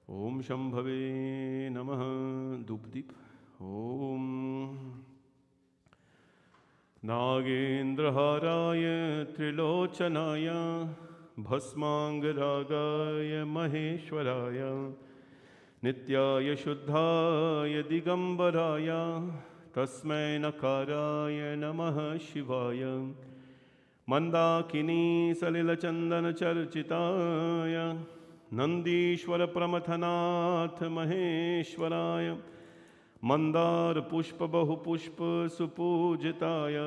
ओम शंभवे नमः। धूपदीप। ओम नागेन्द्रहाराय त्रिलोचनाय भस्मांगरागाय महेश्वराय नित्याय शुद्धाय दिगंबराय तस्मै नकाराय नमः शिवाय मंदाकिनी सलिलचंदन चर्चिताय नंदीश्वर प्रमथनाथ महेश्वराय मंदार पुष्प बहुपुष्प सुपूजिताय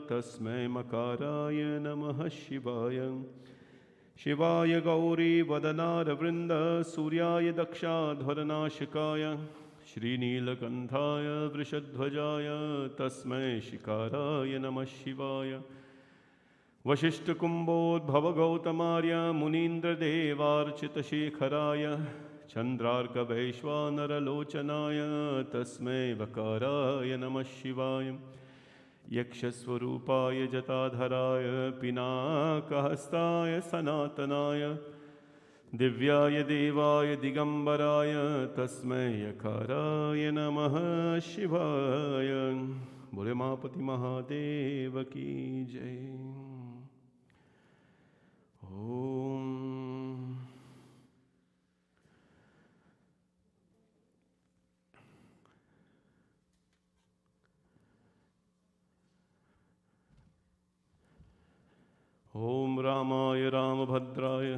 तस्मै मकाराय नमः शिवाय शिवाय गौरी वदनार वृंद सूर्याय दक्षाध्वरनाशिकाय श्रीनीलकंठाय वृषध्वजाय तस्मै शिकाराय नमः शिवाय वशिष्ठकुम्भोद्भवगौतमार्य मुनीन्द्रदेवार्चितशेखराय चन्द्रार्कवैश्वानरलोचनाय तस्मै वकाराय नमः शिवाय यक्षस्वरूपाय जटाधराय पिनाकहस्ताय सनातनाय दिव्याय देवाय दिगंबराय तस्मै यकाराय नमः शिवाय। बोले मापति महादेव की जय। ओम ओम रामाय रामभद्राय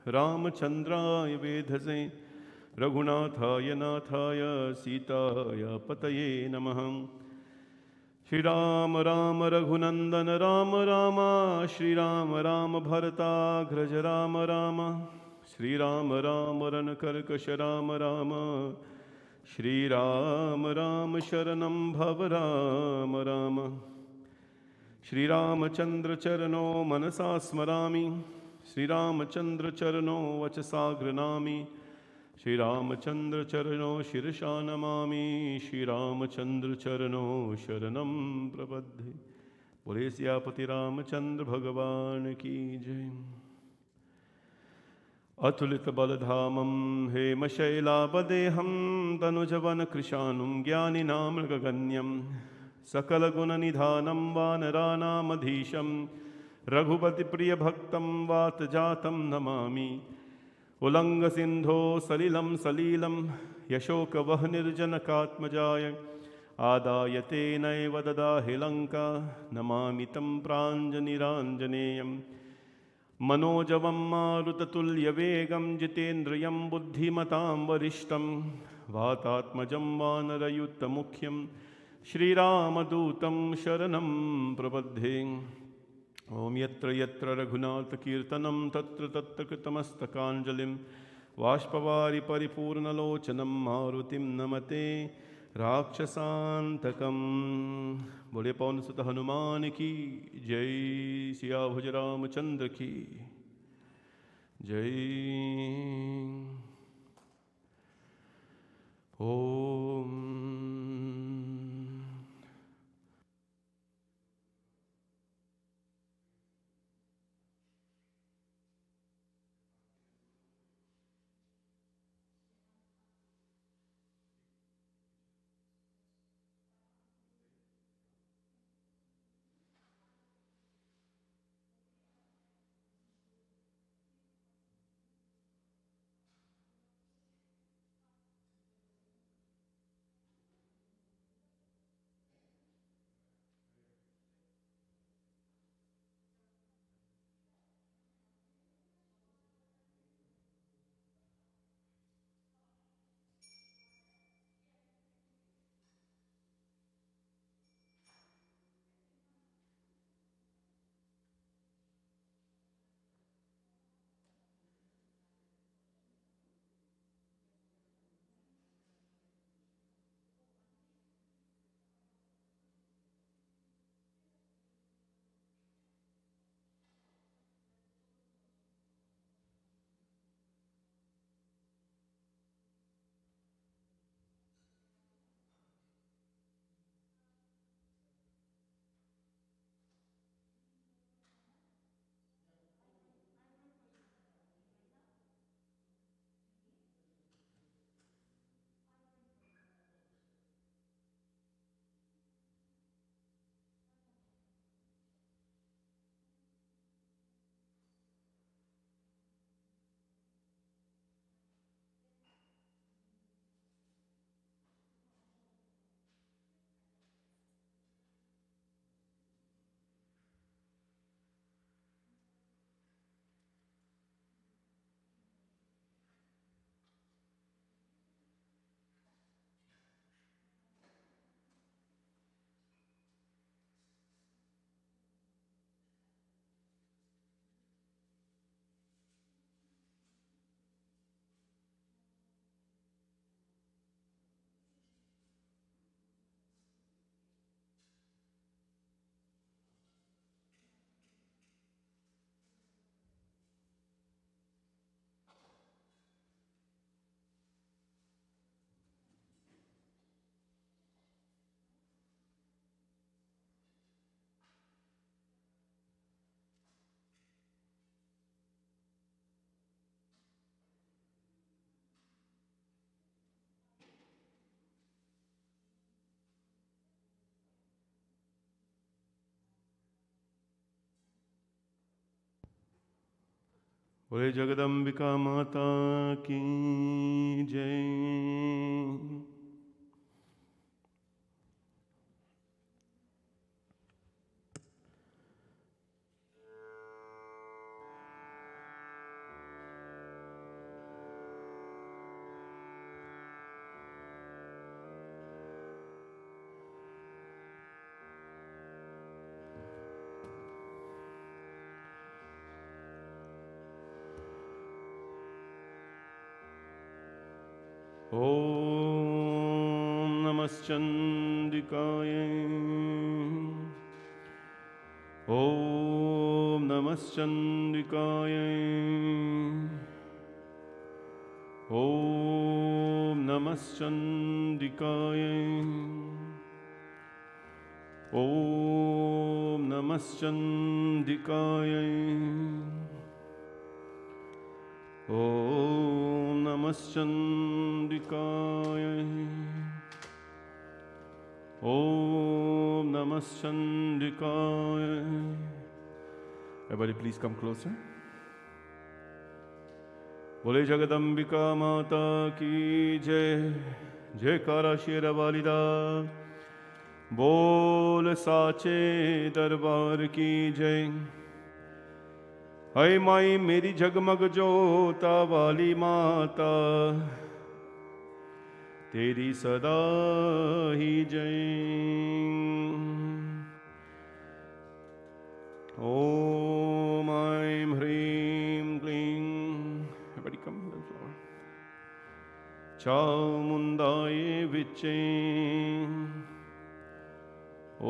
रामचंद्राय वेधसे रघुनाथाय नाथाय सीताय पतये नमः। श्री राम राम रघुनंदन राम राम श्री राम राम भरताग्रज राम राम श्री राम राम रणकर्कश राम राम श्री राम राम शरणं भव राम राम। श्री रामचंद्र चरणो मनसा स्मरामि श्री रामचंद्र चरणो वचसा गृह्णामि श्री रामचंद्र चरणो शिरसा नमामि श्री रामचंद्र चरणो शरणं प्रपद्ये। बोले सियापति रामचंद्र भगवान की जय। अतुलित बलधामं हेमशैलापदेहं तनुजवन कृशानुं ज्ञानिनां मृगगण्यं सकलगुणनिधानं वानराणामधीशं रघुपतिप्रियभक्तं वातजातं नमामि। उल्लंघसिन्धो सलिलं सलीलं यशोकवह्निर्जनकात्मजाय आदाय तेनैव ददाहि लङ्का नमामि तं प्राञ्जनिराञ्जनेयं। मनोजवं मारुततुल्यवेगं जितेन्द्रियं बुद्धिमतां वरिष्ठं वातात्मजं वानरयुतमुख्यं श्रीरामदूतं शरणं प्रपद्ये। ओम यत्र यत्र रघुनाथकीर्तनं तत्र तत्र कृतमस्तकाञ्जलिं बाष्पवारि परिपूर्णलोचनं मारुतिं नमते राक्षसान्तकं। बोले पवनसुत हनुमान की जय। सियाभुज रामचंद्र की जय। ओम बोले जगदम्बिका माता की जय। ॐ नमश्चण्डिकाय ॐ नमश्चण्डिकाय ॐ नमश्चण्डिकाय ॐ नमश्चण्डिकाय ॐ नमश्चण्डिकाय ॐ नमश्चण्डिकाय। Everybody please come closer. बोले जगदम्बिका माता की जय। जयकारा शेर वालिदा। बोल साचे दरबार की जय। हाय माई मेरी जगमग जोता वाली माता, तेरी सदा ही जय। ओम ऐं ह्रीं क्लीं। Everybody come to the floor. चामुंडाय विच्चे।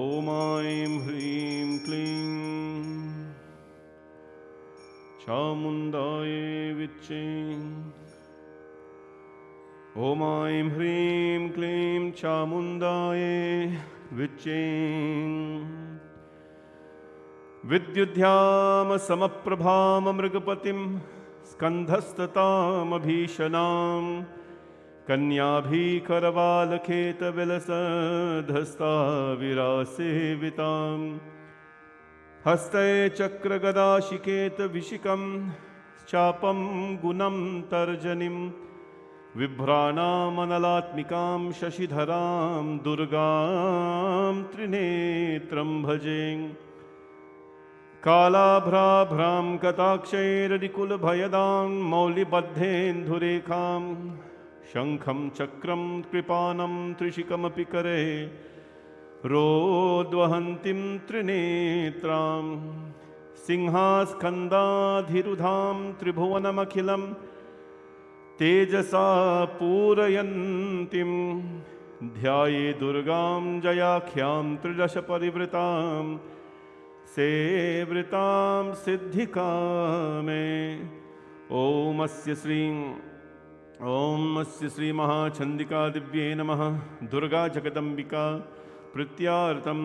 ओम ऐं ह्रीं क्लीं चामुंडाय विच्चे। ओम ऐं ह्रीं क्लीं चामुंडाय विच्चे। विद्युद्ध्याम समप्रभाम मृगपतिं स्कन्धस्ततामभीषणां कन्याभीकरवालखेतविलसधस्ताविरासेवितां हस्ते चक्रगदाशिकेतविशिखं चापं गुणं तर्जनीं बिभ्राणामनलात्मिकां शशिधरां दुर्गां त्रिनेत्रं भजे। कालाभ्राभ्रां कटाक्षैररिकुलभयदां मौलिबद्धेन्दुरेखां शङ्खं चक्रं कृपानं त्रिशिकमपि करे रोद्वहन्तीं त्रिनेत्रां सिंहास्कन्धाधिरुधां त्रिभुवनमखिलं तेजसा पूरयन्तीं ध्याये दुर्गां जयाख्यां त्रिदशपरिवृतां सेवृतां सिद्धिकामे। ॐ अस्य श्री महाचंडिका दिव्ये नमः। दुर्गा जगदम्बिका प्रीत्यार्थं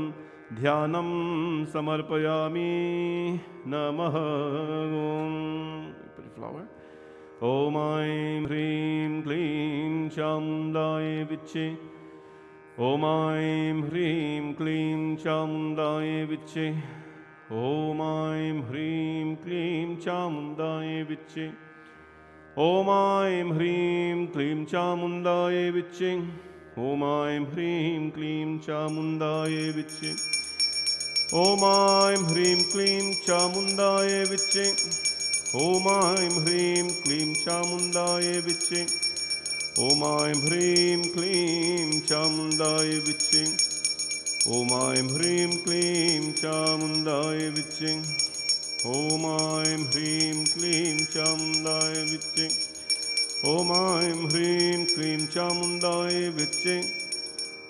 ध्यानं समर्पयामि। नमः। ओम ऐं ह्रीं क्लीं चामुण्डाय विच्चे। ओम ऐं ह्रीं क्लीं चामुण्डाय विच्चे। ओम ऐं ह्रीं क्लीं चामुण्डाय विच्चे। ओम ऐं ह्रीं क्लीं चामुण्डाय विच्चे। ओम ऐं ह्रीं क्लीं चामुण्डाय विच्चे। ओम ऐं ह्रीं क्लीं चामुण्डाय विच्चे। ओम ऐं ह्रीं क्लीं चामुण्डाय विच्चे। ओम ऐं ह्रीं क्लीं चामुण्डाय विच्चे। ओम ऐं ह्रीं क्लीं चामुण्डाय विच्चे। ओम ऐं ह्रीं क्लीं चामुण्डाय विच्चे। ओम ऐं ह्रीं क्लीं चामुण्डाय विच्चे।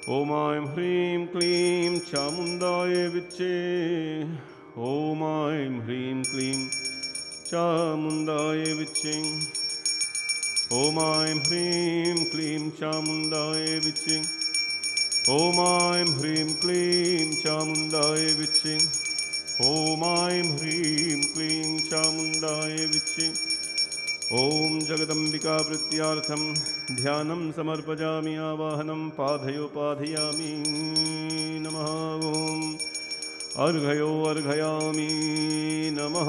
ओम ऐं ह्रीं क्लीं चामुण्डाय विच्चे। ओम ऐं ह्रीं क्लीं चामुण्डाय विच्चे। ओम ऐं ह्रीं क्लीं चामुण्डाय विच्चे। ओम ऐं ह्रीं क्लीं चामुण्डाय विच्चे। ओम ऐं ह्रीं क्लीं चामुण्डाय विच्चे। ओम जगदम्बिका प्रीत्यार्थं ध्यानं समर्पयामि। आवाहनं पादयोपाधयामि। नमः। ओम अर्घयो अर्घयामि। नमः।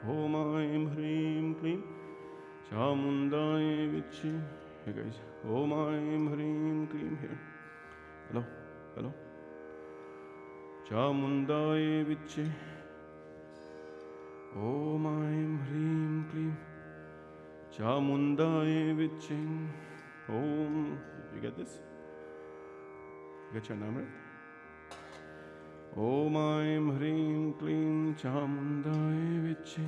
Om Aim Hrim Klim Chamundai Vichi. Hey guys. Om Aim Hrim Klim here. Hello. Hello. Chamundai Vichi. Om Aim Hrim Klim Chamundai Vichi. Om. You get this? You get your name right? Om Aim Hrim Klim Chamundai Vichi.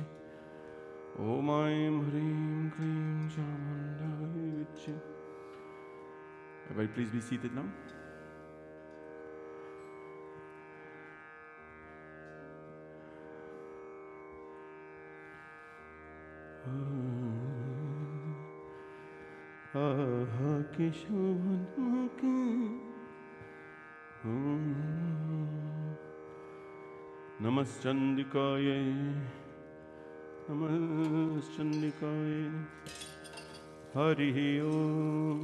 Om Aim Hrim Klim Chamundai Vichi. Everybody please be seated now. Namaschandikaye, Namaschandikaye, Hari Om.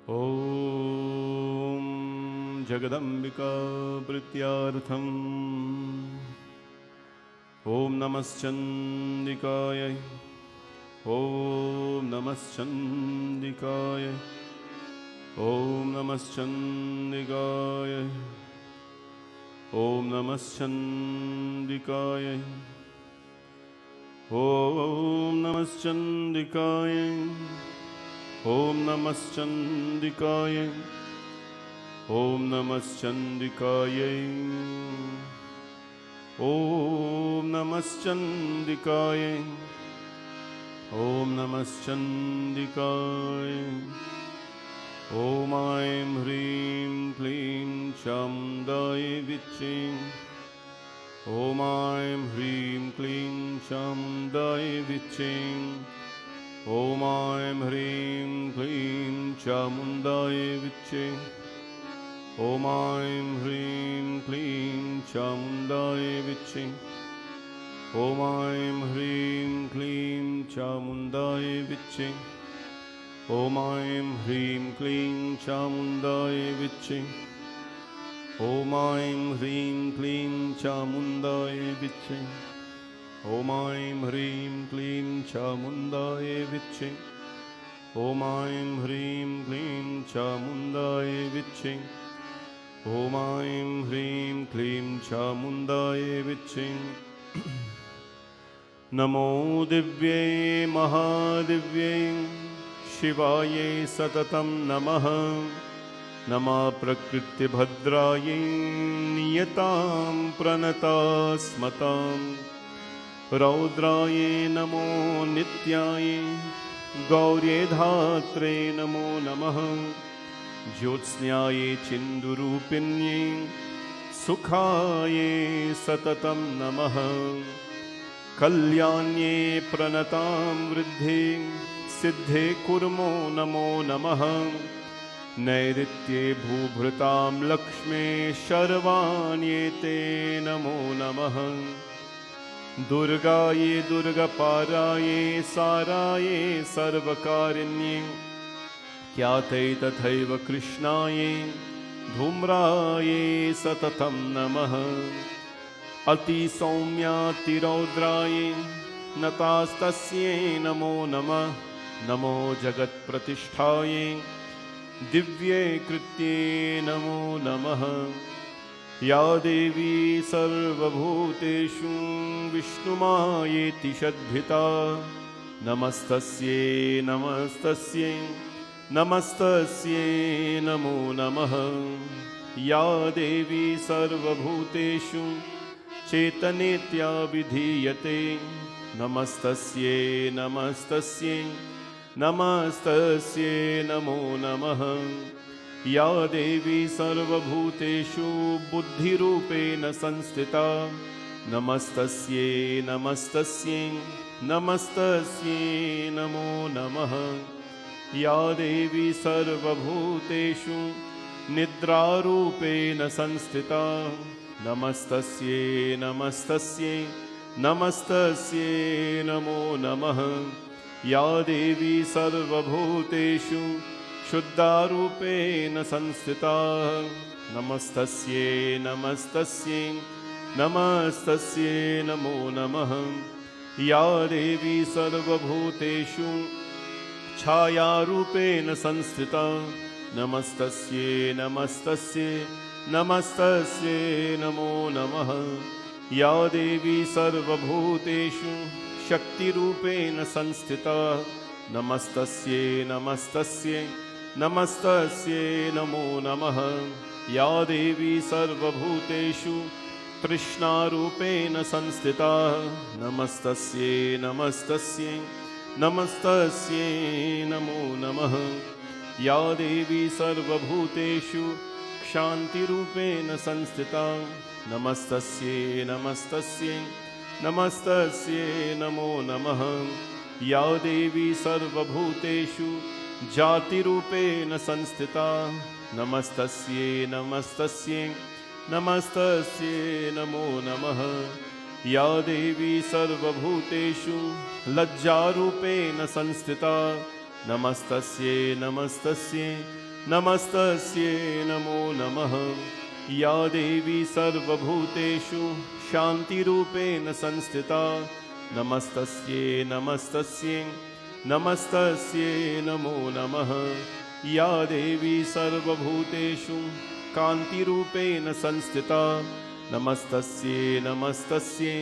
Om Jagadambika Prityartham. Om Namaschandikaya. Om Namaschandikaya. Om Namaschandikaya. Om Namaschandikaya. Om Namaschandikaya. Om Namaschandikaya. Om Namaschandikaya. Om Namaschandikaya. Om Namaschandikaya. Om Aim Hrim Klim Chamundai Vichi. Om Aim Hrim Klim Chamundai Vichi. Om Aim Hrim Klim Chamundai Vichi. Om Aim Hrim Klim Chamundai Vichi. Om Aim Hrim Klim Chamundai Vichi. Om Aim Hrim Klim Chamundai Vichi. Om Aim Hrim Klim Chamundai Vichi. Om Aim Hrim Klim Chamundai Vichi. Om Aim Hrim Klim Chamundai Vichi. Om Aim Hrim Klim Chamundai Vichi. Namo Divye Mahadivye Shivaye Satatam Namaha. Nama Prakriti Bhadraye Niyatam Pranata Smatam. Raudraye Namo Nityaye Gaurye Dhatre Namo Namaha. Jyotsnyaye Chindurupinye Sukhaye Satatam Namaha. Kalyanye Pranatam Vriddhe Siddhe Kurmo Namo Namaha. नैऋत्ये भूभृतां लक्ष्मे शर्वाण्येते नमो नमः। दुर्गायै दुर्गपारायै सारायै सर्वकारिण्ये ख्यातै तथैव कृष्णायै धूम्रायै सततं नमः। अतिसौम्यातिरौद्रायै नतास्तस्यै नमो नमः। नमो जगत्प्रतिष्ठायै दिव्ये कृत्ये नमो नमः। या देवी सर्वभूतेषु विष्णुमायेति षद्भिता नमस्तस्यै नमस्तस्यै नमस्तस्यै नमो नमः। या देवी सर्वभूतेषु चेतनेत्या विधीयते नमस्तस्यै नमस्तस्यै नमस्तस्यै नमो नमः। या देवी सर्वभूतेषु बुद्धिरूपेण संस्थिता नमस्तस्यै नमस्तस्यै नमस्तस्यै नमो नमः। या देवी सर्वभूतेषु निद्रारूपेण संस्थिता नमस्तस्यै नमस्तस्यै नमस्तस्यै नमो नमः। या देवी सर्वभूतेषु शुद्धारूपेण संस्थिता नमस्तस्यै नमस्तस्यै नमस्तस्यै नमो नमः। या देवी सर्वभूतेषु छायारूपेण संस्थिता नमस्तस्यै नमस्तस्यै नमस्तस्यै नमो नमः। या देवी सर्वभूतेषु शक्तिरूपेण संस्थिता नमस्तस्यै नमस्तस्यै नमस्तस्यै नमो नमः। या देवी सर्वभूतेषु तृष्णारूपेण संस्थिता नमस्तस्यै नमस्तस्यै नमस्तस्यै नमो नमः। या देवी सर्वभूतेषु क्षान्तिरूपेण संस्थिता नमस्तस्यै नमस्तस्यै नमस्तस्यै नमो नमः। या देवी सर्वभूतेषु जातिरूपेण संस्थिता नमस्तस्यै नमस्तस्यै नमस्तस्यै नमो नमः। या देवी सर्वभूतेषु लज्जारूपेण संस्थिता नमस्तस्यै नमस्तस्यै नमस्तस्यै नमो नमः। या देवी सर्वभूतेषु शान्तिरूपेण संस्थिता नमस्तस्यै नमस्तस्यै नमस्तस्यै नमो नमः। या देवी सर्वभूतेषु कान्तिरूपेण संस्थिता नमस्तस्यै नमस्तस्यै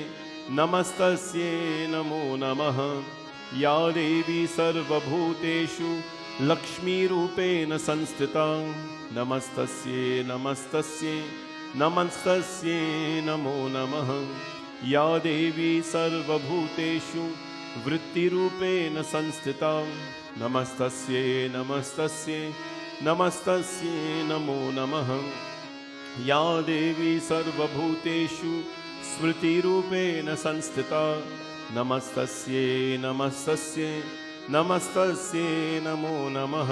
नमस्तस्यै नमो नमः। या देवी सर्वभूतेषु लक्ष्मीरूपेण संस्थिता नमस्तस्यै नमस्तस्यै नमस्तस्यै नमो नमः। या देवी सर्वभूतेषु वृत्तिरूपेण संस्थिता नमस्तस्यै नमस्तस्यै नमस्तस्यै नमो नमः। या देवी सर्वभूतेषु स्मृतिरूपेण संस्थिता नमस्तस्यै नमस्तस्यै नमस्तस्यै नमो नमः।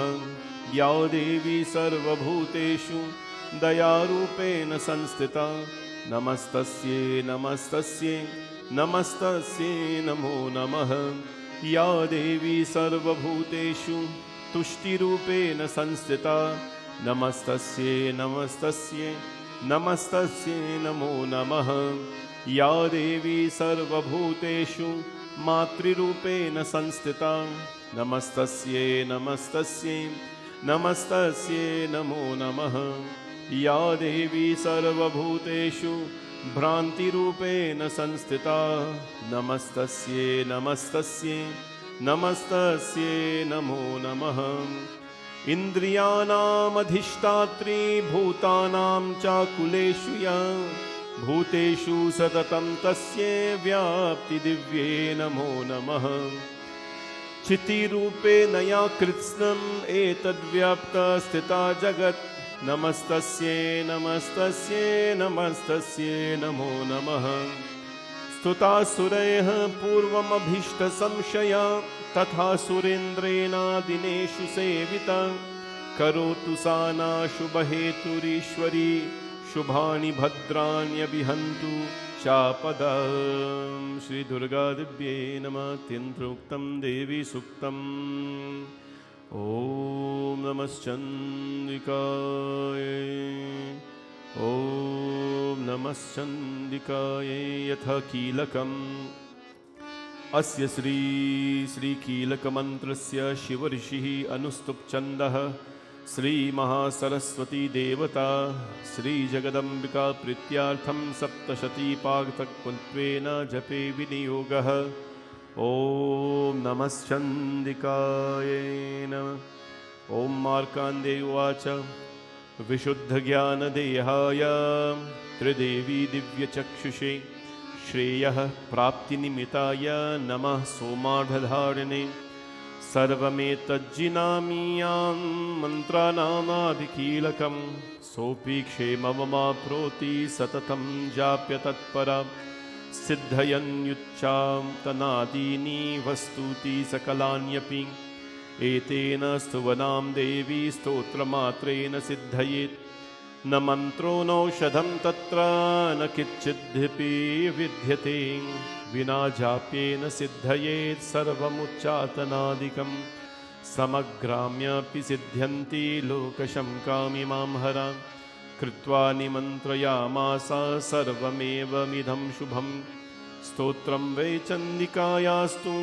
या देवी सर्वभूतेषु दयारूपेण संस्थिता नमस्तस्यै नमस्तस्यै नमस्तस्यै नमो नमः। या देवी सर्वभूतेषु तुष्टिरूपेण संस्थिता नमस्तस्यै नमस्तस्यै नमस्तस्यै नमो नमः। या देवी सर्वभूतेषु मातृरूपेण संस्थिता नमस्तस्यै नमस्तस्यै नमस्तस्यै नमो नमः। या देवी सर्वभूतेषु भ्रान्तिरूपेण संस्थिता नमस्तस्यै नमस्तस्यै नमस्तस्यै नमो नमः। इन्द्रियाणामधिष्ठात्री भूतानां चाकुलेषु या भूतेषु सततं तस्यै व्याप्तिदिव्ये नमो नमः। चितिरूपेण या कृत्स्नम् एतद्व्याप्ता स्थिता जगत् नमस्तस्यै नमस्तस्यै नमस्तस्यै नमो नमः। स्तुतासुरैः पूर्वमभीष्टसंशया तथा सुरेन्द्रेणादिनेषु सेविता करोतु साना शुभहेतुरीश्वरी शुभानि भद्राण्यभिहन्तु चापदां श्रीदुर्गादिव्ये नमः त्यन्त्रोक्तं देवी सूक्तम् ॐ नमश्चन्द्रिकाय ॐ नमश्चन्द्रिकाय यथा कीलकम् अस्य श्रीकीलकमन्त्रस्य शिवऋषिः अनुस्तुप्छन्दः श्रीमहासरस्वती देवता श्रीजगदम्बिका प्रीत्यार्थं सप्तशतीपाकतक्त्वेन जपे विनियोगः ॐ नमश्चन्द्रिकाय नमः ॐ मार्काण्डेय उवाच विशुद्धज्ञानदेहाय त्रिदेवी दिव्यचक्षुषे श्रेयः प्राप्तिनिमित्ताय नमः सोमाढधारिणे सर्वमेतज्जिनामीयां मन्त्राणामादिकीलकं सोऽपि क्षेममवाप्नोति सततं जाप्य तत्परा सिद्धयन्युच्चां तनादीनि वस्तुति सकलान्यपि एतेन स्तुवनां देवी स्तोत्रमात्रेण सिद्धयेत् न मन्त्रो नौषधं तत्र न किञ्चिदपि विद्यते विना जाप्येन सिद्धयेत् सर्वमुच्चाटनादिकं समग्राम्यपि सिद्ध्यन्ति लोकशङ्कामिमां हरा कृत्वा निमन्त्रयामास सर्वमेवमिदं शुभं स्तोत्रं वै चण्डिकायास्तु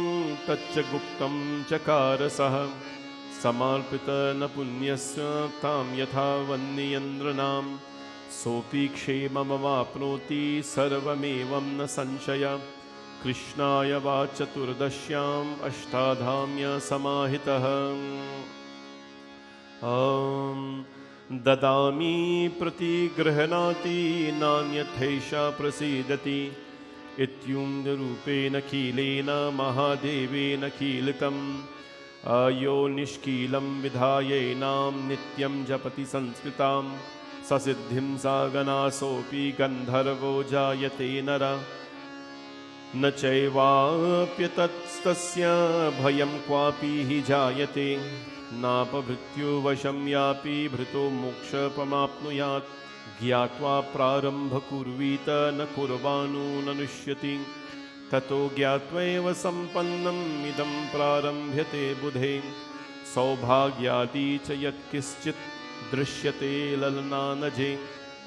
तच्च गुप्तं चकारसः समर्पित न पुण्यस्य तां यथा वह्नियन्द्रनां सोऽपि क्षेममवाप्नोति सर्वमेवं न संशय कृष्णाय वा चतुर्दश्याम् अष्टाधाम्य समाहितः ददामि प्रतिगृह्णाति नान्यथैषा प्रसीदति इत्युक्तरूपेण कीलेन महादेवेन कीलितम् अयो निष्कीलं विधायैनां नित्यं जपति संस्कृतां ससिद्धिं सा गणासोऽपि गन्धर्वो जायते नर न चैवाप्यतस्तस्य भयं क्वापि हि जायते नापभृत्युवशं यापि भृतो मोक्षपमाप्नुयात् ज्ञात्वा प्रारम्भकुर्वीत न कुर्वाणो न नश्यति ततो ज्ञात्वैव सम्पन्नम् इदं प्रारभ्यते बुधे सौभाग्यादि च यत्किश्चित् दृश्यते ललनानजे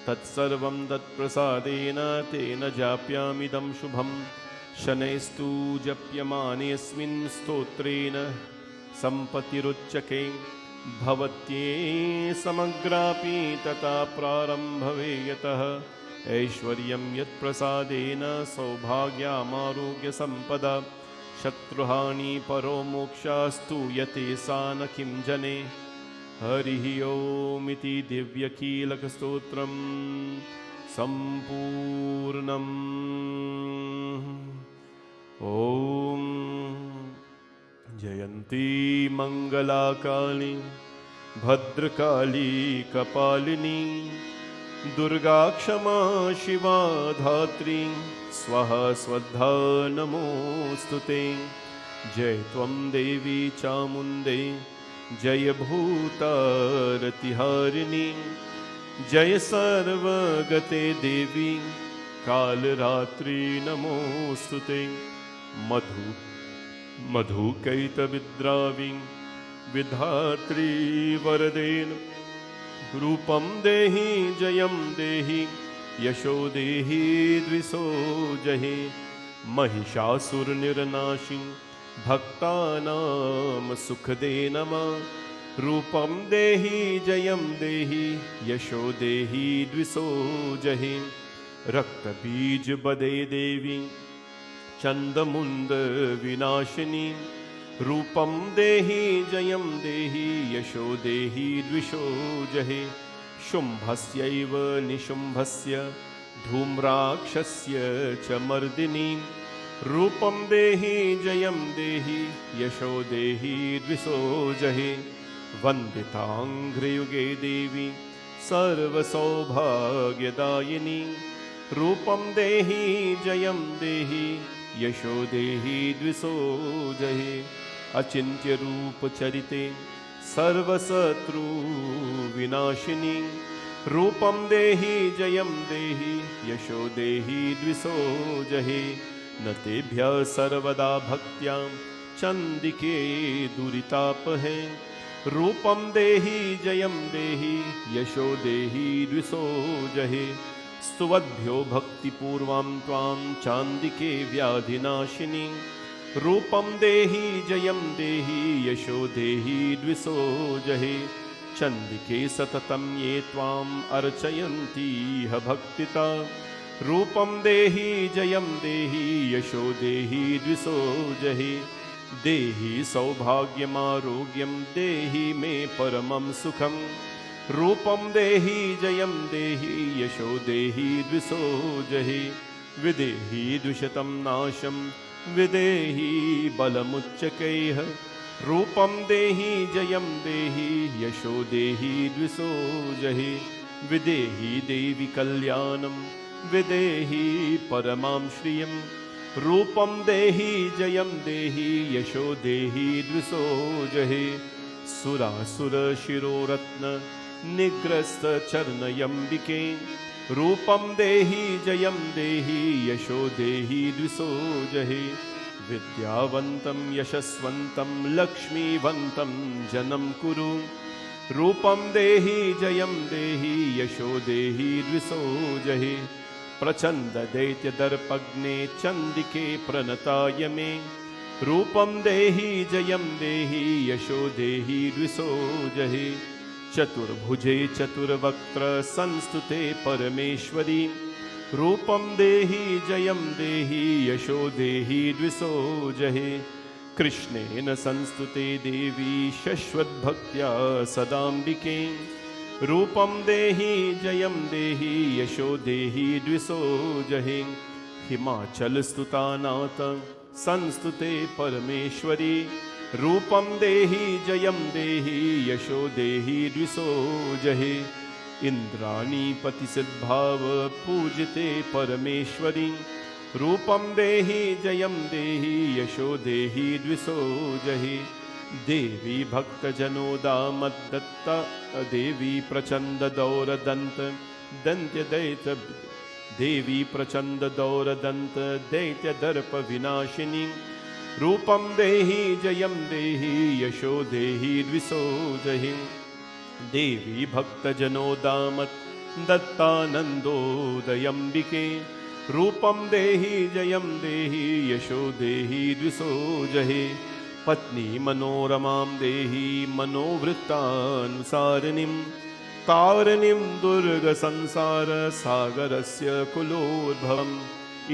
तत्सर्वं तत्प्रसादेन तेन जाप्यामिदं शुभं शनैस्तु जप्यमानेऽस्मिन् स्तोत्रेण सम्पत्तिरुच्यते भवत्ये समग्रापि तथा प्रारम्भवे यतः ऐश्वर्यं यत्प्रसादेन सौभाग्यमारोग्यसम्पदा शत्रुहानि परो मोक्षास्तु यते सा न किं जने हरिः ओमिति दिव्यकीलकस्तोत्रं सम्पूर्णम् ॐ जयन्ती मङ्गलाकाली भद्रकाली कपालिनी दुर्गा क्षमा शिवा धात्री स्वाहा स्वधा नमोऽस्तु ते जय त्वं देवी चामुण्डे जय भूतारतिहारिणी जय सर्वगते देवी कालरात्रि नमोऽस्तु ते मधुकैतविद्रावि विधात्री वरदेन रूपं देहि जयं देहि यशो देहि द्विषो जहि महिषासुरनिर्नाशि भक्तानां सुखदे नमः रूपं देहि जयं देहि यशो देहि द्विषो जहि रक्तबीजबदे देवी चन्दमुण्ड विनाशिनी रूपं देहि जयं देहि यशो देहि द्विषो जहि शुम्भस्यैव निशुम्भस्य धूम्राक्षस्य च मर्दिनी रूपं देहि जयं देहि यशो देहि द्विषो जहि वन्दिताङ्घ्रियुगे देवी सर्वसौभाग्यदायिनी रूपं देहि जयं देहि यशो देहि द्विषो जहि अचिन्त्यरूपचरिते सर्वशत्रु विनाशिनी रूपं देहि जयं देहि यशो देहि द्विषो जहि न तेभ्यः सर्वदा भक्त्यां चंदिके दुरितापहे रूपं देहि जयं देहि यशो देहि द्विषो जहि स्तुवद्भ्यो भक्तिपूर्वां त्वां चान्दिके व्याधिनाशिनी रूपं देहि जयं देहि यशो देहि द्विषो जहि चंदिके सततं ये त्वाम् अर्चयन्ति ह भक्तिता रूपं देहि जयं देहि यशो देहि द्विषो जहि देहि सौभाग्यमारोग्यं देहि मे परमं सुखं रूपं देहि जयं देहि यशो देहि द्विषो जहि विदेहि द्विशतं नाशं विदेहि बलमुच्चकैः रूपं देहि जयं देहि यशो देहि द्विषो जहि विदेहि देवि कल्याणं विदेहि परमां श्रियं रूपं देहि जयं देहि यशो देहि द्विषो जहि सुरासुरशिरोरत्न निग्रस्तचरणयम्बिके रूपं देहि जयं देहि यशो देहि द्विषो जहि विद्यावन्तं यशस्वन्तं लक्ष्मीवन्तं जनं कुरु रूपं देहि जयं देहि यशो देहि द्विषो जहि प्रचण्ड दैत्यदर्पग्ने चण्डिके प्रणताय मे रूपं देहि जयं देहि यशो देहि द्विषो जहि चतुर्भुजे चतुर्वक्त्र संस्तुते परमेश्वरी रूपं देहि जयं देहि यशो देहि द्विषो जहि कृष्णेन संस्तुते देवी शश्वद्भक्त्या सदाम्बिके रूपं देहि जयं देहि यशो देहि द्विषो जहि हिमाचलस्तुता नाथ संस्तुते परमेश्वरी रूपं देहि जयं देहि यशो देहि द्विषो जहि इन्द्राणीपतिसिद्भाव पूजिते परमेश्वरी रूपं देहि जयं देहि यशो देहि द्विषो जहि देवी भक्तजनोदामद्दत्ता देवी प्रचण्डदौरदन्त दन्त्यदैत्य देवी प्रचण्डदौरदन्त दैत्यदर्पविनाशिनी रूपं देहि जयं देहि यशो देहि द्विषो जहि देवी भक्तजनोदामत् दत्तानन्दोदयम्बिके रूपं देहि जयं देहि यशो देहि द्विषो जहि पत्नी मनोरमां देहि मनोवृत्तानुसारिणीं तारिणीं दुर्गसंसारसागरस्य कुलोद्भवम्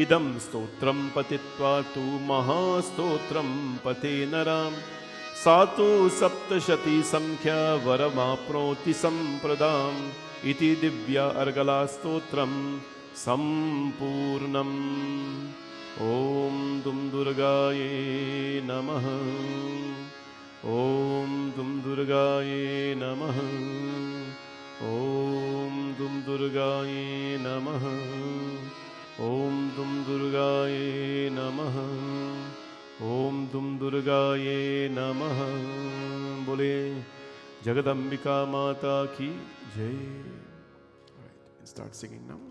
इदं स्तोत्रं पठित्वा तु महास्तोत्रं पठे नरां सा तु सप्तशतीसंख्या वरमाप्नोति सम्प्रदाम् इति दिव्य अर्गलास्तोत्रं सम्पूर्णम्। ॐ दुं दुर्गायै नमः। ॐ दुं दुर्गायै नमः। ॐ दुं दुर्गायै नमः। ॐ दुं दुर्गायै नमः। ॐ दुं दुर्गायै नमः। बोले जगदम्बिका माता की जय। All right, start singing now.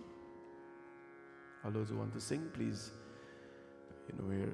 All those who want to sing, please, where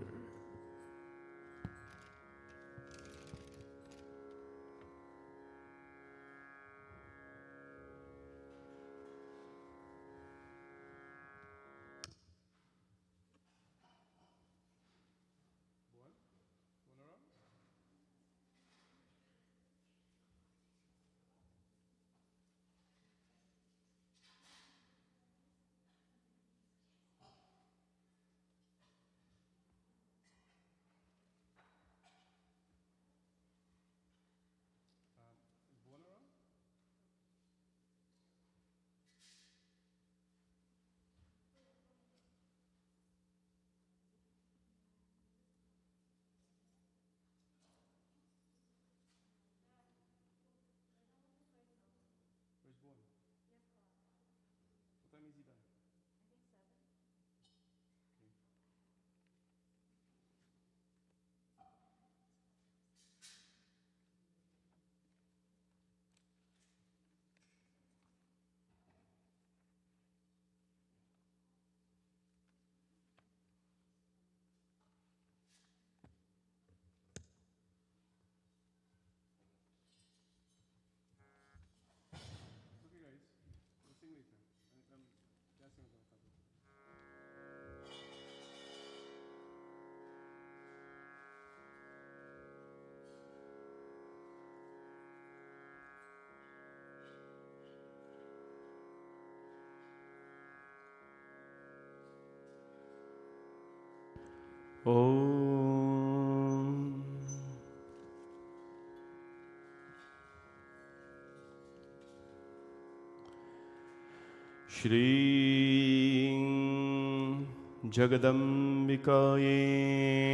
Shri जगदम्बिकाये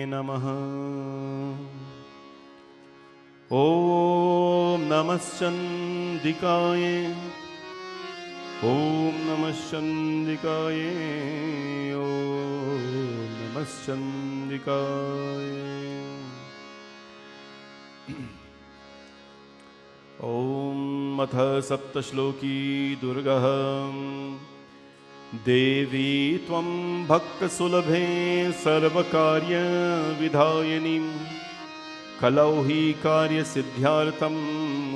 नमः। ॐ नमश्चण्डिकाय ॐ नमश्चण्डिकाय ॐ नमश्चण्डिकाय। ॐ अथ सप्तश्लोकी दुर्गः। देवी त्वं भक्तसुलभे सर्वकार्यविधायिनीं कलौ हि कार्यसिद्ध्यार्थम्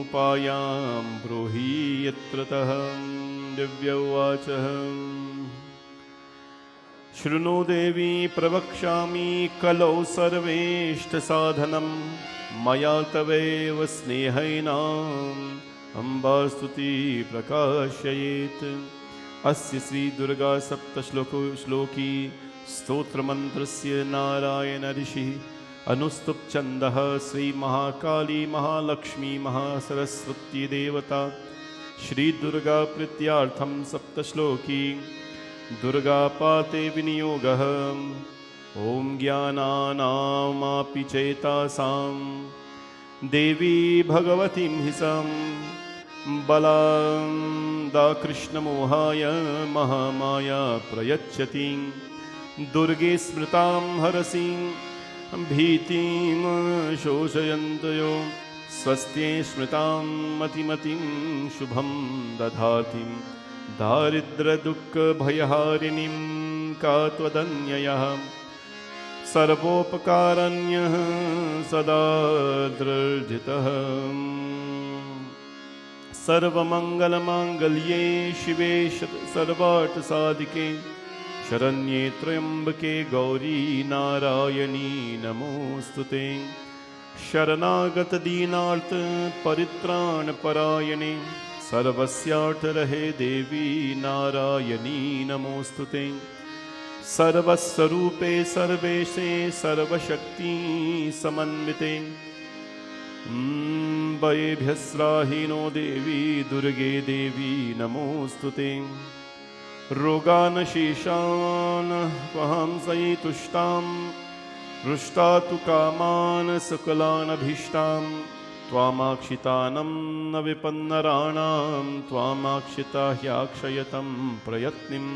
उपायां ब्रूहि यत्रतः। दिव्यौवाचः। शृणु देवी प्रवक्ष्यामि कलौ सर्वेष्टसाधनं मया तवेव स्नेहेनाम् अम्बास्तुति प्रकाशयेत्। अस्य श्रीदुर्गा सप्तश्लोकी स्तोत्रमन्त्रस्य नारायण ऋषिः अनुस्तुप छन्दः श्रीमहाकाली महालक्ष्मी महासरस्वती देवता श्रीदुर्गा प्रीत्यार्थं सप्तश्लोकी दुर्गापाते विनियोगः। ॐ ज्ञानानामापि चेतासां देवी भगवतीं हिसां बलां दाकृष्णमोहाय महामाया प्रयच्छति। दुर्गे स्मृतां हरसिं भीतिं शोषयन्तयो स्वस्त्यै स्मृतां मतिमतिं शुभं दधाति। दारिद्र्यदुःखभयहारिणीं का त्वदन्ययः सर्वोपकारण्यः सदा दृढितः। सर्वमङ्गलमाङ्गल्ये शिवे सर्वार्थसाधिके शरण्ये त्र्यम्बके गौरी नारायणी नमोऽस्तुते। शरणागतदीनार्थ परित्राणपरायणे सर्वस्यार्थरहे देवी नारायणी नमोऽस्तुते। सर्वस्वरूपे सर्वेशे सर्वशक्ति समन्विते भयेभ्यस्त्राहीनो देवी दुर्गे देवी नमोऽस्तुते। रोगानशेषान् वहांसि तुष्टां रुष्टा तु कामान् सकलानभीष्टां त्वामाक्षितानं न विपन्नराणां त्वामाक्षिता ह्याक्षयतं प्रयत्निम्।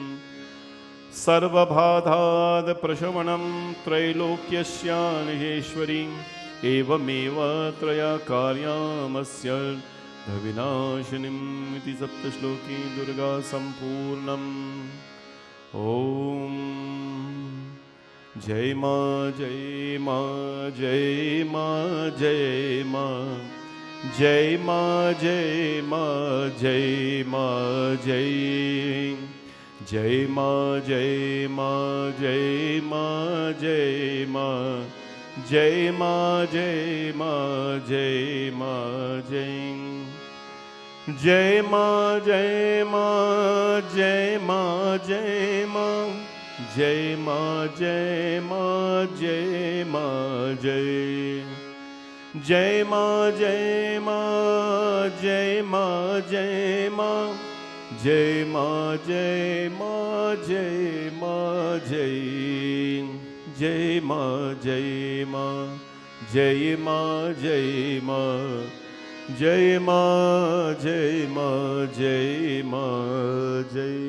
सर्वबाधाद् प्रशमनं त्रैलोक्यस्यानिहेश्वरी एवमेव त्रया कार्यामस्य विनाशिनीम् इति सप्तश्लोकी दुर्गा सम्पूर्णम्। ॐ जय मां जय मां जय मां जय मां जय मां जय मां जय मां जय जय मां जय मां जय मां जय मां जय मां जय मां जय मां जय जय मां जय मां जय मां जय मां जय मां जय मां जय मां जय जय मां जय मां जय मां जय मां जय मां जय मां जय मां जय जय मां जय मां जय मां जय मां जय मां जय मां जय मां जय।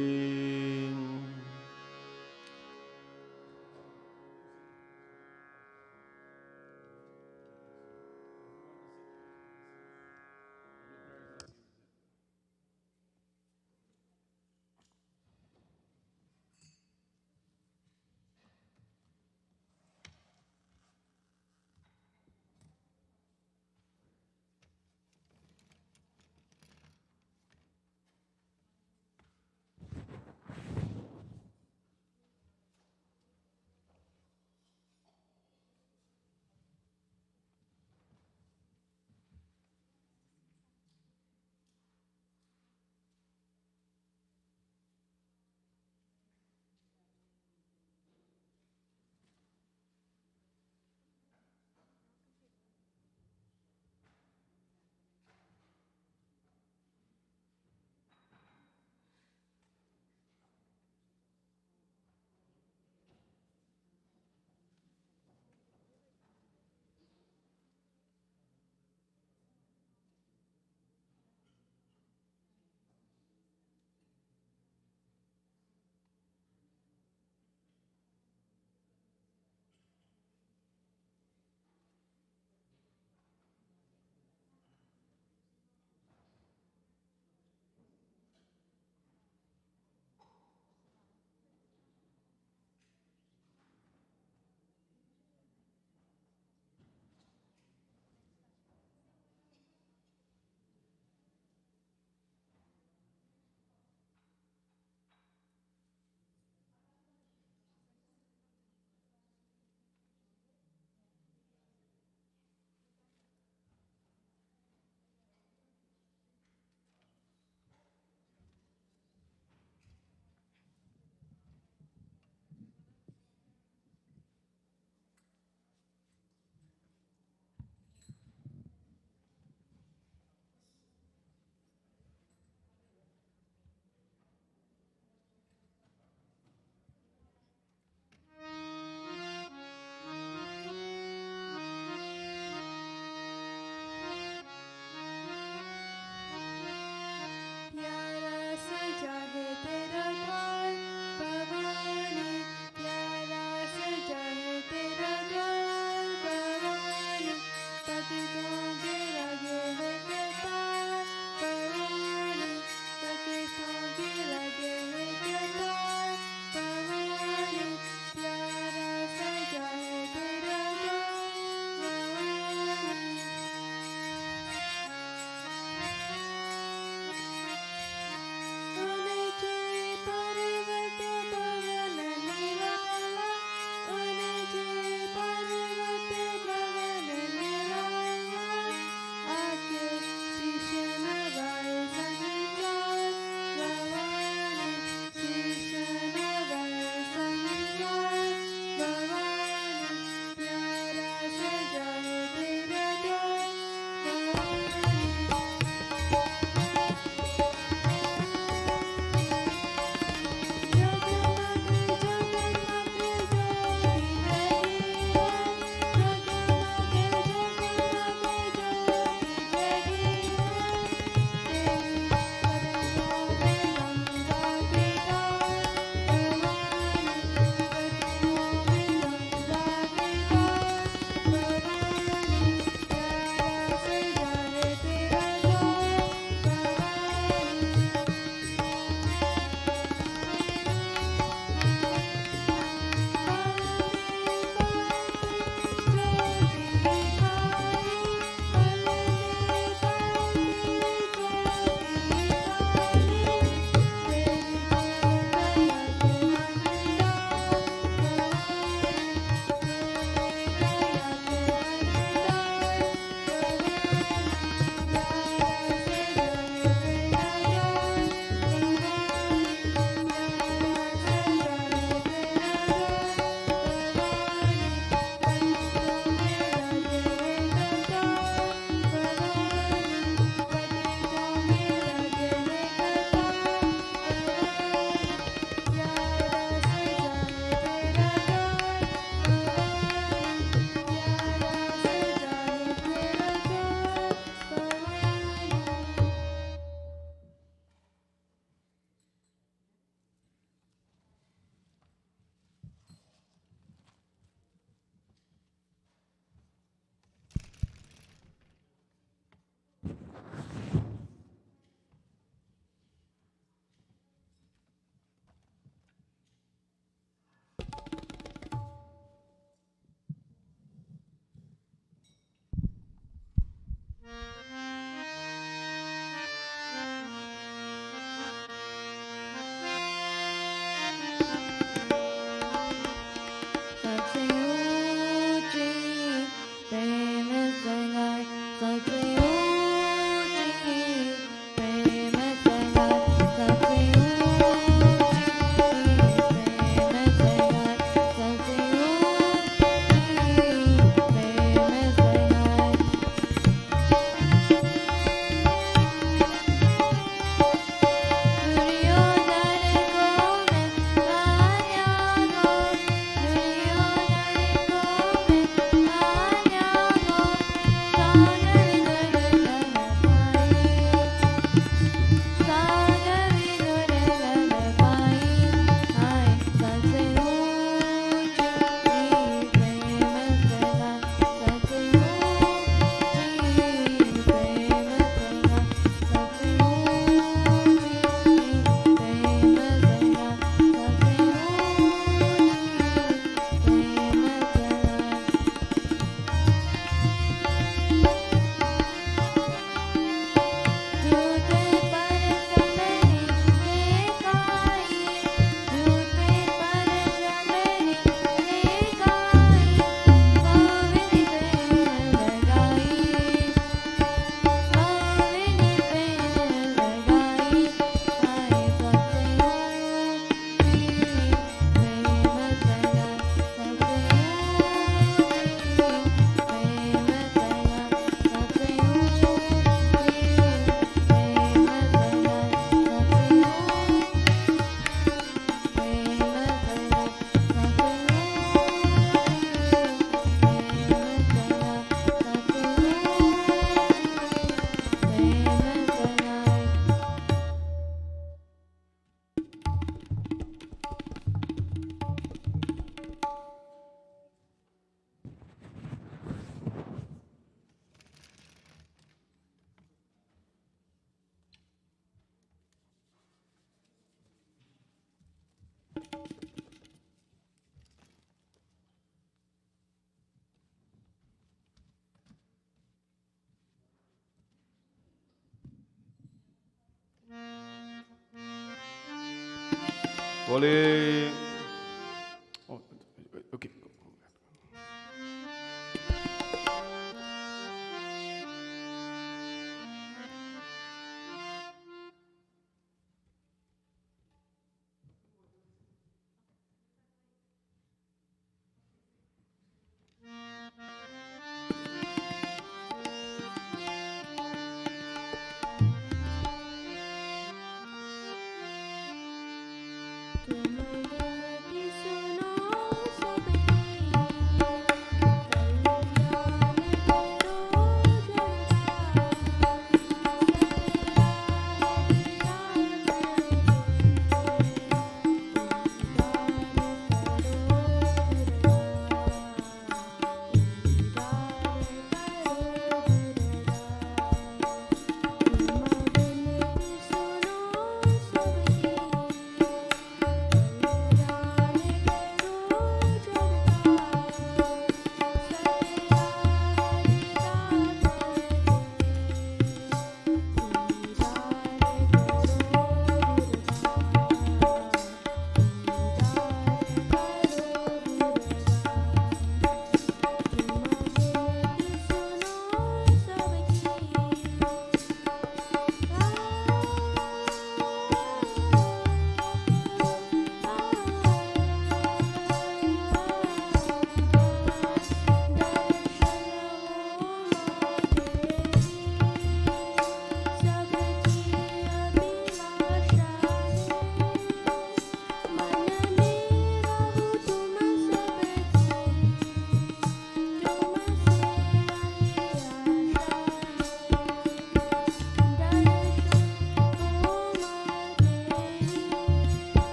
Volley. Oh, okay.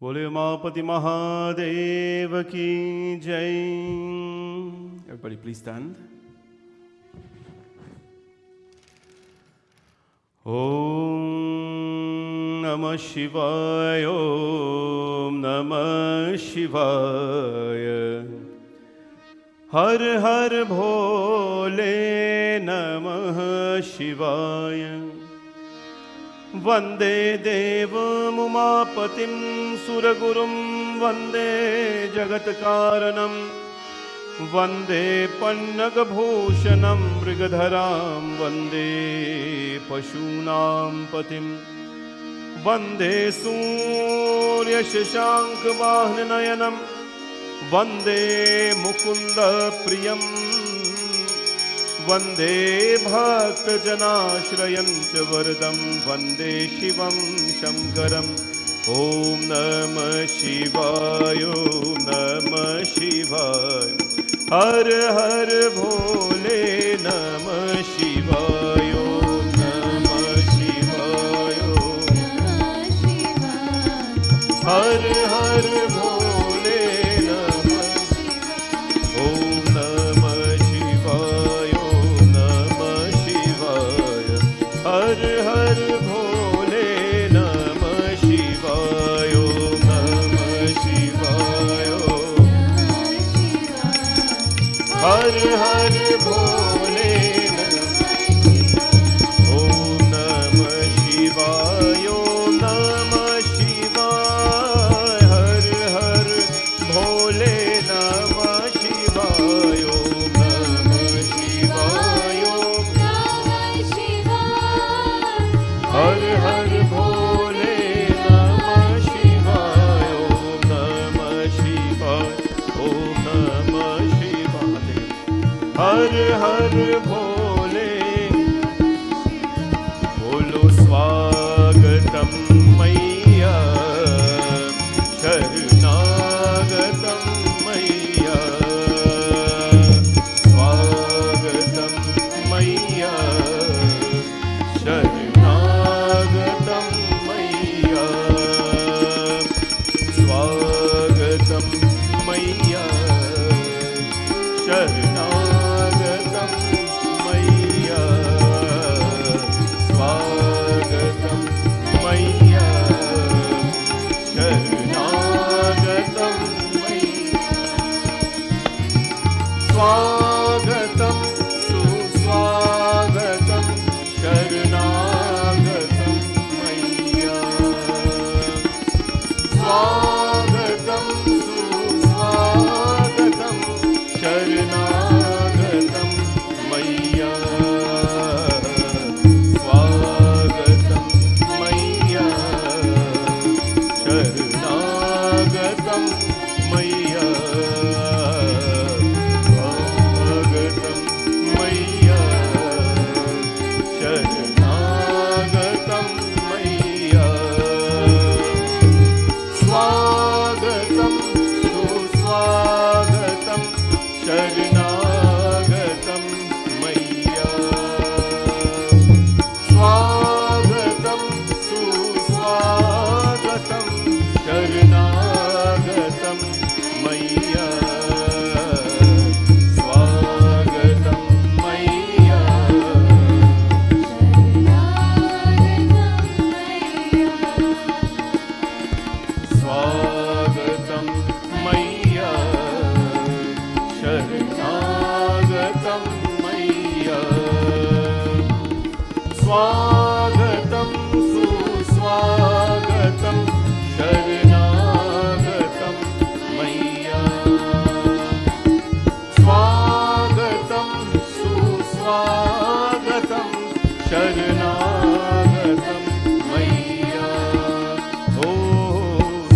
बोले उमापति महादेव की जय. Everybody please stand. Om Namah Shivaya, Om Namah Shivaya. Har Har Bhole Namah Shivaya. Vande Devam Umapatim Suragurum Vande Jagatkaranam Vande Pannagabhushanam Mrigadharam Vande Pashunam Patim Vande Surya Shashank Vahnanayanam Vande Mukunda Priyam Vande Bhakta Janashrayam Vardam Vande Shivam Shankaram. Om Namah Shivaya, Om Namah Shivaya. Har Har Bhole Namah Shivaya, Om Namah Shivaya. Har Har Bhole Namah Shivaya. Om Namah Shivaya. हर हर भोले ओम नमः शिवाय ओम नमः शिवाय हर हर भोले नमः शिवाय ओम नमः शिवाय ओम नमः शिवाय हर हर भोले नमः शिवाय ओम नमः शिवाय ओम नमः शिवाय हर हर भोले बोलो स्वागतम मैया शरणागतम मैया स्वागतम मैया शरणागतम मैया स्वागतम मैया शरणागतम मैया स्वागतम मैया शरणागतम मैया स्वागतम सुस्वागतम शरणागतम मैया स्वागतम सुस्वागतम शरणागतम मैया स्वागतम मैया शरणागतम मैया स्वागतम मैया शरणागतम मैया स्वागतम सुस्वागतम शरणागतम मैया स्वागतम सुस्वागतम शरणागतम मैया स्वागतम मैया स्वागतम मैया शरणागतम मैया स्वागतम सुस्वागतम शरणागतम मैया स्वागतम सुस्वागतम शरणागतम मैया ओ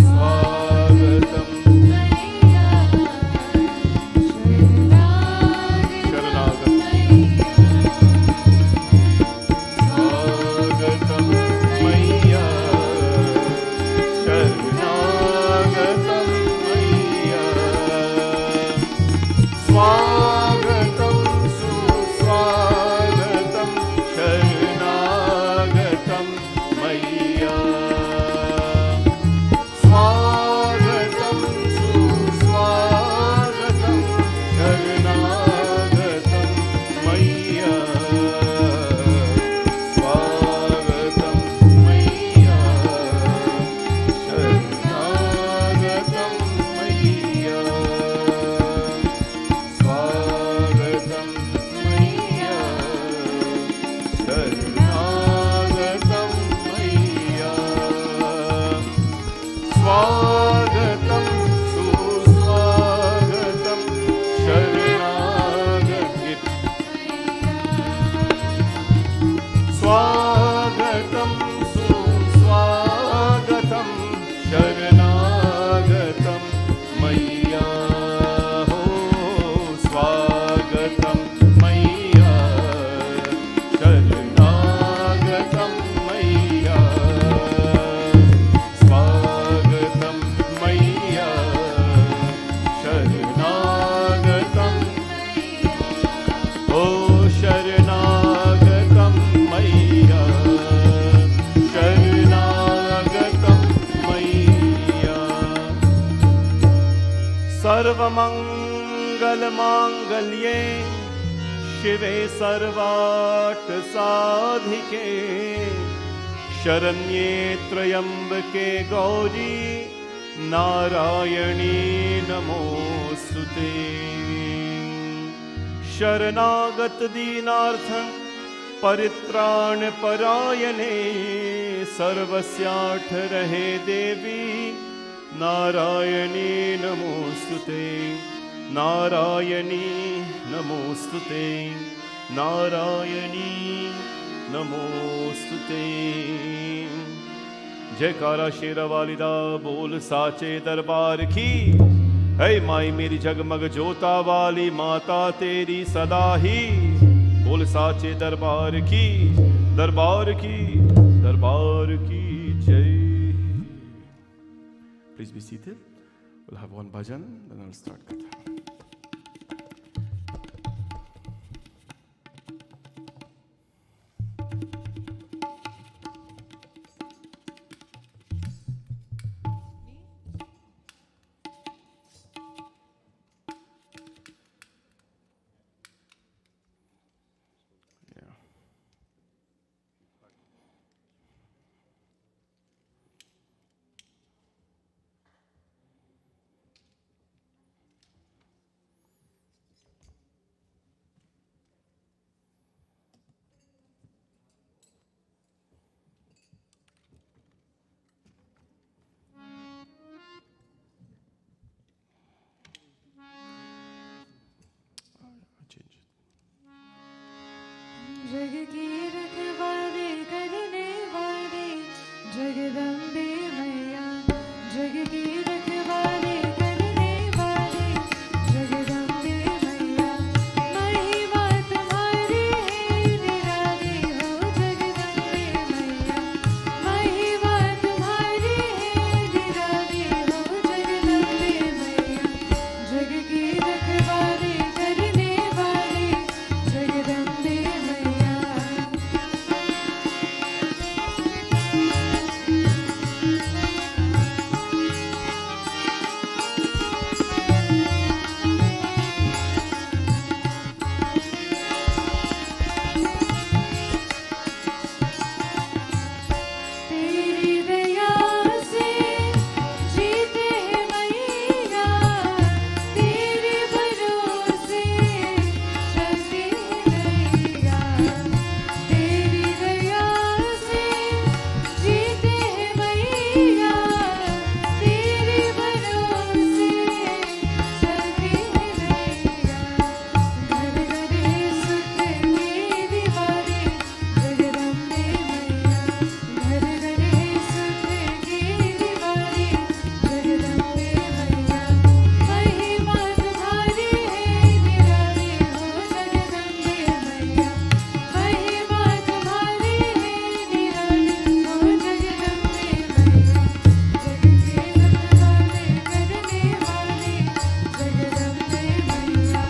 स्वागतम शरणागतम स्वागतम मैया शरणागतम मैया स्वागतम सुस्वागतम शरणागतम मैया स्वागतम सुस्वागतम शरणागतम मैया स्वागतम मैया शरणागतम मैया स्वागतम मैया शरणागतम मैया स्वागतम सुस्वागतम शरणागतम स्वागतम सुस्वागतम शरणागतम मैया हो स्वागतम मैया शरणागतम मैया स्वागतम मैया शरणागतम ओ शरणागतम मैया शरणागतम मैया सर्वमङ्गलमाङ्गल्ये शिवे सर्वार्थ साधिके शरण्ये त्र्यम्बके गौरी नारायणी नमोस्तुते। शरणागत दीनार्थ परित्राण परायणे सर्वस्यार्थ रहे देवी नारायणी नमोस्तुते नारायणी नमोस्तुते नारायणी नमोस्तुते। जयकारा शेरा वालिदा बोल साचे दरबार की। है माई मेरी जगमग जोता वाली माता तेरी सदा ही। बोल साचे दरबार की दरबार की दरबार की जय। Please be seated. We'll have one bhajan, then I'll start Katha. जग की रखवाली करने वाली जगदम्बे मैया। जग की रखवाली करने वाली जगदम्बे मैया। महिमा तुम्हारी है निराली हो जगदम्बे मैया। महिमा तुम्हारी है निराली हो जगदम्बे मैया। जग की रखवाली करने वाली जगदम्बे मैया। तेरी दया से जीते हैं मैया। तेरे भरोसे चलते हैं मैया। तेरी दया से जीते हैं मैया। तेरे भरोसे चलते हैं मैया। घर घरे सुख की दीवारें जगदम्बे मैया। घर घरे सुख की दीवारें जगदम्बे मैया। महिमा तुम्हारी है निराली हो जगदम्बे मैया। महिमा तुम्हारी है निराली हो जगदम्बे मैया। जग के रखवाले करने वाली जगदम्बे मैया।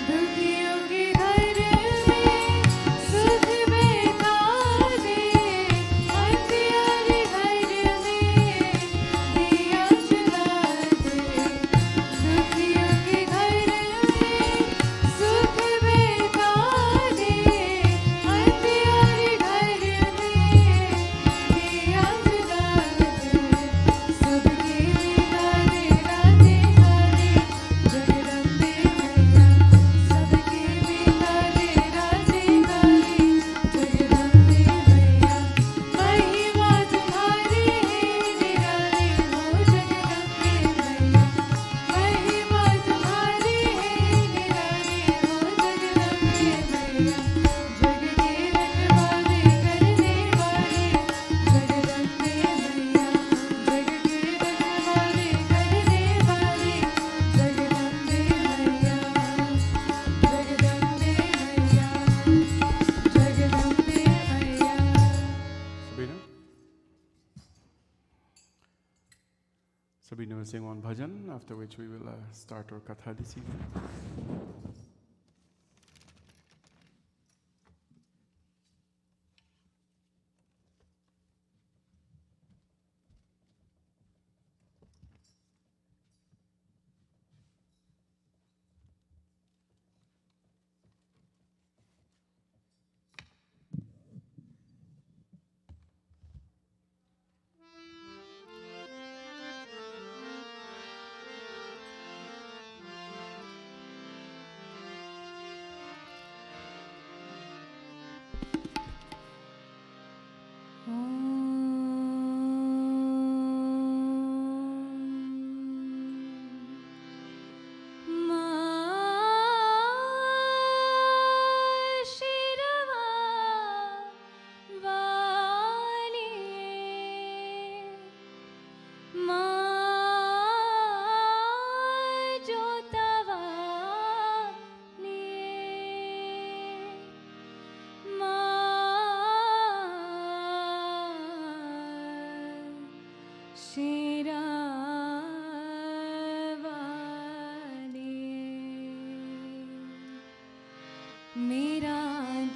दुखियों के घर में सुख बैठा दे। अंधियारे घर में दिया जला दे। दुखियों के घर में सुख बैठा दे। अंधियारे घर में दिया जला दे। सबके मिला दे राधे काली जगदम्बे मैया। सबके मिला दे राधे काली जगदम्बे मैया। महिमा तुम्हारी है निराली हो जगदम्बे मैया। महिमा तुम्हारी है निराली हो जगदम्बे मैया। जग के रखवाले करने वाली जगदम्बे मैया। जग के रखवाले करने वाली जगदम्बे मैया। जगदम्बे मैया। जगदम्बे मैया। Sabina? Sabina will sing one bhajan, after which we will start our katha this evening.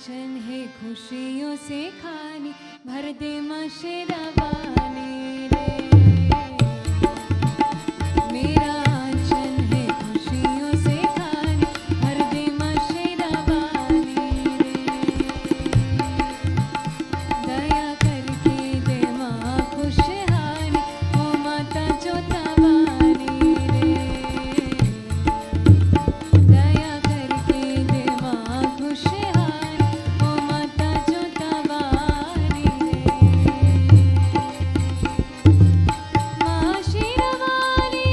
आंचल है खुशियों से खाली, भर दे माँ शेरावाली रे। मेरा आंचल है खुशियों से खाली, भर दे माँ शेरावाली रे। दया करके दे माँ खुशहाली, ओ माता जोतावाली रे। दया करके दे माँ खुशहाली, ओ माता जोतावाली रे। माँ शेरावाली,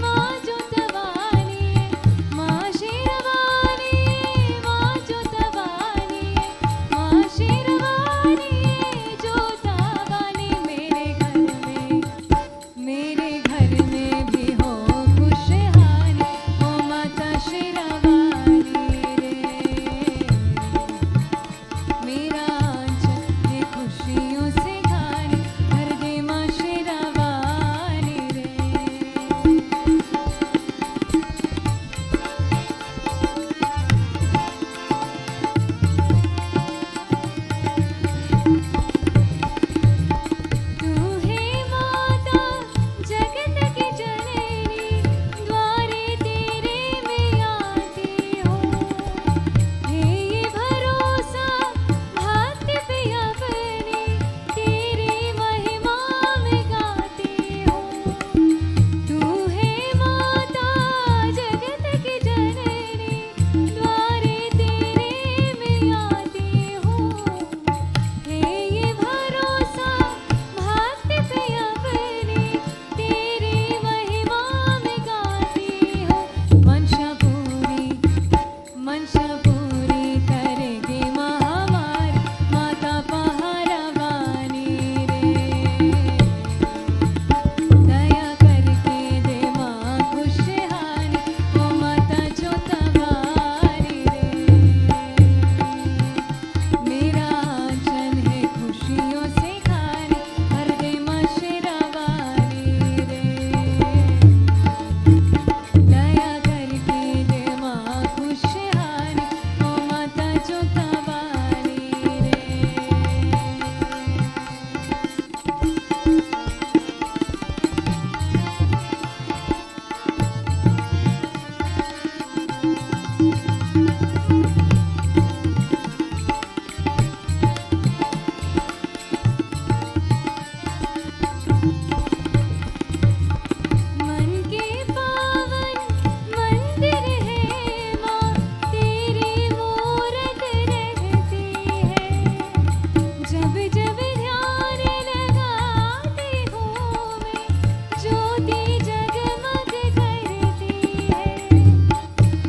माँ जोतावाली, माँ शेरावाली, माँ जोतावाली, माँ शेरावाली जोतावाली। मेरे घर में भी हो खुशहाली, ओ माता शेरावाली रे। मेरा आंचल है खुशियों से खाली, भर दे माँ शेरावाली रे। तू है माता जगत की जननी, द्वारे तेरे में आती हो। है ये भरोसा भक्त पे अपने, तेरी महिमा में गाती हो। तू है माता जगत की जननी, द्वारे तेरे में आती हो। है ये भरोसा भक्त पे अपने, तेरी महिमा में गाती हो। मनसा पूरी करेगी माँ हमारी, माता पहारावाली रे। दया करके दे माँ खुशहाली, ओ माता जोतावाली रे। मेरा आंचल है खुशियों से खाली, भर दे माँ शेरावाली रे। दया करके दे माँ खुशहाली, ओ माता जोतावाली रे। मन के पावन मंदिर है माँ, तेरी मूरत रहती है। जब जब ध्यान लगाती हूँ मैं, ज्योति जगमग करती है।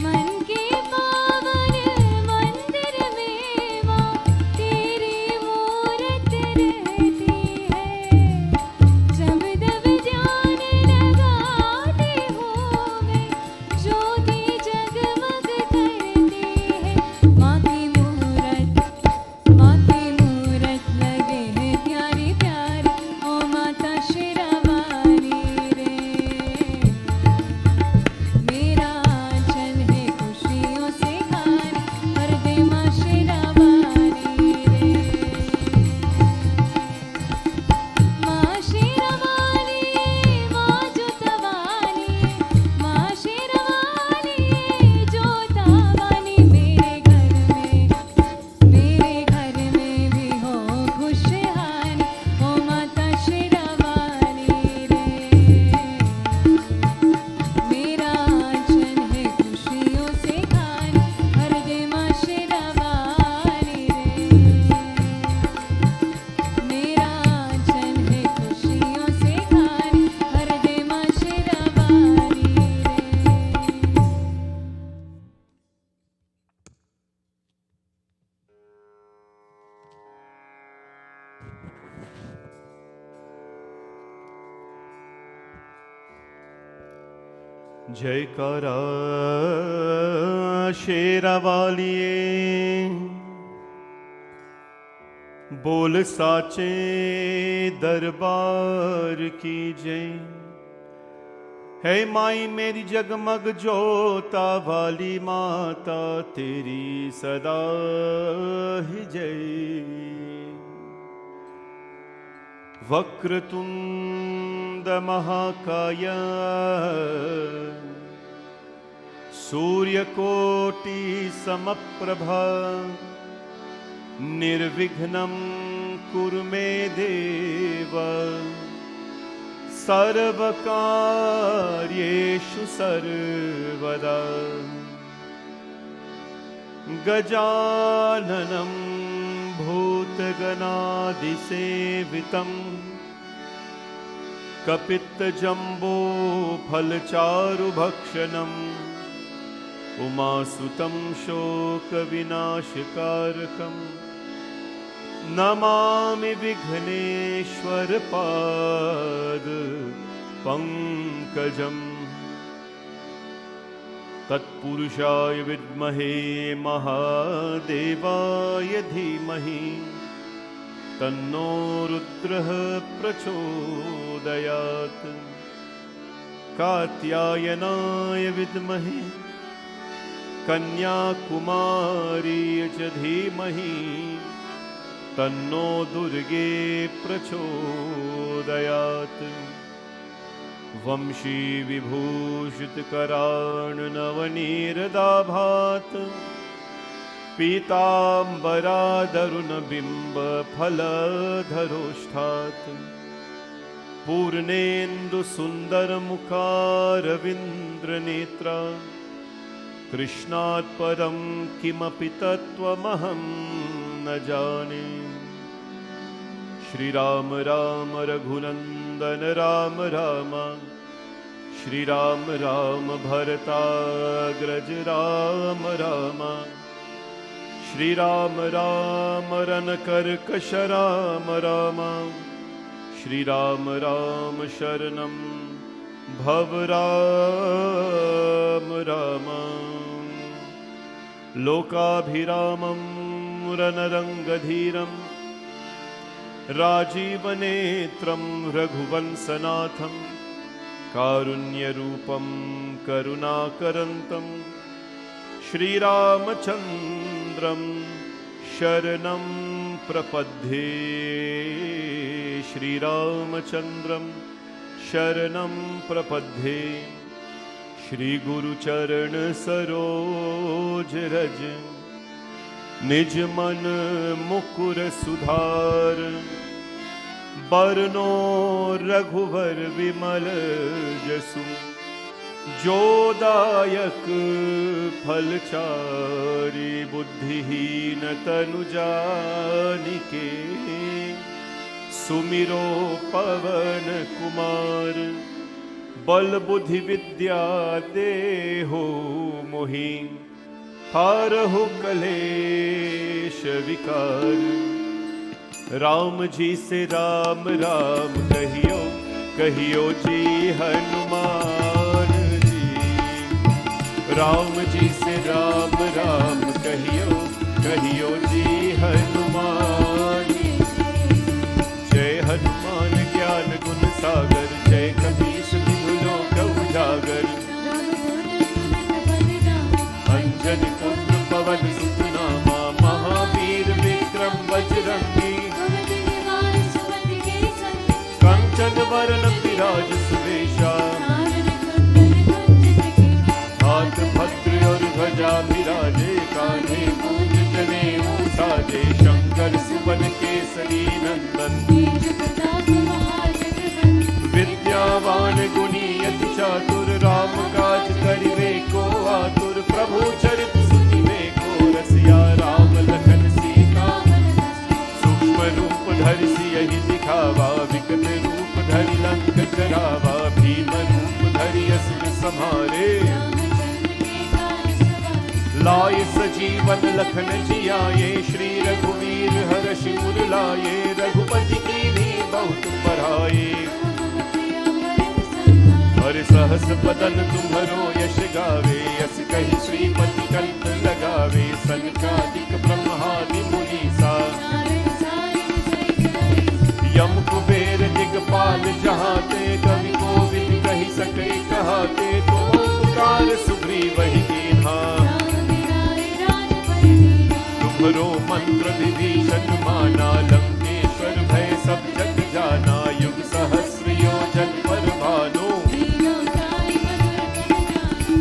मन के पावन मंदिर में माँ, तेरी मूरत रहती है। जब जब ध्यान लगाती हूँ मैं, ज्योति जगमग करती है। माँ की मूरत लगे है प्यारी प्यारी, ओ माता शेरावाली रे। मेरा आंचल है खुशियों से खाली, भर दे माँ शेरावाली रे। माँ शेरावाली, माँ जोतावाली, माँ शेरावाली जोतावाली। मेरे घर में भी हो खुशहाली, ओ माता शेरावाली रे। मेरा आंचल है खुशियों से खाली, भर दे माँ शेरावाली रे। मेरा आंचल है खुशियों से खाली, भर दे माँ शेरावाली रे। जयकारा शेरावालिए, बोल साचे दरबार की जय। है माई मेरी जगमग जोता वाली माता तेरी सदा ही जय। वक्रतुंड महाकाय सूर्यकोटि समप्रभा निर्विघ्नं कुरु मे देव सर्वकार्येषु सर्वदा। गजाननं भूतगणादिसेवितं कपित्तजम्बोफलचारुभक्षणम् उमासुतं शोकविनाशकारकम् नमामि विघ्नेश्वर पाद पंकजम्। तत्पुरुषाय विद्महे महादेवाय धीमहि तन्नो रुद्रः प्रचोदयात्। कात्यायनाय विद्महे कन्याकुमारी च धीमहि तन्नो दुर्गे प्रचोदयात्। वंशी विभूषितकरान् नवनीरदाभात् पीताम्बरादरुणबिम्बफलधरोष्ठात्। पूर्णेन्दुसुन्दरमुखारविन्द्रनेत्रा कृष्णात् परं किमपि तत्त्वमहं न जाने। श्री राम राम रघुनंदन राम राम श्री राम राम भरताग्रज राम राम श्री राम राम रनकर्कश राम राम श्री राम राम शरणं भव राम राम। लोकाभिरामं रणरङ्गधीरं राजीवनेत्रं रघुवंशनाथं कारुण्यरूपं करुणाकरन्तं श्रीरामचन्द्रं शरणं प्रपद्ये। श्रीरामचन्द्रं शरणं प्रपद्ये। श्रीगुरुचरण सरोज रज निज मन मुकुर सुधार। बरनो रघुवर विमल जसु जोदायक फलचारी। बुद्धिहीन तनु जानिके सुमिरो पवन कुमार। बल बुद्धि विद्या देहो मोहि हारहु कलेश विकार। राम जी से राम राम कहियो कहियो जी हनुमान जी। राम जी से राम राम कहियो कहियो जी हनुमान। जय हनुमान ज्ञान गुण सागर जय कपीस तिहु लोक उजागर। अंजनी पुत्र पवन सुत नामा महावीर विक्रम बजरंगी। कंचन वरण विराज सुवेशा हाथ भद्र और ध्वजा विराजे। कान्हे मूंज जनेऊ साजे। शंकर सुवन केसरी नंदन विद्यावान गुणी अति चातुर। राम काज करिवे को आतुर। प्रभु चरित सुनिवे को रसिया। राम लखन सीता सूक्ष्म रूप धरि सियहि दिखावा। विकट रूप धरि लंक जरावा। भीम रूप धरि असुर संहारे। लाए सजीवन लखन जियाए। श्री रघुवीर हर्षि उर लाए। रघुपति कीन्ही बहुत बड़ाए। हर सहस बदन तुम्हरो यश गावे। यस कहि श्रीपति कंठ लगावे। सनकादिक ब्रह्मादि मुनीसा यम कुबेर दिगपाल जहाते। कवि कोविद कहि सके कई कहाते, तुम उपकार सुग्रीव ही कीन्हा। तुम्हरो मंत्र विभीषण माना, लंकेश्वर भय सब जग जाना। युग सहस्र योजन पर भानु,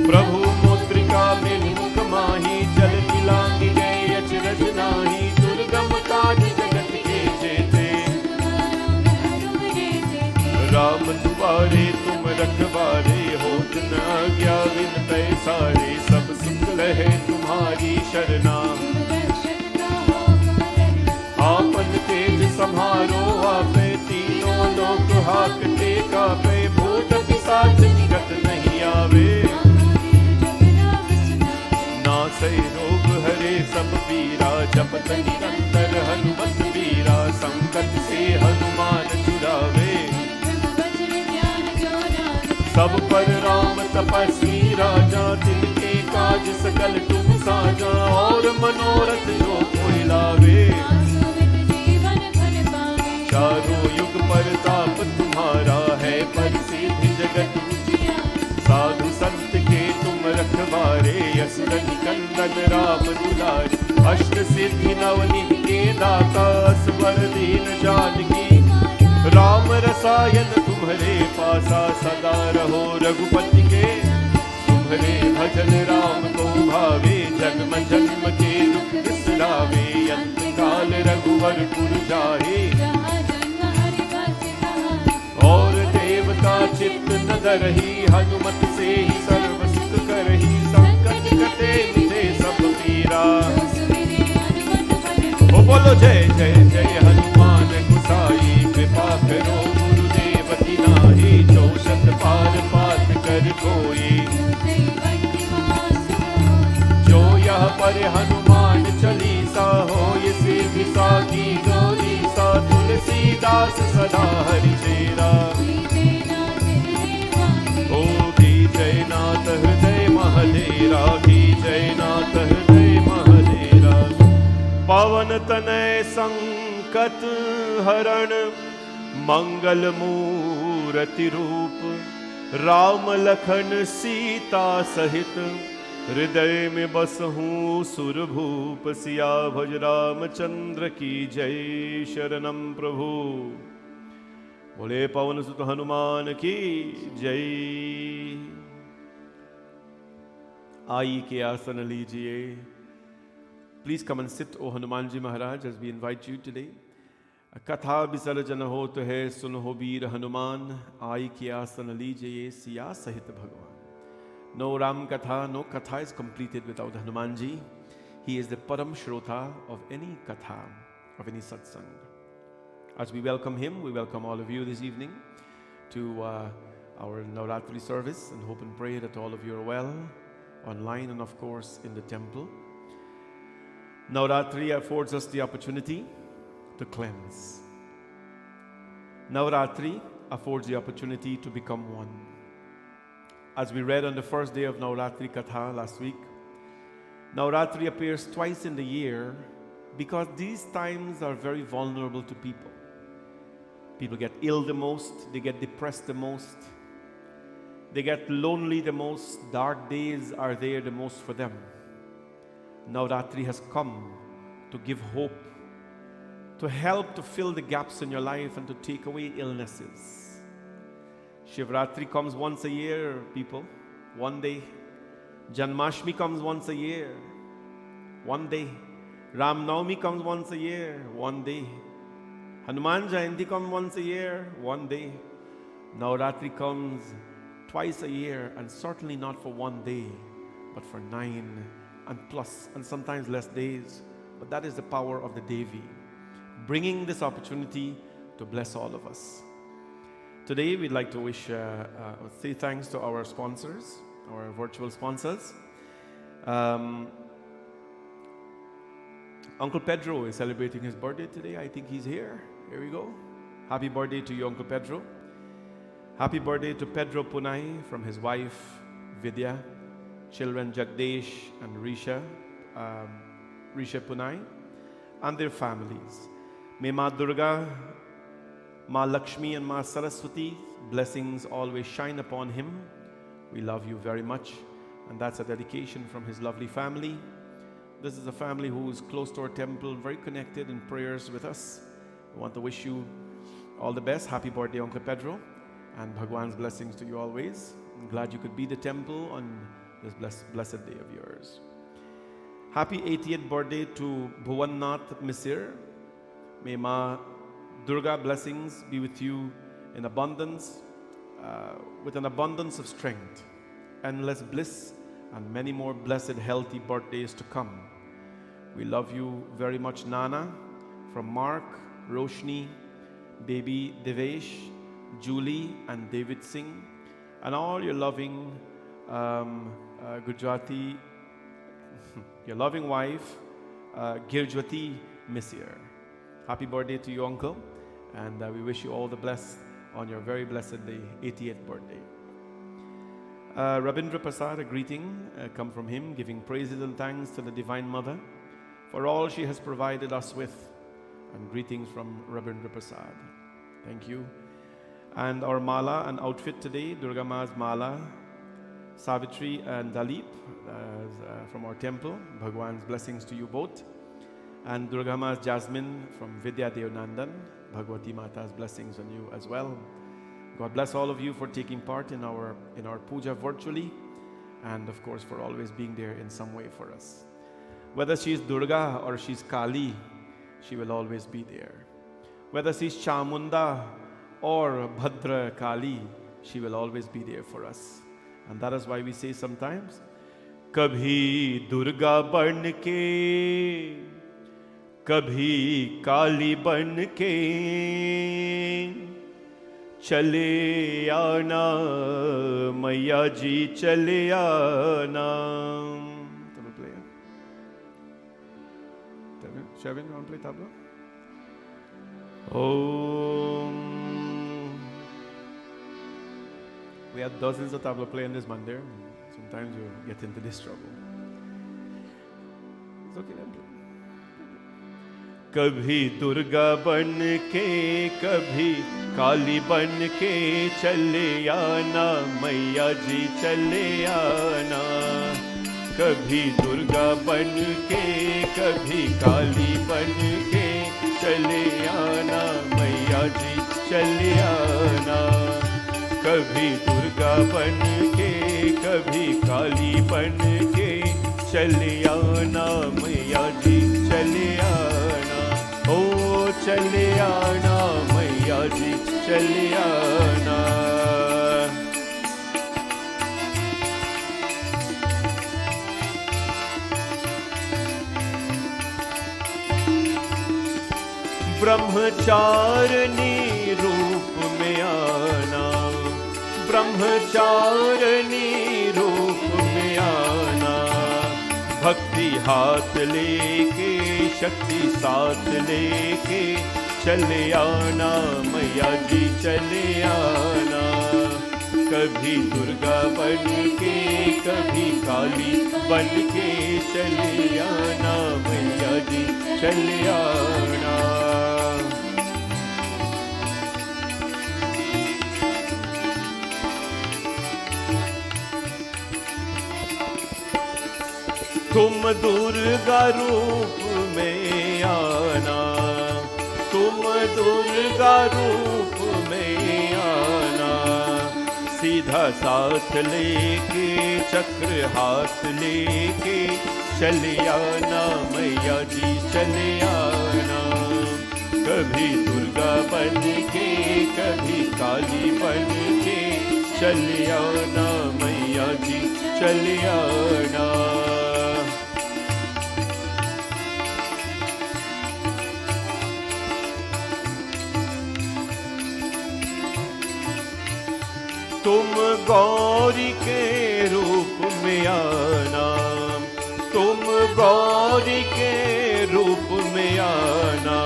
प्रभु मुद्रिका में मुख माही। जल मिलांग गए अचरज नाही, दुर्गम काज जगत के जेते। राम दुआरे तुम रखवारे, होत न आज्ञा विनते सारे। सब सुख लहे तुम्हारी शरणा, आपन तेज सम्हारो आपे। तीनों लोक हाकते कापे, भूत पिशाच निकट नहीं आवे। नासै रोग हरे सब पीरा, जपत निरंतर हनुमत वीरा। संकट से हनुमान छुड़ावे, सब पर राम तपस्वी राजा। तिनके काज सकल तुम साजा, और मनोरथ जो कोई लावे। चारों युग परताप तुम्हारा है, परिसिद्ध जगत साधु संत के तुम रखवारे। असुर निकंदन राम दुलारे, अष्ट सिद्धि नवनिधि के दाता। असवर दीन जानकी राम रसायन तुम्हारे पासा। सदा रहो रघुपति के, तुम्हारे भजन राम को भावे। जन्म जन्म के दुख बिसरावे, अंत काल रघुवर पुर जाए। और देवता चित्त न धरहि, हनुमत से ही सर्व सुख करहि। संकट कटे मिटे सब पीरा, ओ बोलो जय जय जय हनुमान गुसाई। कृपा करो गुरुदेव की नाहि, जो शत पार पाठ कर कोई। जो यह पर हनुमान चालीसा, होय सिद्धि साखी गौरीसा। तुलसीदास सदा हरि चेरा, ओ की जयनाथ हृदय महलेरा। की जयनाथ हृदय महलेरा। पवन तनय संकट हरण, मंगल मूर्ति रूप। राम लखन सीता सहित, हृदय में बसहूँ सुरभूप। सिया भज रामचंद्र की जय। शरणम प्रभु, बोले पवन सुत हनुमान की जय। आई के आसन लीजिए। प्लीज कम एंड सिट, ओ Hanuman ji Maharaj, as we invite you today. कथा विसर्जन होत है, सुनो वीर हनुमान। आई के आसन लीजिए, सिया सहित भगवान। No Ram Katha, no Katha is completed without Hanumanji. He is the Param Shrota of any Katha, of any satsang. As we welcome him, we welcome all of you this evening to our Navratri service, and hope and pray that all of you are well, online and of course in the temple. Navratri affords us the opportunity to cleanse. Navratri affords the opportunity to become one. As we read on the first day of Navratri Katha last week, Navratri appears twice in the year because these times are very vulnerable to people. People get ill the most, they get depressed the most, they get lonely the most, dark days are there the most for them. Navratri has come to give hope, to help to fill the gaps in your life and to take away illnesses. Shivratri comes once a year, people, one day. Janmashtami comes once a year, one day. Ram Navami comes once a year, one day. Hanuman Jayanti comes once a year, one day. Navratri comes twice a year, and certainly not for one day, but for 9 and plus, and sometimes less days. But that is the power of the Devi, bringing this opportunity to bless all of us. Today, we'd like to say thanks to our sponsors, our virtual sponsors. Uncle Pedro is celebrating his birthday today. I think he's here. Here we go. Happy birthday to you, Uncle Pedro. Happy birthday to Pedro Punai from his wife, Vidya, children Jagdesh and Risha Punai, and their families. May Ma Durga, Ma Lakshmi and Ma Saraswati blessings always shine upon him. We love you very much. And that's a dedication from his lovely family. This is a family who is close to our temple, very connected in prayers with us. I want to wish you all the best. Happy birthday, Uncle Pedro. And Bhagwan's blessings to you always. I'm glad you could be the temple on this blessed day of yours. Happy 80th birthday to Bhuvannath Misir. May Ma Durga blessings be with you in abundance, with an abundance of strength, endless bliss, and many more blessed, healthy birthdays to come. We love you very much, Nana, from Mark, Roshni, baby Devesh, Julie, and David Singh, and all your loving Gujarati, your loving wife, Girjwati Misir. Happy birthday to you, Uncle, and we wish you all the best on your very blessed day, 80th birthday. Rabindra Prasad, a greeting come from him, giving praises and thanks to the Divine Mother for all she has provided us with, and greetings from Rabindra Prasad. Thank you. And our mala and outfit today, Durga Ma's mala, Savitri and Dalip from our temple. Bhagwan's blessings to you both. And Durga Ma's Jasmine from Vidya Devanandan. Bhagwati Mata's blessings on you as well. God bless all of you for taking part in our puja virtually, and of course for always being there in some way for us. Whether she's Durga or she's Kali, she will always be there. Whether she's Chamunda or Bhadra Kali, she will always be there for us. And that is why we say sometimes, Kabhi Durga ban ke, Kabhi Kali ban ke, Chale aana, Maiya ji chale aana. Tabla play. Shavin, you want to play tabla? Om. We have dozens of tabla play in this mandir. Sometimes you get into this trouble. It's okay, then play. कभी दुर्गा बन के कभी काली बन के चले आना मैया जी चले आना कभी दुर्गा बन के कभी काली बन के चले आना मैया जी चले आना कभी दुर्गा बन के कभी काली बन के चले आना मैया जी चले आना ओ चले आना मैया जी चले आना ब्रह्मचारिणी रूप में आना ब्रह्मचारिणी रूप में आना भक्ति हाथ लेके शक्ति साथ लेके चले आना मैया जी चले आना कभी दुर्गा बन के कभी काली बन के चले आना मैया जी चले आना तुम दुर्गा रूप में आना तुम दुर्गा रूप में आना सीधा साथ लेके चक्र हाथ लेके चले आना मैया जी चले आना कभी दुर्गा बन के कभी काली बन के चले आना मैया जी चले आना तुम गौरी के रूप में आना तुम गौरी के रूप में आना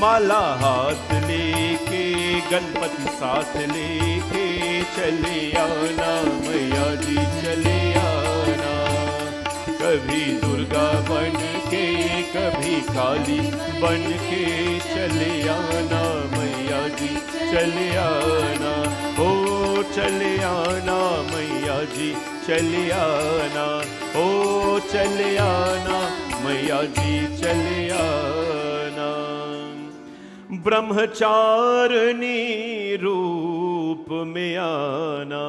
माला हाथ लेके गणपति साथ लेके चले आना मैया जी चले आना कभी दुर्गा बन के कभी काली बन के चले आना मैया जी चले आना, ओ चले आना मैया जी चले आना, ओ चले आना मैया जी चले आना। ब्रह्मचारिणी रूप में आना।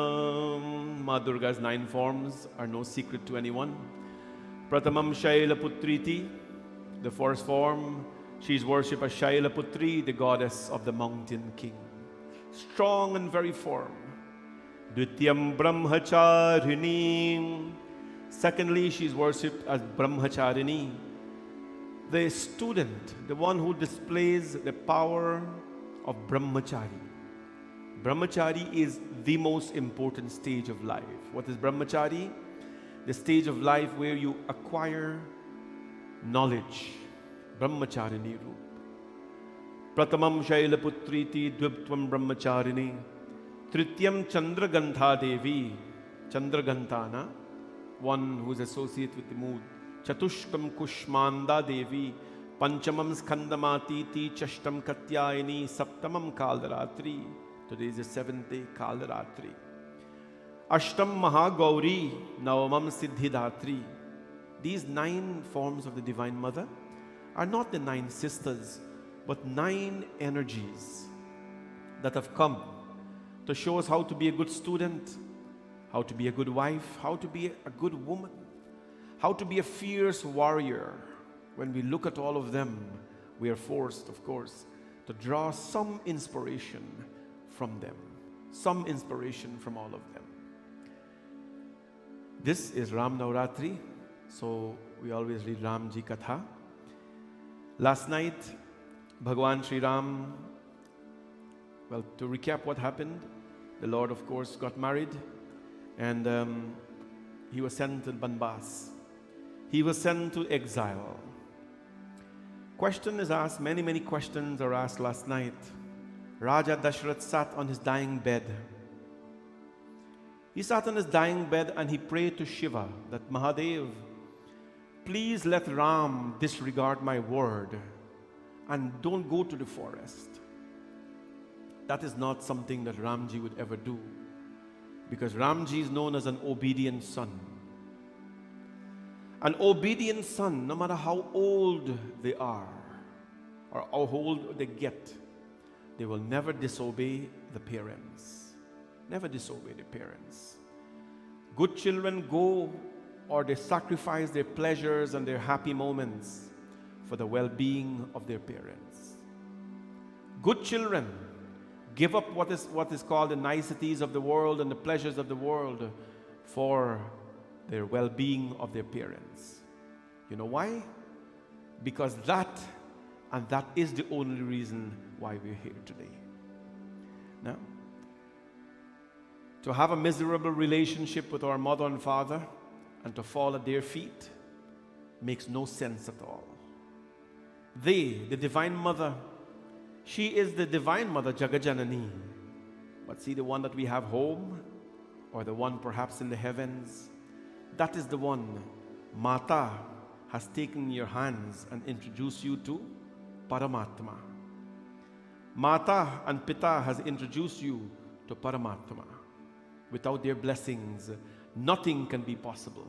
माँ Durga's 9 forms are no secret to anyone. Pratamam Shailaputriti, the first form, she is worshipped as Shailaputri, the goddess of the mountain king. Strong and very firm. Dvityam Brahmacharini. Secondly, she is worshipped as Brahmacharini, the student, the one who displays the power of Brahmachari. Brahmachari is the most important stage of life. What is Brahmachari? The stage of life where you acquire knowledge. Brahmacharini Roop. Pratamam Shailaputriti Dviptvam Brahmacharini. Trityam Chandragantha Devi. Chandragantana, one who is associated with the mood. Chatushtam Kushmanda Devi. Panchamam Skandamati Chashtam Katyayini. Saptamam Kaldaratri. Today is the 7th day, Kaldaratri. Ashtam Mahagauri, Navamam Siddhidatri. These 9 forms of the Divine Mother are not the 9 sisters, but 9 energies that have come to show us how to be a good student, how to be a good wife, how to be a good woman, how to be a fierce warrior. When we look at all of them, we are forced, of course, to draw some inspiration from them, some inspiration from all of them. This is Ram Navratri, so we always read Ramji Katha. Last night, Bhagwan Sri Ram, well, to recap what happened, the Lord, of course, got married, and he was sent to Banbas. He was sent to exile. Question is asked, many questions are asked last night. Raja Dashrath sat on his dying bed. He sat on his dying bed and he prayed to Shiva that, Mahadev, please let Ram disregard my word and don't go to the forest. That is not something that Ramji would ever do, because Ramji is known as an obedient son. An obedient son, no matter how old they are or how old they get, they will never disobey the parents. Never disobey the parents. Good children go, or they sacrifice their pleasures and their happy moments for the well-being of their parents. Good children give up what is called the niceties of the world and the pleasures of the world for their well-being of their parents. You know why? Because that is the only reason why we're here today. Now, to have a miserable relationship with our mother and father and to fall at their feet makes no sense at all. They, the Divine Mother, she is the Divine Mother, Jagajanani. But see, the one that we have home, or the one perhaps in the heavens, that is the one Mata has taken your hands and introduced you to Paramatma. Mata and Pita has introduced you to Paramatma. Without their blessings, nothing can be possible.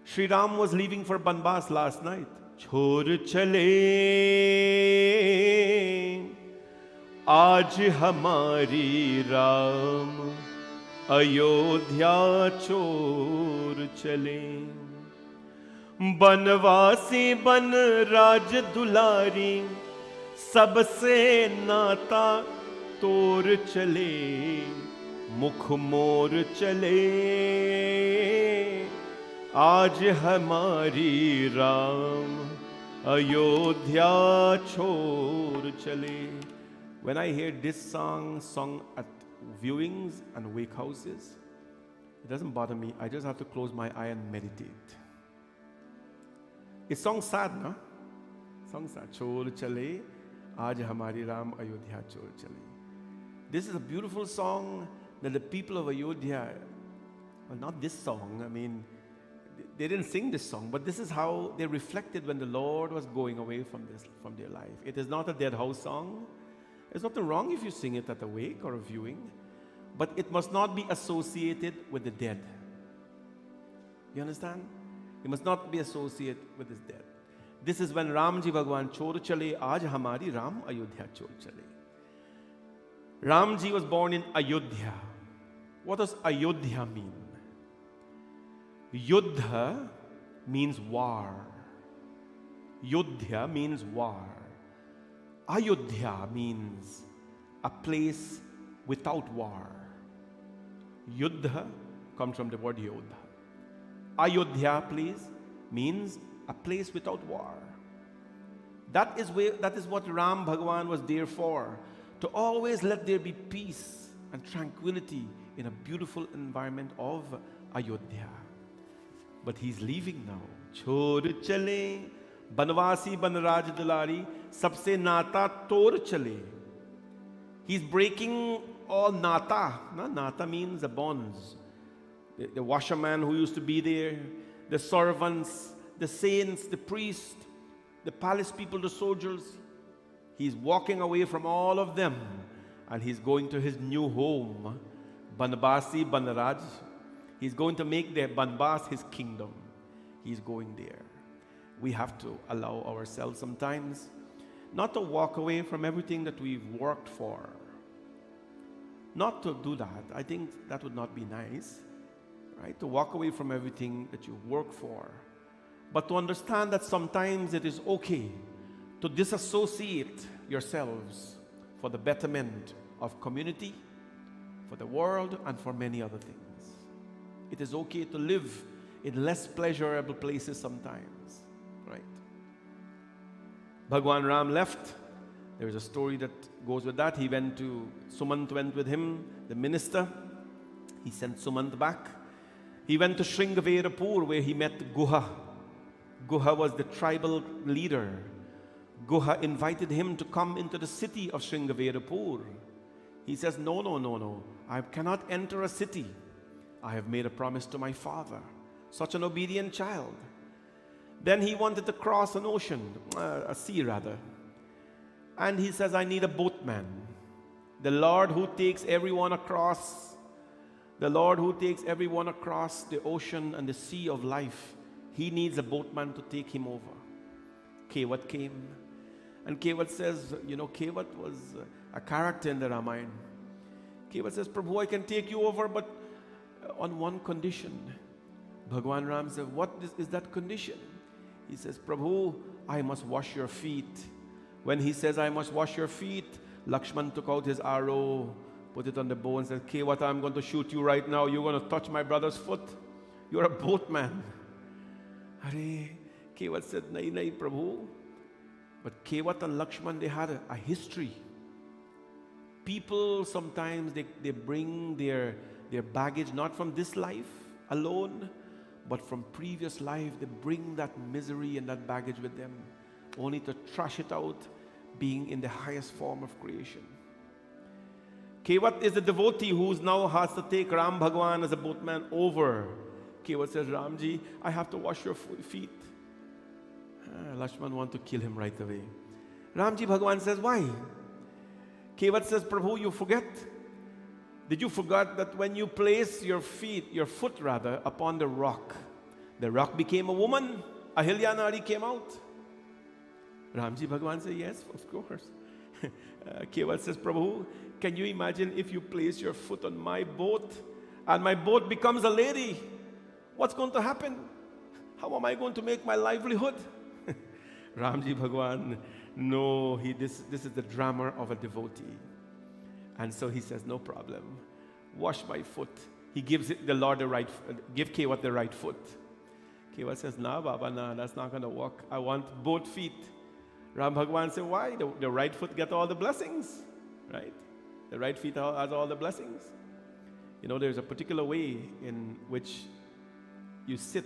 Sri Ram was leaving for Banbas last night. Chhor chale, aaj hamari Ram, Ayodhya chor chale. बनवासी बन राज दुलारी सबसे नाता तोर चले मुख मोर चले आज हमारी राम अयोध्या छोड़ चले. When I hear this song sung at viewings and wake houses, it doesn't bother me. I just have to close my eye and meditate. It's song sad, no? Song sad. Chor chale, aaj hamari Ram Ayodhya chor chale. This is a beautiful song that the people of Ayodhya, well, not this song, I mean, they didn't sing this song, but this is how they reflected when the Lord was going away from their life. It is not a dead house song, There's nothing wrong if you sing it at a wake or a viewing, but it must not be associated with the dead. You understand? It must not be associated with his dead. This is when Ramji Bhagwan chor chale, aaj hamari Ram Ayodhya chor chale. Ramji was born in Ayodhya. What does Ayodhya mean? Yuddha means war. Yudhya means war. Ayodhya means a place without war. Yuddha comes from the word Yodha. Ayodhya, please, means a place without war. That is what Ram Bhagwan was there for. To always let there be peace and tranquility in a beautiful environment of Ayodhya. But he's leaving now. Chor chale, banvasi banraj dulari, sabse nata tor chale. He's breaking all nata. Nata means the bonds. The washerman who used to be there, the servants, the saints, the priests, the palace people, the soldiers. He's walking away from all of them and he's going to his new home, Banbasi Banraj. He's going to make the Banbas his kingdom. He's going there. We have to allow ourselves sometimes not to walk away from everything that we've worked for. Not to do that. I think that would not be nice, right? To walk away from everything that you work for. But to understand that sometimes it is okay to disassociate yourselves for the betterment of community, for the world, and for many other things. It is okay to live in less pleasurable places sometimes, right? Bhagwan Ram left. There is a story that goes with that. Sumant went with him, the minister. He sent Sumant back. He went to Shringaverapur where he met Guha. Guha was the tribal leader. Guha invited him to come into the city of Shringaverapur. He says, no. I cannot enter a city. I have made a promise to my father. Such an obedient child. Then he wanted to cross an ocean, a sea rather. And he says, I need a boatman. The Lord who takes everyone across, the ocean and the sea of life, he needs a boatman to take him over. Kevat came. And Kevat says, Kevat was a character in the Ramayana. Kevat says, Prabhu, I can take you over, but on one condition. Bhagwan Ram says, what is that condition? He says, Prabhu, I must wash your feet. When he says, I must wash your feet, Lakshman took out his arrow, put it on the bow and said, Kevat, I'm going to shoot you right now. You're going to touch my brother's foot. You're a boatman. Hare, Kevat said, Nahi, Prabhu. But Kevat and Lakshman, they had a history. People sometimes, they bring their baggage not from this life alone, but from previous life. They bring that misery and that baggage with them, only to trash it out, being in the highest form of creation. Kevat is the devotee who now has to take Ram Bhagwan as a boatman over. Kevat says, Ramji, I have to wash your feet. Lakshman wants to kill him right away. Ramji Bhagwan says, why? Kevat says, Prabhu, you forget. Did you forget that when you place your foot upon the rock became a woman? Ahilya Nari came out. Ramji Bhagwan says, yes, of course. Kevat says, Prabhu, can you imagine if you place your foot on my boat and my boat becomes a lady? What's going to happen? How am I going to make my livelihood? Ramji Bhagwan, no, this is the drama of a devotee. And so he says, no problem. Wash my foot. He gives the Lord give Kevat the right foot. Kevat says, nah, Baba, nah, that's not going to work. I want both feet. Ram Bhagwan said, why? The right foot get all the blessings, right? The right feet has all the blessings. There's a particular way in which you sit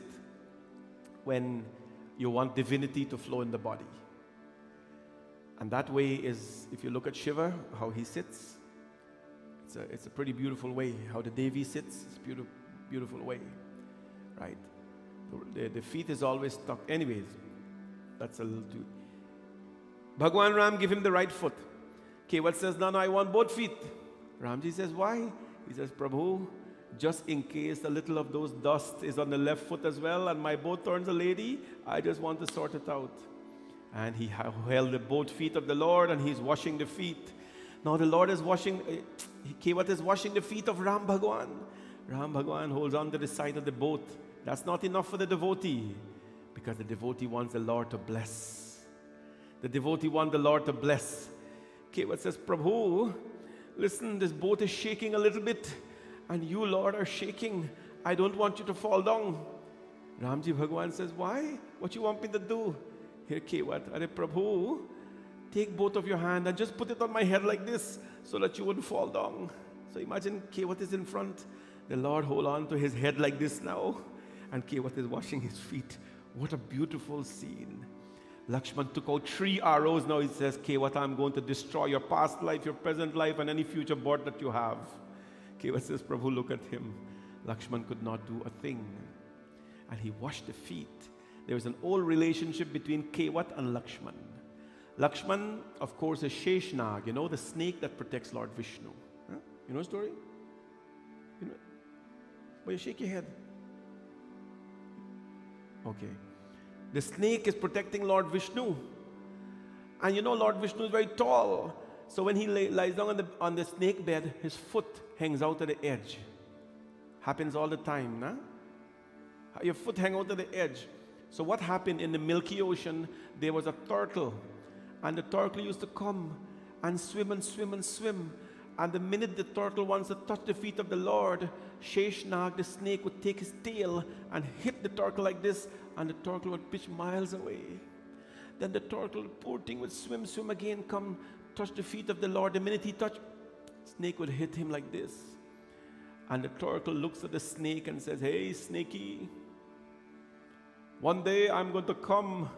when you want divinity to flow in the body. And that way is, if you look at Shiva, how he sits, it's a pretty beautiful way. How the Devi sits, it's a beautiful way, right? The feet is always stuck. Anyways, that's a little too. Bhagwan Ram give him the right foot. Kevat says, no, I want both feet. Ramji says, why? He says, Prabhu, just in case a little of those dust is on the left foot as well and my boat turns a lady, I just want to sort it out. And he held the both feet of the Lord and he's washing the feet. Now the Lord is washing, Kevat is washing the feet of Ram Bhagwan. Ram Bhagwan holds on to the side of the boat. That's not enough for the devotee, because the devotee wants the Lord to bless. The devotee wants the Lord to bless. Kevat says, Prabhu, listen, this boat is shaking a little bit and you, Lord, are shaking. I don't want you to fall down. Ramji Bhagwan says, why? What you want me to do? Here, Kevat, Are Prabhu, take both of your hands and just put it on my head like this so that you wouldn't fall down. So imagine Kevat is in front. The Lord hold on to his head like this now. And Kevat is washing his feet. What a beautiful scene. Lakshman took out 3 arrows. Now he says, Kevat, I'm going to destroy your past life, your present life, and any future birth that you have. Kevat says, Prabhu, look at him. Lakshman could not do a thing. And he washed the feet. There was an old relationship between Kevat and Lakshman. Lakshman, of course, is Sheshnag, the snake that protects Lord Vishnu. Huh? You know the story? You know? Well, you shake your head. Okay. The snake is protecting Lord Vishnu. And Lord Vishnu is very tall. So when he lies down on the snake bed, his foot hangs out to the edge. Happens all the time, nah? Your foot hangs out to the edge. So what happened in the Milky Ocean, there was a turtle. And the turtle used to come and swim and swim and swim. And the minute the turtle wants to touch the feet of the Lord, Sheshnag, the snake, would take his tail and hit the turtle like this, and the turtle would pitch miles away. Then the turtle, poor thing, would swim again, come touch the feet of the Lord. The minute he touched, snake would hit him like this. And the turtle looks at the snake and says, hey, snakey, one day I'm going to come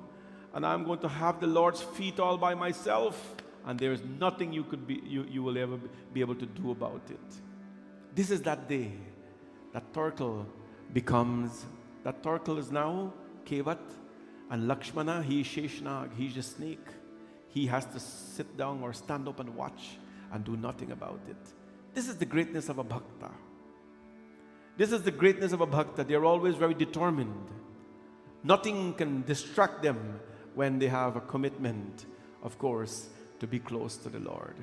and I'm going to have the Lord's feet all by myself, and there is nothing you will ever be able to do about it. This is that day. That turtle is now Kevat, and Lakshmana, he is Sheshnag, he's a snake. He has to sit down or stand up and watch and do nothing about it. This is the greatness of a bhakta. This is the greatness of a bhakta. They're always very determined. Nothing can distract them when they have a commitment, of course, to be close to the Lord.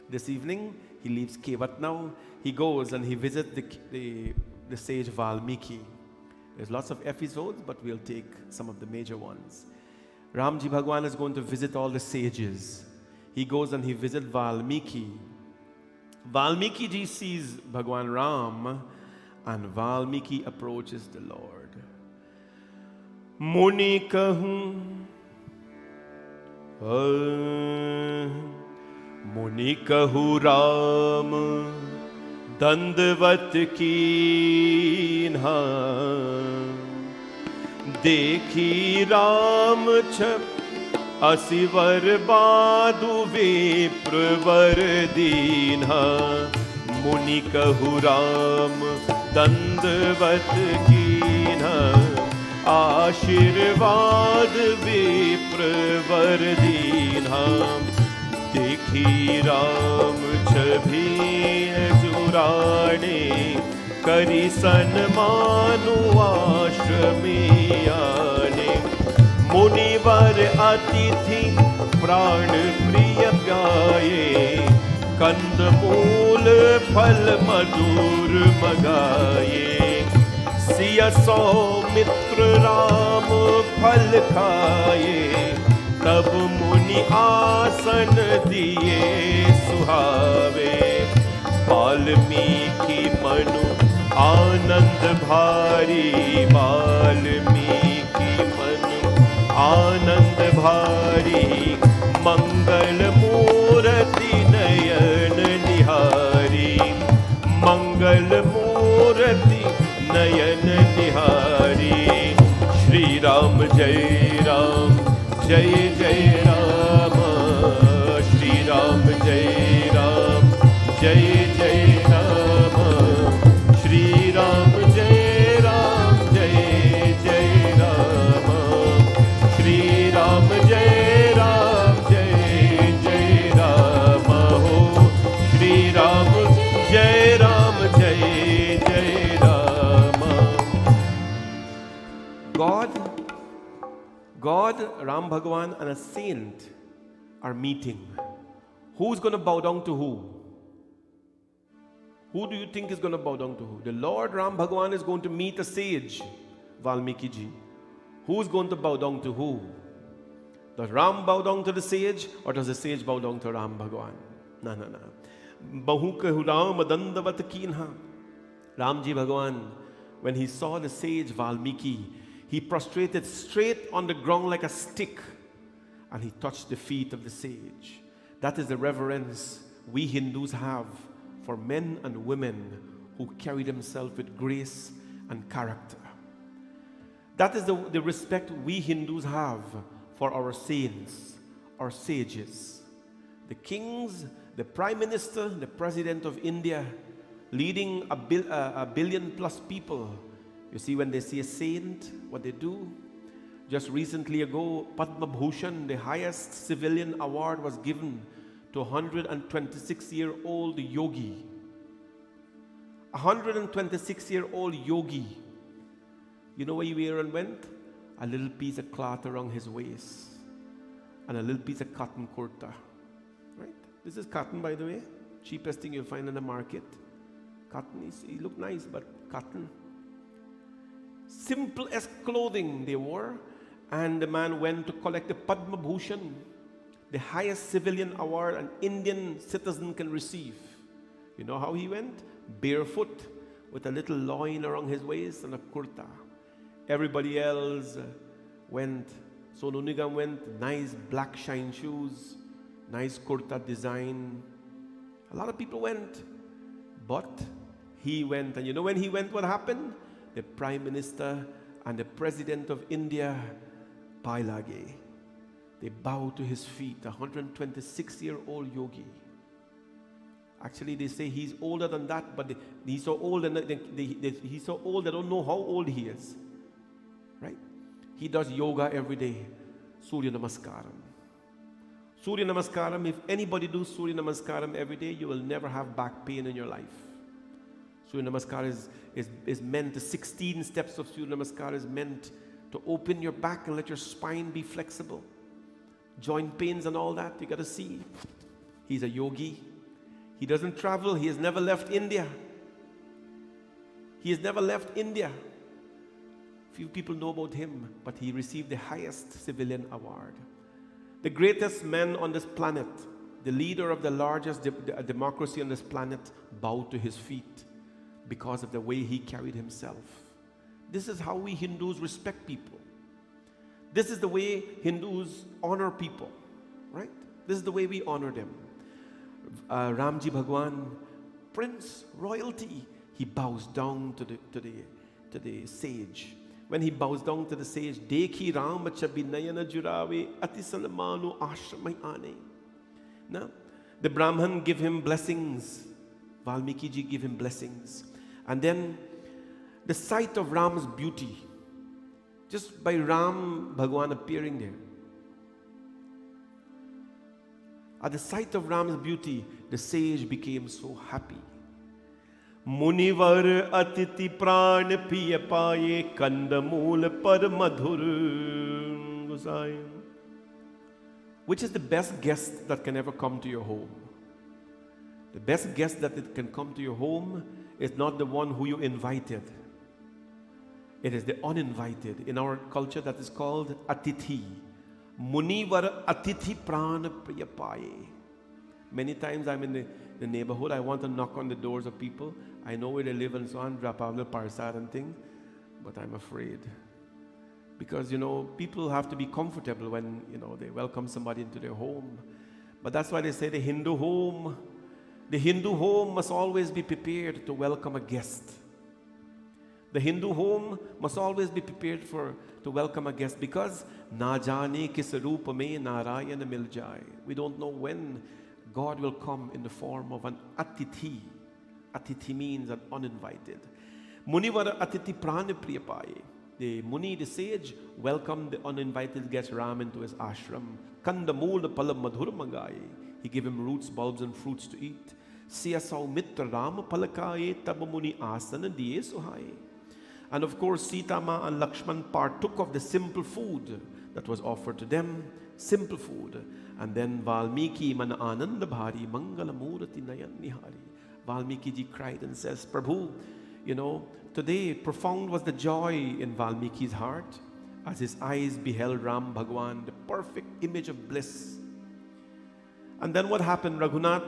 This evening, he leaves Kevat now. He goes and he visits the sage Valmiki. There's lots of episodes, but we'll take some of the major ones. Ramji Bhagwan is going to visit all the sages. He goes and he visits Valmiki. Valmiki ji sees Bhagwan Ram, and Valmiki approaches the Lord. Muni kahun, Muni kahu Ram, Dandvat कीन्हा देखी राम छप असिवर बादु विप्रवर दीन्हा मुनि कहु राम दंडवत कीन्हा आशीर्वाद विप्रवर दीन्हा देखी राम छवि जुराने करी सन्मानु आश्रमियाने मुनिवर अतिथि प्राण प्रिय गाये कंद मूल फल मधुर मगाये सिय सौमित्र राम फल खाये तब मुनि आसन दिए सुहावे वाल्मीकि मनु आनंद भारी वाल्मीकि मनु आनंद भारी मंगल मूर्ति नयन निहारी मंगल मूर्ति नयन निहारी श्री राम जय राम जय जय राम श्री राम जय राम जय जय राम श्री राम जय राम जय जय राम श्री राम जय जय Ram God, Ram Bhagwan, and a saint are meeting. Who's going to bow down to who? Who do you think is going to bow down to who? The Lord Ram Bhagwan is going to meet a sage, Valmiki ji. Who's going to bow down to who? Does Ram bow down to the sage, or does the sage bow down to Ram Bhagwan? No. Bahu kahu Ram dandavat kinha. Ramji Bhagwan, when he saw the sage Valmiki, he prostrated straight on the ground like a stick, and he touched the feet of the sage. That is the reverence we Hindus have for men and women who carry themselves with grace and character. That is the respect we Hindus have for our saints, our sages. The kings, the prime minister, the president of India, leading a billion plus people. You see, when they see a saint, what they do? Just recently ago, Padma Bhushan, the highest civilian award, was given to a 126-year-old yogi. A 126-year-old yogi. You know where he went? A little piece of cloth around his waist and a little piece of cotton kurta. Right? This is cotton, by the way. Cheapest thing you'll find in the market. Cotton, he looked nice, but cotton. Simple as clothing they wore. And the man went to collect the Padma Bhushan, the highest civilian award an Indian citizen can receive. You know how he went? Barefoot, with a little loin around his waist and a kurta. Everybody else went. Sonu Nigam went, nice black shine shoes, nice kurta design. A lot of people went, but he went. And you know when he went, what happened? The Prime Minister and the President of India, Pailage, they bowed to his feet. A 126-year-old yogi. Actually, they say he's older than that, but he's so old, and he's so old they don't know how old he is. Right? He does yoga every day. Surya Namaskaram. Surya Namaskaram, if anybody does Surya Namaskaram every day, you will never have back pain in your life. Surya Namaskar is meant, the 16 steps of Surya Namaskar is meant to open your back and let your spine be flexible. Joint pains and all that, you got to see. He's a yogi. He doesn't travel. He has never left India. He has never left India. Few people know about him, but he received the highest civilian award. The greatest man on this planet, the leader of the largest democracy on this planet, bowed to his feet because of the way he carried himself. This is how we Hindus respect people. This is the way Hindus honor people, right? This is the way we honor them. Ramji Bhagwan, prince, royalty, he bows down to the sage. When he bows down to the sage, Dekhi Ram chabi nayana jurave ati salmanu ashramai ane. Now, the Brahman give him blessings. Valmiki ji give him blessings. And then the sight of Ram's beauty, just by Ram Bhagwan appearing there. At the sight of Ram's beauty, the sage became so happy. Munivar atiti pran piya paye kandamul par madhur gusai. Which is the best guest that can ever come to your home? The best guest that it can come to your home is not the one who you invited. It is the uninvited. In our culture, that is called atithi. Munivar atithi pran piya paye. Many times I'm in the neighborhood, I want to knock on the doors of people. I know where they live and so on, drop out the parsad and thing, but I'm afraid. Because, people have to be comfortable when, they welcome somebody into their home. But that's why they say the Hindu home must always be prepared to welcome a guest. The Hindu home must always be prepared to welcome a guest, because na jane kis roop mein Narayana mil jaye. We don't know when God will come in the form of an atithi. Atithi means an uninvited. Munivar atithi prana priyapaye. The Muni, the sage, welcomed the uninvited guest Ram into his ashram. Kanda mool pala madhur mangaye. He gave him roots, bulbs and fruits to eat. Siya saw mitra Ram palakaye tab Muni asana diye suhaye. And of course, Sita Ma and Lakshman partook of the simple food that was offered to them, simple food. And then Valmiki man ananda bhari mangala murati nayan nihari. Valmiki ji cried and says, Prabhu, today profound was the joy in Valmiki's heart as his eyes beheld Ram Bhagwan, the perfect image of bliss. And then what happened? Raghunath,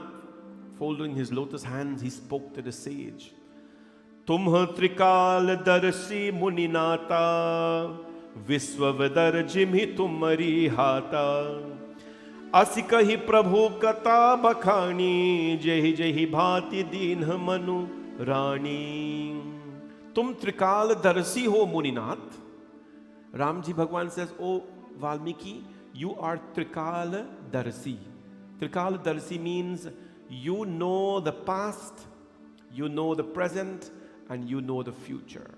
folding his lotus hands, he spoke to the sage. Tumha trikal darshi muninata Viswavadar jimhi tumari hata Asikahi prabhu kata bakhani Jehi jehi bhati dinha manu rani. Tum trikal darsi ho muninath. Ramji Bhagwan says, oh Valmiki, you are trikal darsi. Trikal darsi means you know the past, you know the present, and you know the future.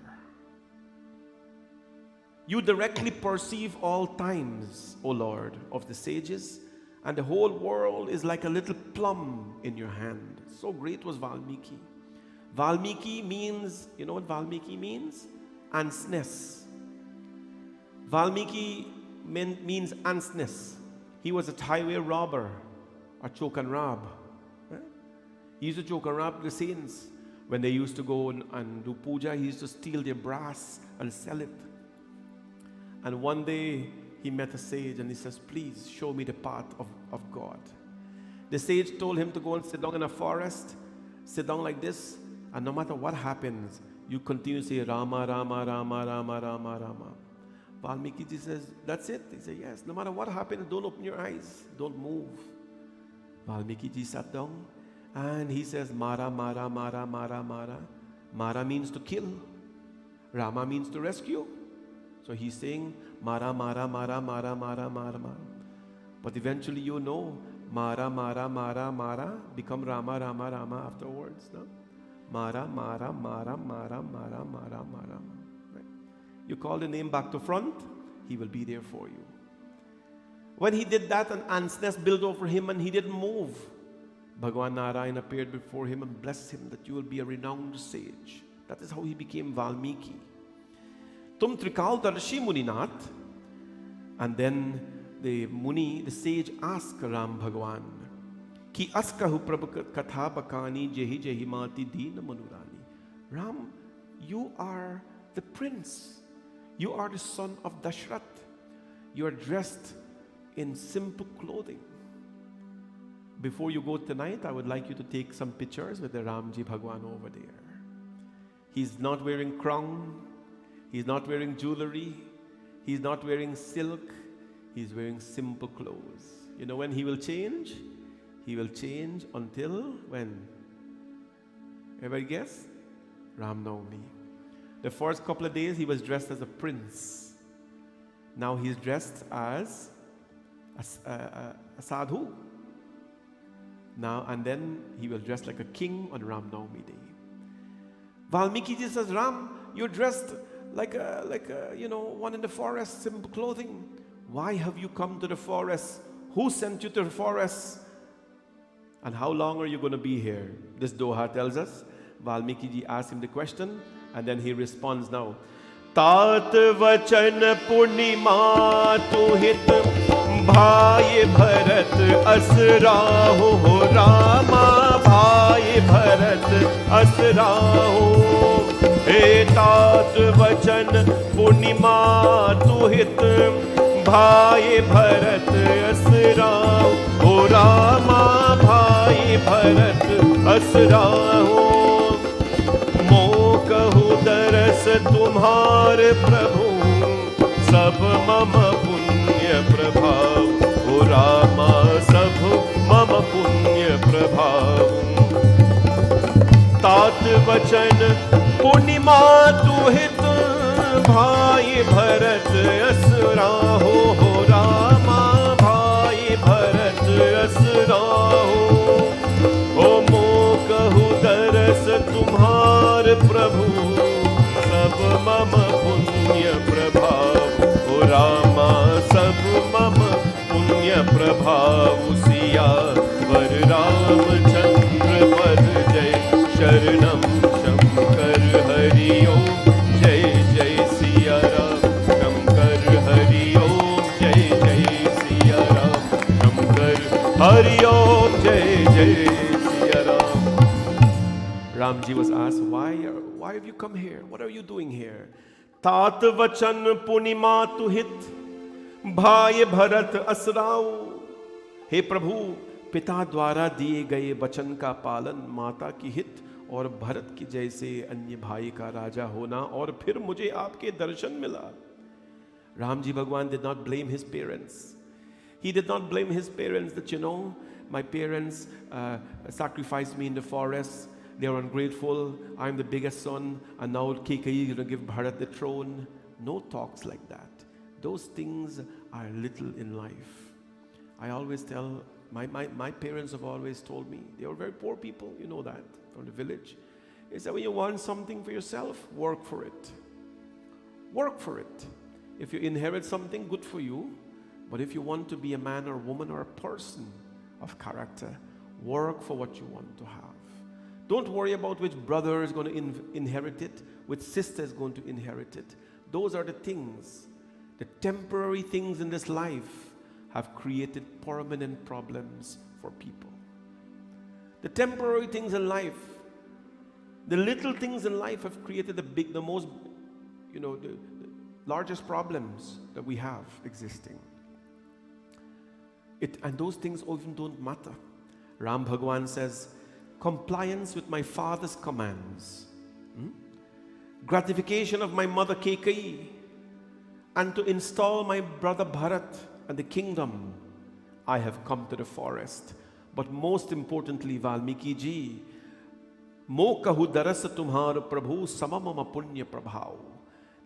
You directly perceive all times, O Lord, of the sages, and the whole world is like a little plum in your hand. So great was Valmiki. Valmiki means, you know what Valmiki means? Ansness. Valmiki means ansness. He was a highway robber, a choke and rob. He used to choke and rob the saints. When they used to go and do puja, he used to steal their brass and sell it. And one day he met a sage and he says, please show me the path of God. The sage told him to go and sit down in a forest, sit down like this, and no matter what happens, you continue to say Rama, Rama, Rama, Rama, Rama, Rama. Valmiki ji says, that's it. He said, yes, no matter what happens, don't open your eyes, don't move. Valmiki ji sat down and he says, Mara, Mara, Mara, Mara, Mara. Mara means to kill. Rama means to rescue. So he's saying, Mara, Mara, Mara, Mara, Mara, Mara, Mara. But eventually Mara, Mara, Mara, Mara become Rama, Rama, Rama afterwards. No? Mara, Mara, Mara, Mara, Mara, Mara, Mara. Right? You call the name back to front, he will be there for you. When he did that, an ant's nest built over him and he didn't move. Bhagwan Narayan appeared before him and blessed him that you will be a renowned sage. That is how he became Valmiki. Tum trikal darshi muninath. And then the sage asked Ram Bhagwan, Ki askahu prabhu katha bakani jehi jehi mati dina manurani. Ram, you are the prince. You are the son of Dashrath. You are dressed in simple clothing. Before you go tonight, I would like you to take some pictures with the Ramji Bhagwan over there. He's not wearing crown. He's not wearing jewelry. He's not wearing silk. He's wearing simple clothes. You know when he will change? He will change until when? Everybody guess? Ram Navami. The first couple of days he was dressed as a prince. Now he's dressed as a sadhu. Now and then he will dress like a king on Ram Navami day. Valmiki ji says, Ram, you're dressed like a one in the forest, simple clothing. Why have you come to the forest? Who sent you to the forest? And how long are you going to be here? This Doha tells us. Valmiki ji asked him the question and then he responds now. Tat vachan purnima tuhit bhai bharat asraho Rama bhai bharat asraho. He tat vachan purnima tuhit bhai bharat asraho Rama bhai bharat asraho. कहु दरस तुम्हार प्रभु सब मम पुण्य प्रभाव ओ रामा सब मम पुण्य प्रभाव. तात वचन पूर्णिमा तुहित भाई भरत असराहो हो रामा भाई भरत असराहो. ओ मो कहु दरस तुम्हार प्रभु सब मम पुण्य प्रभाव ओ रामा सब मम पुण्य प्रभाव. सिया वर रामचंद्र पद जय शरणम शंकर हरि ओम जय Hari Om, Jai Jai Siya Ram. Ramji was asked, why have you come here? What are you doing here? तात वचन पुनिमा तुहित भाई भरत असराओ. हे प्रभु, पिता द्वारा दिए गए वचन का पालन, माता की हित और भरत की जैसे अन्य भाई का राजा होना, और फिर मुझे आपके दर्शन मिला. Ram Ji Bhagwan did not blame his parents. He did not blame his parents that, you know, my parents sacrificed me in the forest. They are ungrateful. I'm the biggest son, and now Keikayi is going to give Bharat the throne. No talks like that. Those things are little in life. I always tell, my parents have always told me, they were very poor people, you know that, from the village. They said, when you want something for yourself, work for it. Work for it. If you inherit something, good for you. But if you want to be a man or woman or a person of character, work for what you want to have. Don't worry about which brother is going to inherit it, which sister is going to inherit it. Those are the things. The temporary things in this life have created permanent problems for people. The temporary things in life, the little things in life have created the most, the largest problems that we have existing. And those things often don't matter. Ram Bhagwan says, compliance with my father's commands, gratification of my mother Keikayi, and to install my brother Bharat and the kingdom, I have come to the forest. But most importantly, Valmiki ji, mo kahu daras tumhar prabhu samamama punya prabhav.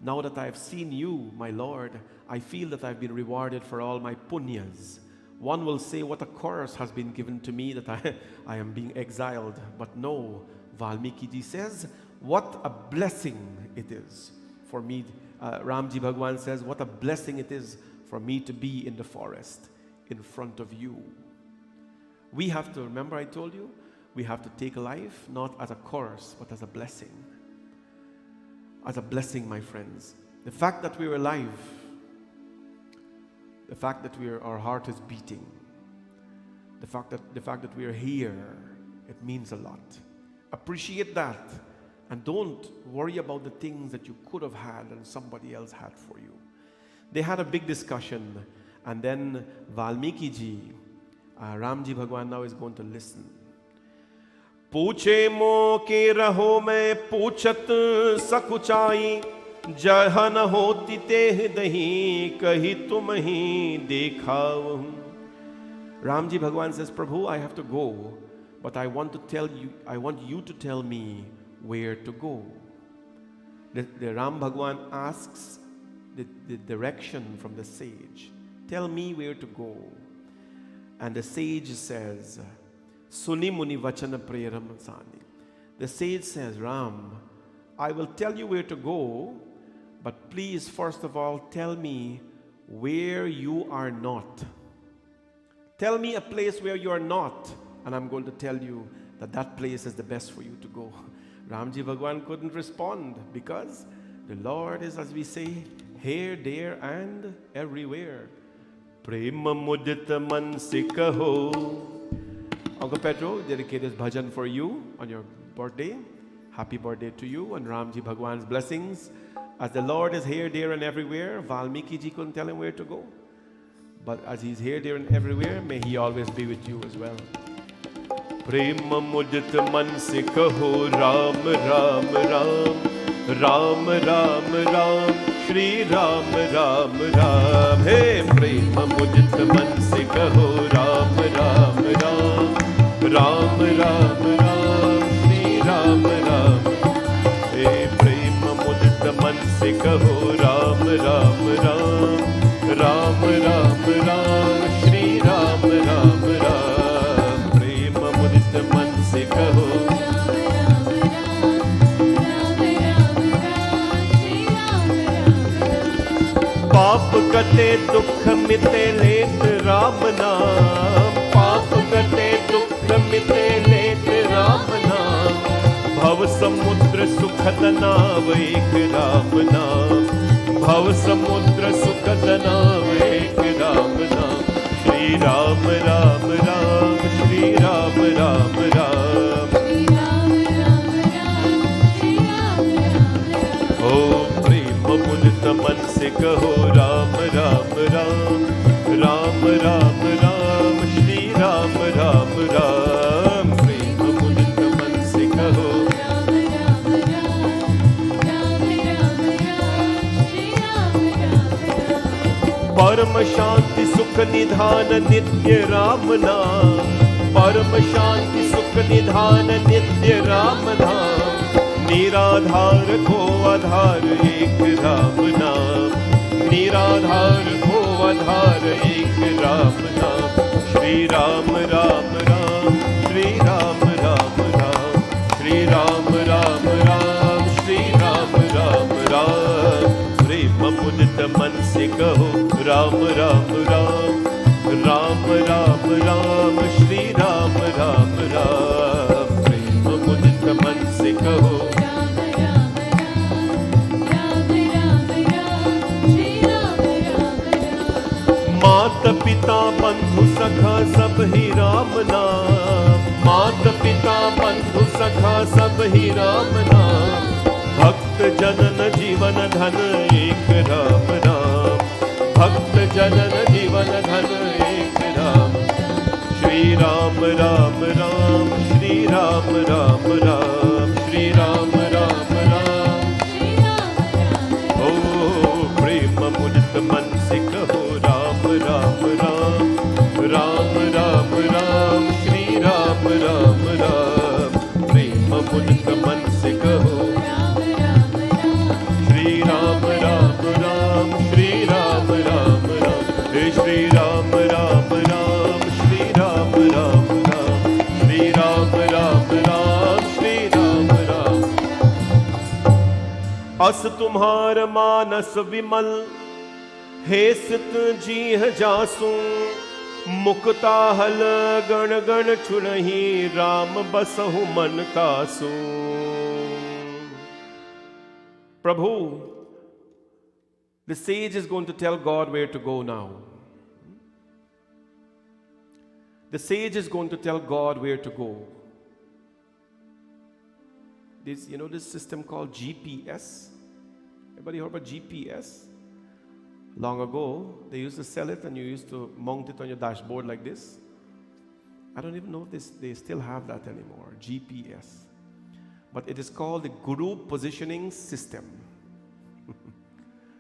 Now that I have seen you, my Lord, I feel that I've been rewarded for all my punyas. One will say, what a curse has been given to me that I am being exiled. But no, Valmiki ji says, what a blessing it is for me. Ramji Bhagwan says, what a blessing it is for me to be in the forest in front of you. We have to, remember I told you, we have to take life not as a curse, but as a blessing. As a blessing, my friends. The fact that we're alive, the fact that our heart is beating, the fact that we are here, it means a lot. Appreciate that, and don't worry about the things that you could have had and somebody else had for you. They had a big discussion, and then Valmiki ji, Ramji Bhagwan now is going to listen. पूछे मो के रहो मैं पूछत सकुचाई, जह न होती Teh दही कही तुम ही देखाव. Ramji Bhagwan says, Prabhu, I have to go, but I want you to tell me where to go. The Ram Bhagwan asks the direction from the sage. Tell me where to go. And the sage says, Suni muni vachana preram sani. The sage says, Ram, I will tell you where to go, but please, first of all, tell me where you are not. Tell me a place where you are not, and I'm going to tell you that that place is the best for you to go. Ramji Bhagwan couldn't respond because the Lord is, as we say, here, there, and everywhere. Prema mudita man se kaho. Uncle Pedro, dedicate this bhajan for you on your birthday. Happy birthday to you and Ramji Bhagwan's blessings. As the Lord is here, there, and everywhere, Valmiki ji couldn't tell him where to go. But as he's here, there, and everywhere, may he always be with you as well. Prema mudit man se kaho Ram, Ram, Ram, Ram, Ram, Ram, Shri Ram, Ram, Ram. Hey, prema mudit man se kaho Ram, Ram, Ram, Ram, Ram, Ram, Shri Ram, Ram. Hey, prema mudit man se kaho Ram, Ram, Ram, Ram, Ram, Ram, Shri Ram, Ram, Ram. Prema mudit man se kaho. पाप कटे दुख मिटे लेत राम नाम. पाप कटे दुख मिटे लेत राम नाम. भव समुद्र सुखद नाव एक राम नाम. भव समुद्र सुखद नाव एक राम नाम. श्री राम राम राम मन से कहो राम राम राम, राम राम राम, श्री राम राम राम। प्रेम मुदित मन से कहो राम राम राम, राम राम राम, श्री राम राम राम। परम शांति सुख निधान नित्य राम नाम, परम शांति सुख निधान नित्य राम नाम। निराधार को आधार एक राम नाम, निराधार को आधार एक राम नाम। श्री राम राम राम, श्री राम राम राम, श्री राम राम राम, श्री राम राम राम। प्रेम मुदित मन से कहो राम राम राम, राम राम राम, श्री राम राम राम। प्रेम मुदित मन से कहो राम राम राम, राम राम राम, श्री राम राम राम। मात पिता बंधु सखा सब ही राम नाम, मात पिता बंधु सखा सब ही राम नाम। भक्त जनन जीवन धन एक राम नाम, भक्त जनन जीवन धन एक राम। श्री राम राम राम, श्री राम राम राम, श्री राम राम राम, श्री राम राम ओ प्रेम मुदित मन से कहो राम राम राम, राम राम राम, श्री राम राम राम। प्रेम मुदित मन से कहो राम राम राम, श्री राम राम राम, श्री राम राम राम, श्री राम राम राम, श्री राम राम राम, श्री राम राम राम, श्री राम राम। अस तुम्हार मानस विमल, हेसित जीह जासु। मुक्ता हल गण गण छुड़ही, राम बसहु मन कासु। Prabhu, the sage is going to tell God where to go now. The sage is going to tell God where to go. This, this system called GPS. Everybody heard about GPS? Long ago, they used to sell it and you used to mount it on your dashboard like this. I don't even know if they still have that anymore, GPS. But it is called the Guru Positioning System.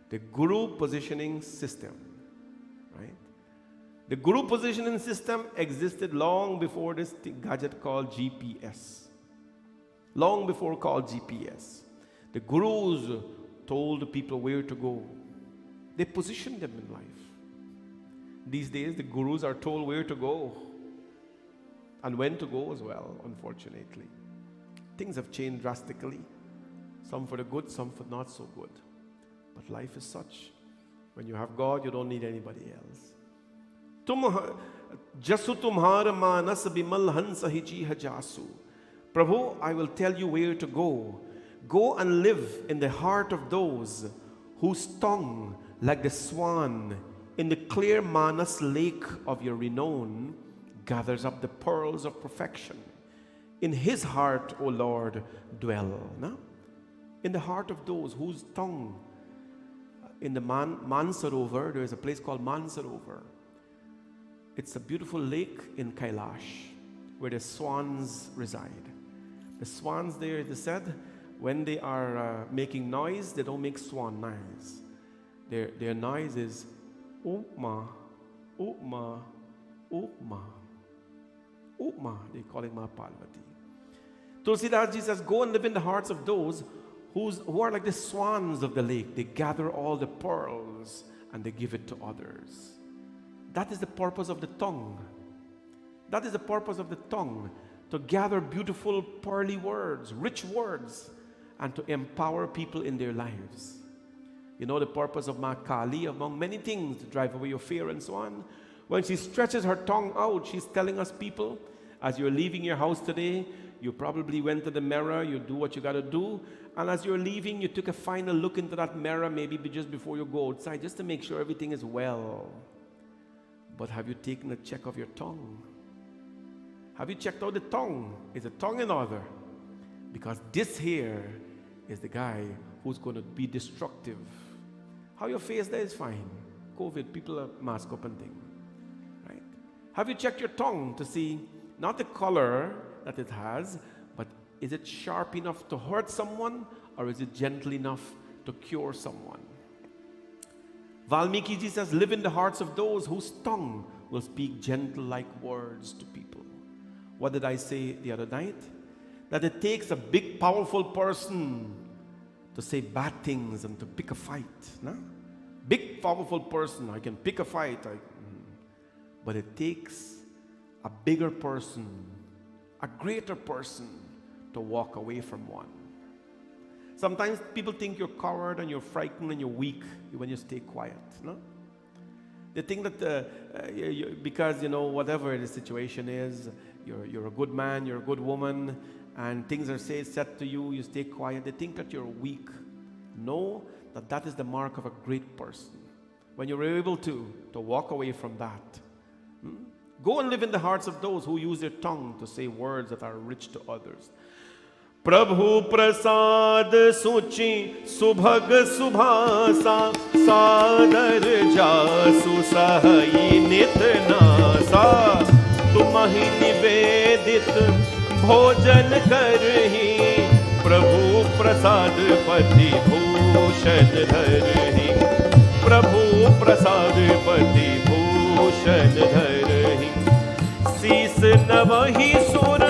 The Guru Positioning System, right? The Guru Positioning System existed long before this gadget called GPS. Long before called GPS. The Gurus told the people where to go. They positioned them in life. These days, the Gurus are told where to go and when to go as well, unfortunately. Things have changed drastically. Some for the good, some for not so good. But life is such. When you have God, you don't need anybody else. Jasu tumhar manas bimal hans hi chi jasu. Prabhu, I will tell you where to go. Go and live in the heart of those whose tongue, like the swan, in the clear Manas lake of your renown, gathers up the pearls of perfection. In his heart, O Lord, dwell. No? In the heart of those whose tongue, in the Mansarovar, there is a place called Mansarovar. It's a beautiful lake in Kailash, where the swans reside. The swans there, it is said, when they are making noise, they don't make swan noise. Their noise is Upma, Upma, Upma. Upma, they call it Ma Parvati. Tulsidas Ji says, go and live in the hearts of those who are like the swans of the lake. They gather all the pearls and they give it to others. That is the purpose of the tongue. That is the purpose of the tongue, to gather beautiful pearly words, rich words, and to empower people in their lives. You know the purpose of Ma Kali, among many things, to drive away your fear and so on. When she stretches her tongue out, she's telling us, people, as you're leaving your house today, you probably went to the mirror, you do what you got to do, and as you're leaving, you took a final look into that mirror, maybe just before you go outside, just to make sure everything is well. But have you taken a check of your tongue? Have you checked out the tongue? Is the tongue in order? Because this here is the guy who's going to be destructive How your face there is fine. COVID, people are mask up and thing. Right? Have you checked your tongue to see not the color that it has, but is it sharp enough to hurt someone, or is it gentle enough to cure someone? Valmiki ji says, live in the hearts of those whose tongue will speak gentle like words to people. What did I say the other night? That it takes a big, powerful person to say bad things and to pick a fight. No? Big, powerful person, I can pick a fight. But it takes a bigger person, a greater person to walk away from one. Sometimes people think you're coward and you're frightened and you're weak when you stay quiet. No? They think that because, whatever the situation is, you're a good man, you're a good woman, and things are said to you, you stay quiet. They think that you're weak. Know that is the mark of a great person. When you're able to walk away from that. Go and live in the hearts of those who use their tongue to say words that are rich to others. Prabhu prasad suchi subhag subhasa sadar jasu sahi nitnasa tumahi nivedit भोजन करही प्रभु प्रसाद पति भूषण धरही प्रभु प्रसाद पति भूषण धरही शीस नवहि सुर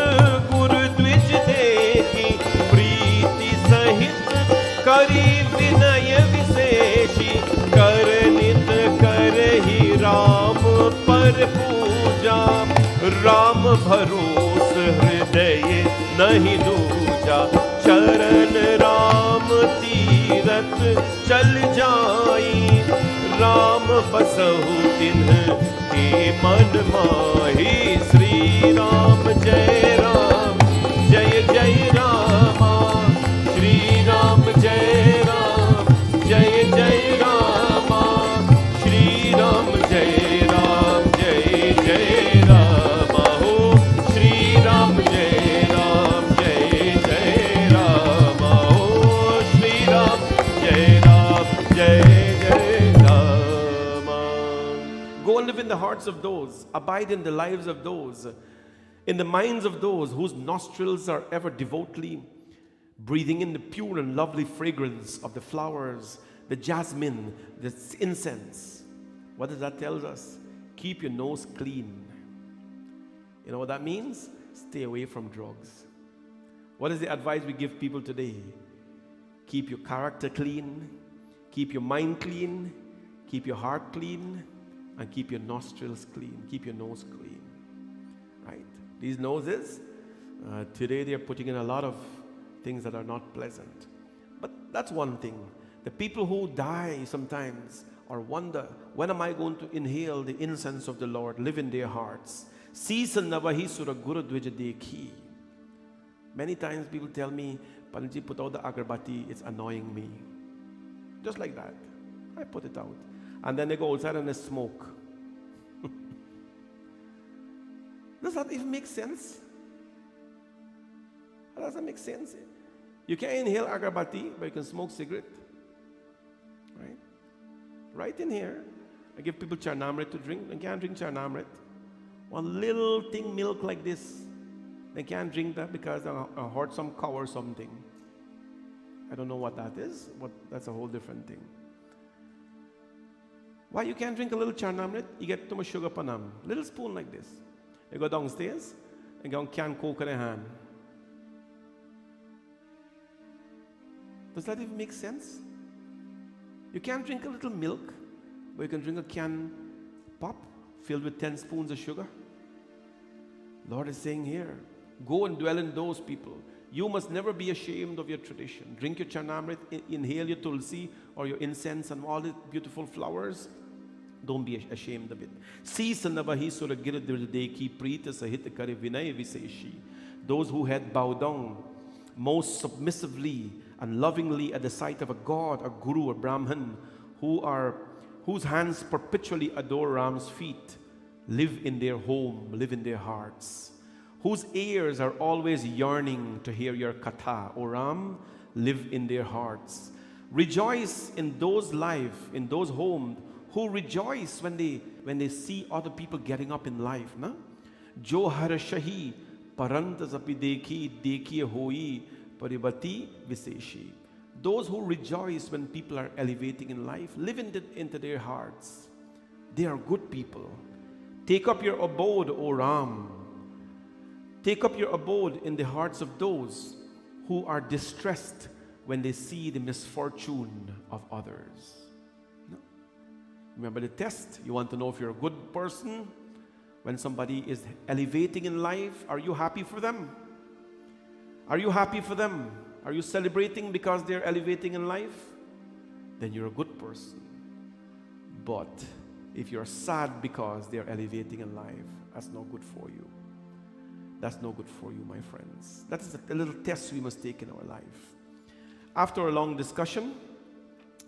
गुरु द्विज देखी प्रीति सहित करी विनय विशेषी करनित करही राम पर पूजा राम भरोस हृदय नहीं दूजा चरण राम तीरथ चल जाई राम बसहु तिन्ह के मन माही श्री राम जय रामा श्री राम जय रामा श्री राम जय रामा हो श्री राम जय रामा हो श्री राम जय Rama. Go and live in the hearts of those, abide in the lives of those, in the minds of those whose nostrils are ever devoutly breathing in the pure and lovely fragrance of the flowers, the jasmine, the incense. What does that tell us? Keep your nose clean. You know what that means? Stay away from drugs. What is the advice we give people today? Keep your character clean, keep your mind clean, keep your heart clean, and keep your nostrils clean, keep your nose clean. Right? These noses, today they are putting in a lot of things that are not pleasant. But that's one thing. The people who die sometimes or wonder, when am I going to inhale the incense of the Lord, live in their hearts? Sis navahi sura guru dvij dekhi. Many times people tell me, Panji, put out the agarbatti, it's annoying me. Just like that. I put it out. And then they go outside and they smoke. Does that even make sense? That doesn't make sense. You can inhale agarbatti, but you can smoke cigarette. Right? Right in here, I give people charnamrit to drink. They can't drink charnamrit. One little thing, milk like this, they can't drink that because I heard some cow or something. I don't know what that is, but that's a whole different thing. Why you can't drink a little charnamrit? You get too much sugar panam. Little spoon like this. You go downstairs and get a can Coke in your hand. Does that even make sense? You can't drink a little milk, but you can drink a can pop filled with 10 spoons of sugar. Lord is saying here, go and dwell in those people. You must never be ashamed of your tradition. Drink your charnamrit, inhale your tulsi or your incense and all the beautiful flowers. Don't be ashamed of it. Sis navahi sura girideki prita sahit kare vinay viseshi. Those who had bowed down most submissively and lovingly at the sight of a god, a guru, a brahman, whose hands perpetually adore Ram's feet, live in their home, live in their hearts, whose ears are always yearning to hear your katha, O Ram, live in their hearts. Rejoice in those life, in those homes who rejoice when they see other people getting up in life. Na? Jo harashahi parantasapi dekhi hoi parivati viseshi. Those who rejoice when people are elevating in life, live into their hearts. They are good people. Take up your abode, O Ram. Take up your abode in the hearts of those who are distressed when they see the misfortune of others. No? Remember the test? You want to know if you're a good person? When somebody is elevating in life, are you happy for them? Are you happy for them? Are you celebrating because they're elevating in life? Then you're a good person. But if you're sad because they're elevating in life, that's no good for you. That's no good for you, my friends. That is a little test we must take in our life. After a long discussion,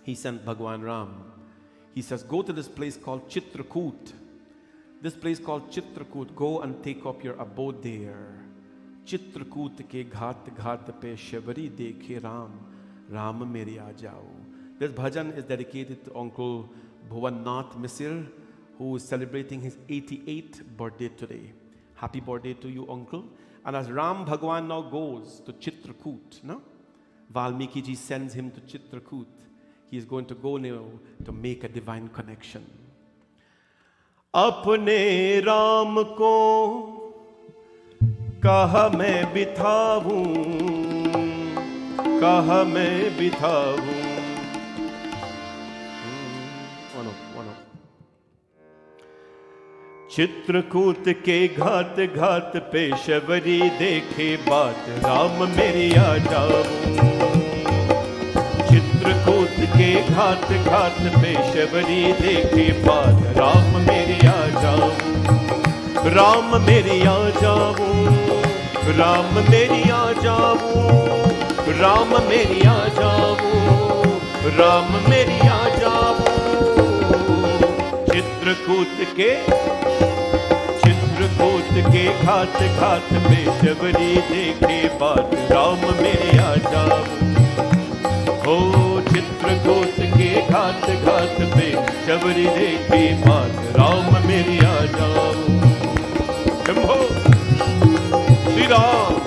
he sent Bhagwan Ram. He says, go to this place called Chitrakoot. This place called Chitrakoot, go and take up your abode there. Chitrakoot ke ghat ghat pe shabari dekhe Ram, Ram mere aa jao. This bhajan is dedicated to Uncle Bhuvannath Misir, who is celebrating his 88th birthday today. Happy birthday to you, Uncle. And as Ram Bhagwan now goes to Chitrakoot, no? Valmiki ji sends him to Chitrakoot. He is going to go now to make a divine connection. अपने राम को कहाँ मैं बिठाऊं, कहाँ मैं बिठाऊं. चित्रकूट के घाट घाट पे शबरी देखे बात राम मेरी आ जाऊं. चित्रकूट के घाट घाट पे शबरी देखे बात राम मेरी आ जाऊं. राम मेरी आ जाऊं, राम मेरी आ जाऊं, राम मेरी आ जाऊं, राम मेरी आ जाऊं. चित्रकूट के घाट घाट पे शबरी देखे बात राम मेरे आ जाऊं. हो चित्रकूट के घाट घाट पे शबरी देखे बात राम मेरे आ जाऊं. शंभो श्री राम.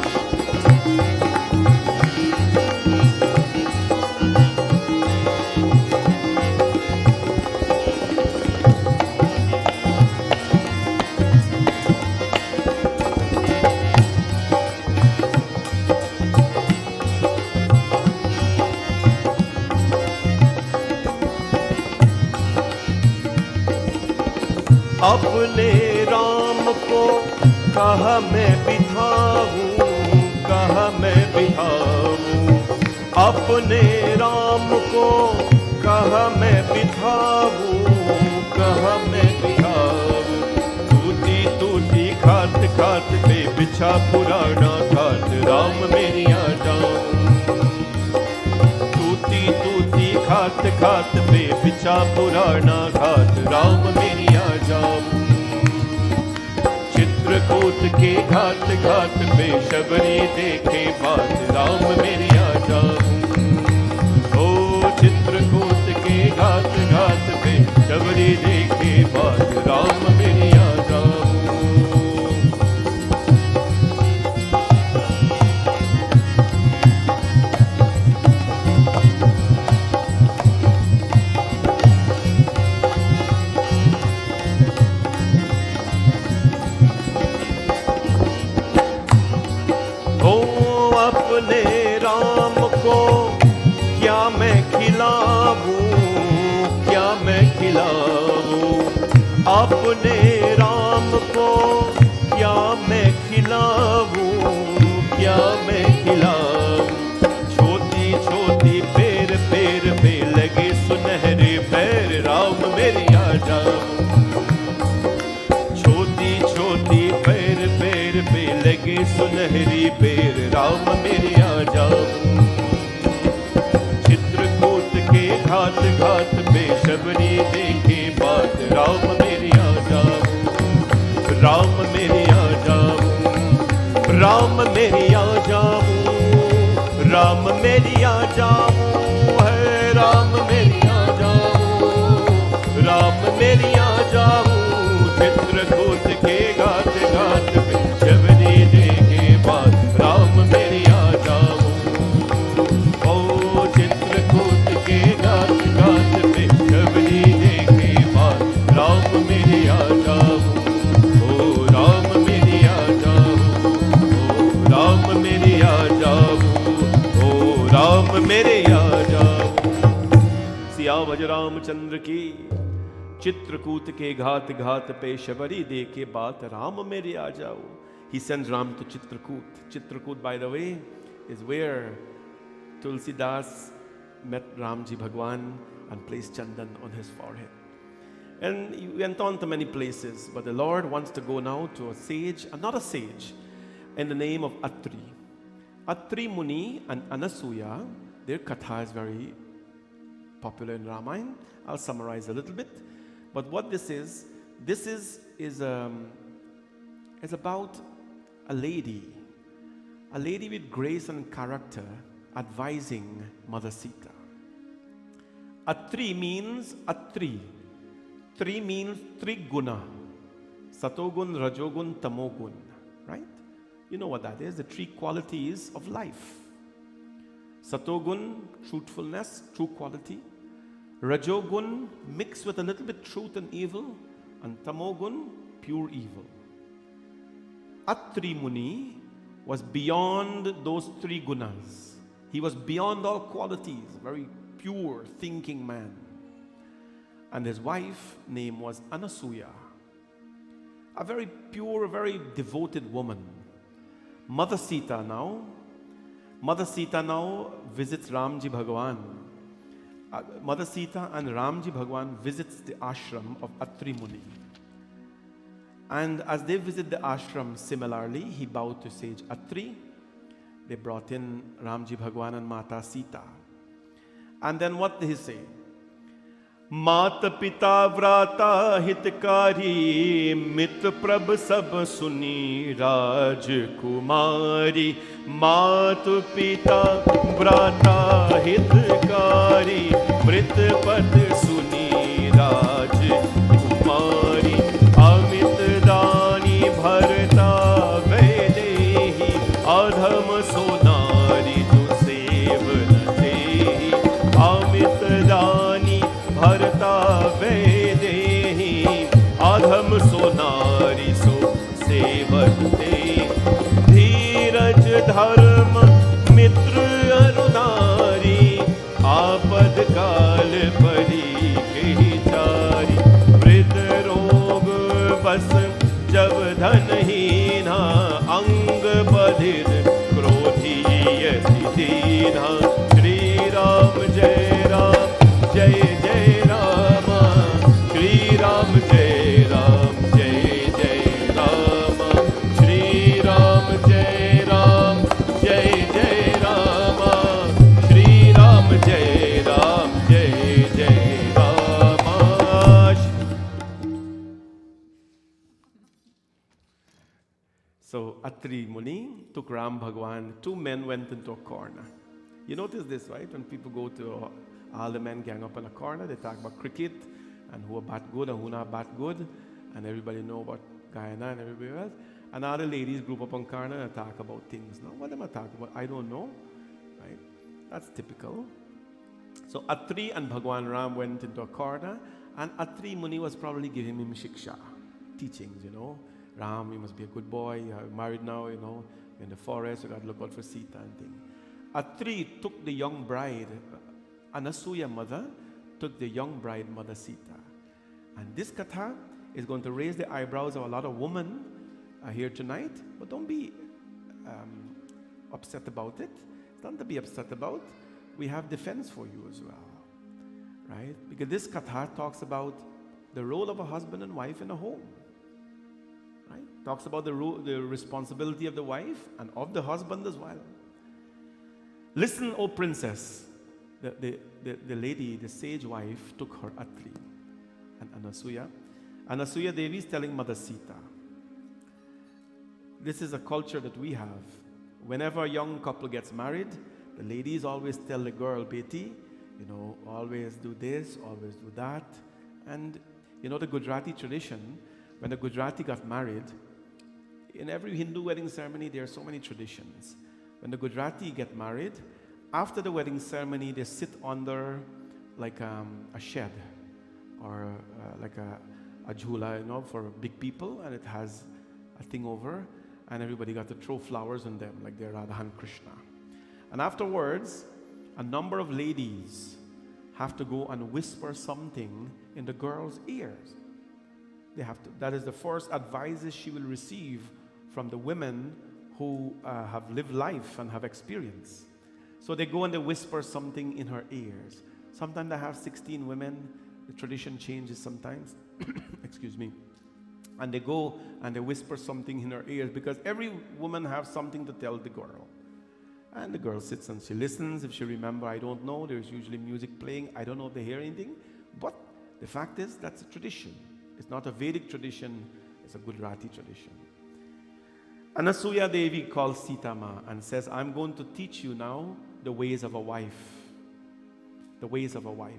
अपने राम को कहाँ मैं बिठाऊं, कहाँ मैं बिठाऊं. अपने राम को कहाँ मैं बिठाऊं, कहाँ मैं बिठाऊं. टूटी टूटी खाट खाट पे बिछा पुराना खाट राम मेरी आ जाऊं. टूटी टूटी खाट खाट पे बिछा पुराना घाट राम मेरी आ जाऊं. चित्रकूट के घाट घाट पे शबरी देखे बात राम मेरी आ जाऊं. ओ चित्रकूट के घाट घाट पे शबरी देखे बात राम मेरी आ जाऊं. अपने राम को क्या मैं खिलाऊं, क्या मैं खिलाऊं. अपने राम को क्या मैं खिलाऊं, क्या मैं खिलाऊं. छोटी छोटी पैर पैर पे लगे सुनहरे पैर राम मेरे आ जाऊं. छोटी छोटी पैर पैर पे लगे सुनहरी पैर राम मेरे आ जाऊं. चित्रकूट के घाट घाट पे शबरी देखे बात राम मेरे आ जाऊं. राम मेरे आ जाऊं, राम मेरे आ जाऊं, राम मेरे आ जाऊं. है रामचंद्र की। चित्रकूट के घात घात पे शबरी दे के बात राम मेरे आ जाओ. He sends Ram to Chitrakoot. Chitrakoot, by the way, is where Tulsidas met Ramji Bhagwan and placed chandan on his forehead. And he went on to many places, but the Lord wants to go now to a sage, another sage, in the name of Atri. Atri Muni and Anasuya, their katha is very popular in Ramayana. I'll summarize a little bit. But what this is about a lady with grace and character advising Mother Sita. Atri means Atri. Tri means Triguna. Satogun, Rajogun, Tamogun. Right? You know what that is, the three qualities of life. Satogun, truthfulness, true quality. Rajogun, mixed with a little bit truth and evil. And Tamogun, pure evil. Atri Muni was beyond those three gunas. He was beyond all qualities, a very pure thinking man. And his wife name was Anasuya, a very pure, very devoted woman. Mother Sita now visits Ramji Bhagwan. Mother Sita and Ramji Bhagwan visits the ashram of Atri Muni. And as they visit the ashram, similarly, he bowed to sage Atri. They brought in Ramji Bhagwan and Mata Sita. And then what did he say? Mata Pita Vrata Hitkari Mit Prabh Sab Suni Rajkumari. Mata Pita Vrata Hitkari Mit Pad Suni Rajkumari. Amit Dani Bharta Vedehi Adham Sonari Tu Sevnate. Amit Dani Bharta Vedehi Adham Sonari So Sevnate. Dheeraj Dharma Mitra Arunari Apad Kal Pari Kehitari. Vrid Rog Bas Jab Dhanhina Ang Badhir Krodhi Yati Dina. Shri Ram Jai Ram Jai Jai Rama. Shri Ram Jai Ram Jai Jai Rama. Shri Ram Jai Ram Jai Jai Rama. Shri Ram Jai Ram Jai Jai Rama. So Atri Muni took Ram Bhagwan. Two men went into a corner. You notice this, right? When people go to all the men gang up in a corner, they talk about cricket and who are bat good and who not bat good, and everybody know about Guyana and everybody else. And all the ladies group up on corner and talk about things. Now, what am I talking about? I don't know, right? That's typical. So Atri and Bhagwan Ram went into a corner, and Atri Muni was probably giving him shiksha, teachings, you know. Ram, you must be a good boy, you're married now, you know, you're in the forest, you got to look out for Sita and things. Atri took the young bride, Anasuya mother, took the young bride, Mother Sita. And this katha is going to raise the eyebrows of a lot of women here tonight, but don't be upset about it. It's nothing to be upset about. We have defense for you as well, right? Because this katha talks about the role of a husband and wife in a home, right? Talks about the responsibility of the wife and of the husband as well. Listen, O princess. The lady, the sage wife, took her Atri and Anasuya. Anasuya Devi is telling Mother Sita, this is a culture that we have. Whenever a young couple gets married, the ladies always tell the girl, Beti, you know, always do this, always do that. And you know the Gujarati tradition, when the Gujarati got married, in every Hindu wedding ceremony, there are so many traditions. When the Gujarati get married, after the wedding ceremony, they sit under like a shed or like a jhula, you know, for big people, and it has a thing over, and everybody got to throw flowers on them like they're Radha and Krishna. And afterwards, a number of ladies have to go and whisper something in the girl's ears. They have to. That is the first advices she will receive from the women who have lived life and have experience. So they go and they whisper something in her ears. Sometimes they have 16 women. The tradition changes sometimes. Excuse me. And they go and they whisper something in her ears, because every woman has something to tell the girl. And the girl sits and she listens. If she remembers, I don't know. There's usually music playing. I don't know if they hear anything. But the fact is, that's a tradition. It's not a Vedic tradition. It's a Gujarati tradition. Anasuya Devi calls Sita Ma and says, I'm going to teach you now the ways of a wife. The ways of a wife.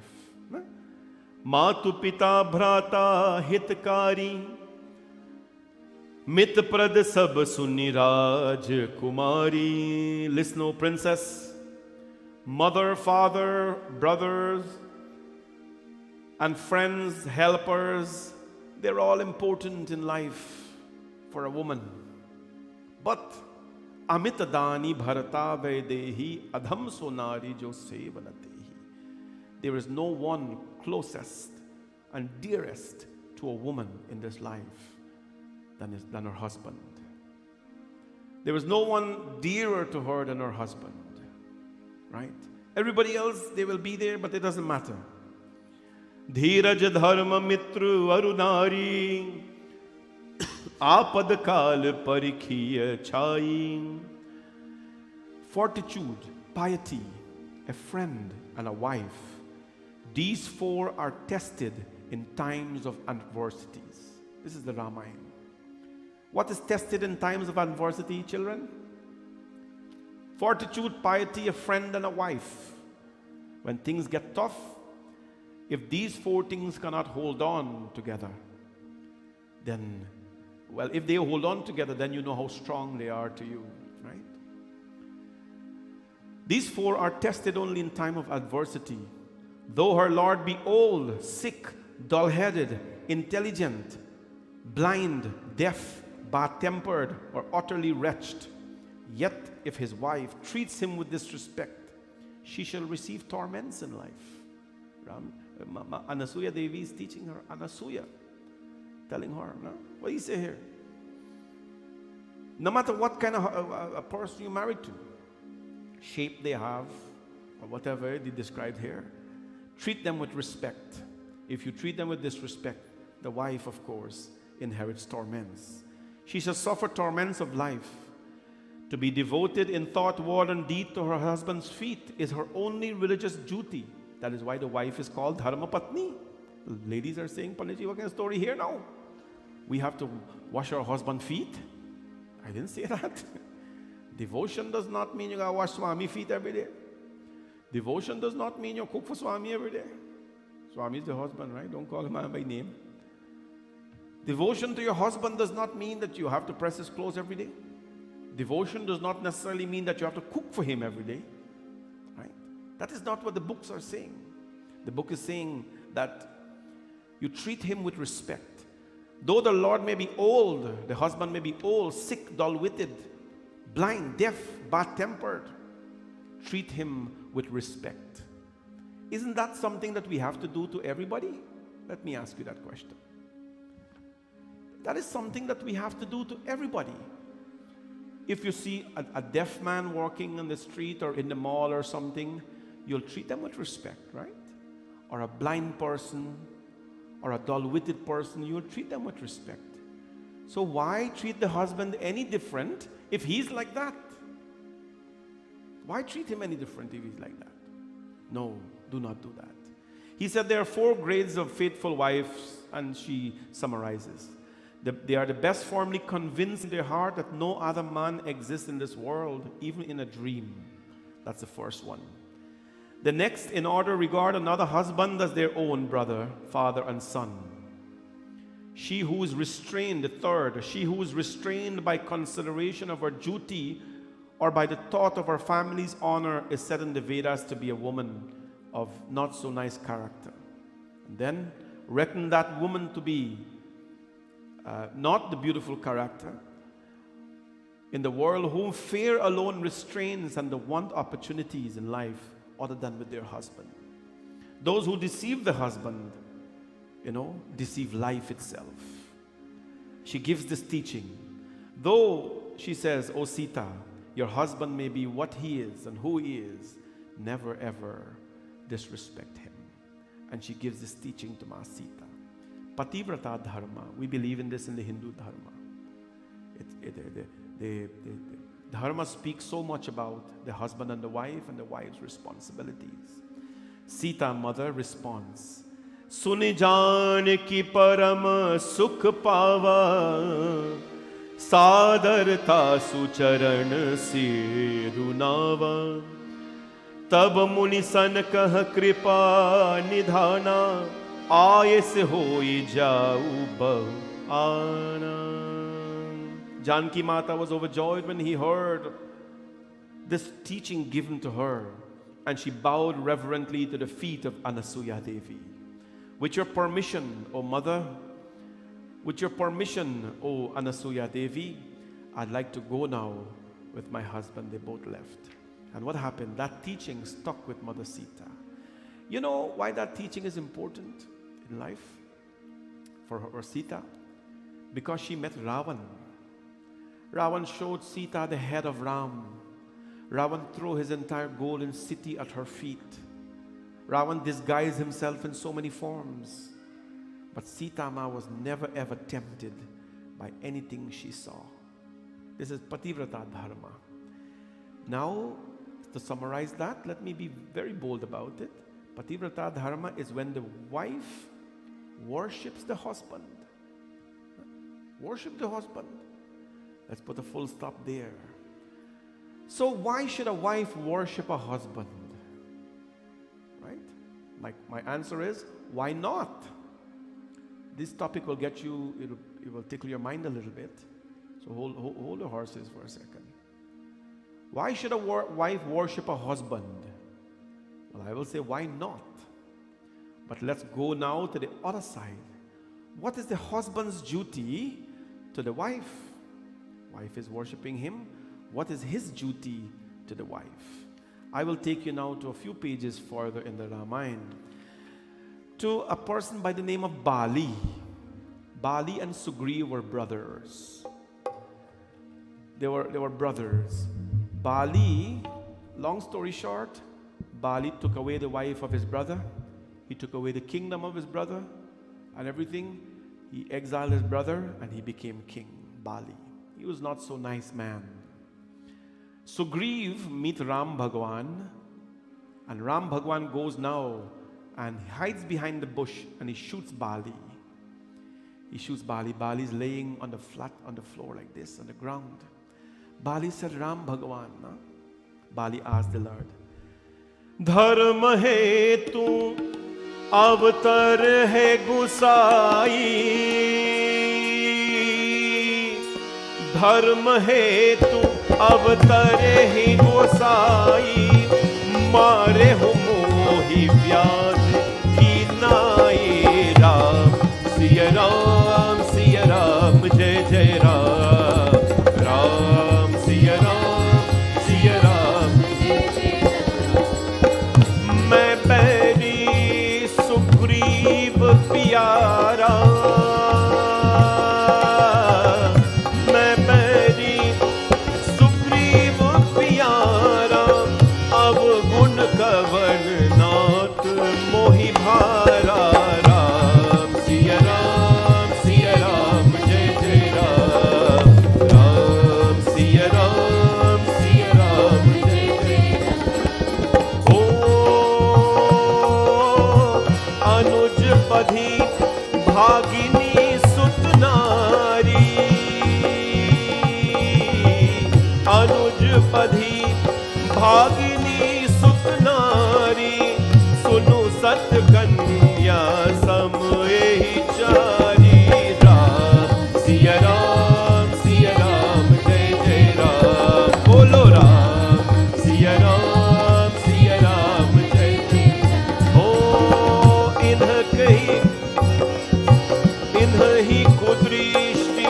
Matu pita bhrata hitkari mit prad sab suni raj kumari. Listen, O princess. Mother, father, brothers, and friends, helpers, they're all important in life for a woman. But amitadani bharata vedehi adham sonari jo sevanatehi. There is no one closest and dearest to a woman in this life than her husband. There is no one dearer to her than her husband. Right? Everybody else, they will be there, but it doesn't matter. Dhiraj dharma mitru arunari apad kal parikhiya chai. Fortitude, piety, a friend, and a wife. These four are tested in times of adversities. This is the Ramayana. What is tested in times of adversity, children? Fortitude, piety, a friend, and a wife. When things get tough, if these four things cannot hold on together, then, well, if they hold on together, then you know how strong they are to you, right? These four are tested only in time of adversity. Though her Lord be old, sick, dull-headed, intelligent, blind, deaf, bad-tempered, or utterly wretched, yet if his wife treats him with disrespect, she shall receive torments in life. Anasuya Devi is teaching her. Anasuya, telling her, no? What do you say here? No matter what kind of a person you're married to, shape they have, or whatever they described here, treat them with respect. If you treat them with disrespect, the wife, of course, inherits torments. She shall suffer torments of life. To be devoted in thought, word, and deed to her husband's feet is her only religious duty. That is why the wife is called Dharma Patni. Ladies are saying, Panditji, what kind of story here now? We have to wash our husband's feet? I didn't say that. Devotion does not mean you gotta wash Swami feet every day. Devotion does not mean you cook for Swami every day. Swami is the husband, right? Don't call him by name. Devotion to your husband does not mean that you have to press his clothes every day. Devotion does not necessarily mean that you have to cook for him every day. Right? That is not what the books are saying. The book is saying that you treat him with respect. Though the Lord may be old, the husband may be old, sick, dull-witted, blind, deaf, bad-tempered, treat him with respect. Isn't that something that we have to do to everybody? Let me ask you that question. That is something that we have to do to everybody. If you see a deaf man walking on the street or in the mall or something, you'll treat them with respect, right? Or a blind person or a dull-witted person, you'll treat them with respect. So why treat the husband any different if he's like that? Why treat him any different if he's like that? No, do not do that. He said there are 4 grades of faithful wives, and she summarizes. They are the best, firmly convinced in their heart that no other man exists in this world, even in a dream. That's the first one. The next, in order, regard another husband as their own brother, father, and son. She who is restrained, the third, she who is restrained by consideration of her duty or by the thought of her family's honor is said in the Vedas to be a woman of not so nice character. And then, reckon that woman to be not the beautiful character in the world, whom fear alone restrains and the want opportunities in life other than with their husband. Those who deceive the husband, deceive life itself. She gives this teaching. Though she says, "O Sita, your husband may be what he is and who he is, never ever disrespect him." And she gives this teaching to Ma Sita. Pativrata dharma. We believe in this in the Hindu dharma. The dharma speaks so much about the husband and the wife's responsibilities. Sita, mother, responds, "Suni jaan ki param sukh pava, sadarta sucharan se runava, tab muni san kah kripa nidhana, ayes hoi jau bahu ana." Janki Mata was overjoyed when he heard this teaching given to her, and she bowed reverently to the feet of Anasuya Devi. "With your permission, O mother, with your permission, O Anasuya Devi, I'd like to go now with my husband." They both left. And what happened? That teaching stuck with Mother Sita. You know why that teaching is important in life for her, Sita? Because she met Ravan. Ravan showed Sita the head of Ram. Ravan threw his entire golden city at her feet. Ravan disguised himself in so many forms. But Sita Ma was never ever tempted by anything she saw. This is Pativrata Dharma. Now, to summarize that, let me be very bold about it. Pativrata Dharma is when the wife worships the husband. Worship the husband. Let's put a full stop there. So why should a wife worship a husband? Right? My answer is, why not? This topic will get you, it will tickle your mind a little bit. So hold your horses for a second. Why should a wife worship a husband? Well, I will say, why not? But let's go now to the other side. What is the husband's duty to the wife? Wife is worshiping him. What is his duty to the wife? I will take you now to a few pages further in the Ramayana, to a person by the name of Bali. Bali and Sugriva were brothers. They were brothers. Bali, long story short, Bali took away the wife of his brother. He took away the kingdom of his brother and everything. He exiled his brother and he became king, Bali. He was not so nice man. Sugriv meet Ram Bhagwan, and Ram Bhagwan goes now and hides behind the bush and he shoots Bali. He shoots Bali. Bali's laying on the floor like this, on the ground. Bali said, "Ram Bhagwan." Bali asked the Lord, "Dharma hetu avatar hai gusai, dharma hetu avatar hai gusai, mare ho mohi vyaj ki nai, Ram Siya Ram Siya Ram Jai Jai Ram, Ram Siya Ram Siya Ram Jai Jai Ram, main bari Sugriv pyara, main bari Sugriv pyara, avgun kavan nath mohi bhara, Ram Siya Ram Siya Ram Jai Jai Ram, Ram Siya Ram Siya Ram Jai Jai Ram. Anuj padhi bhagini sut nari, anuj padhi bhagini sut nari, sunu sat kanya sam ehi chari, Ram Siya Ram Siya Ram Jai Jai Ram, bolo Ram Siya Ram Siya Ram Jai Jai Ram. Oh, इन्हीं कुदृष्टि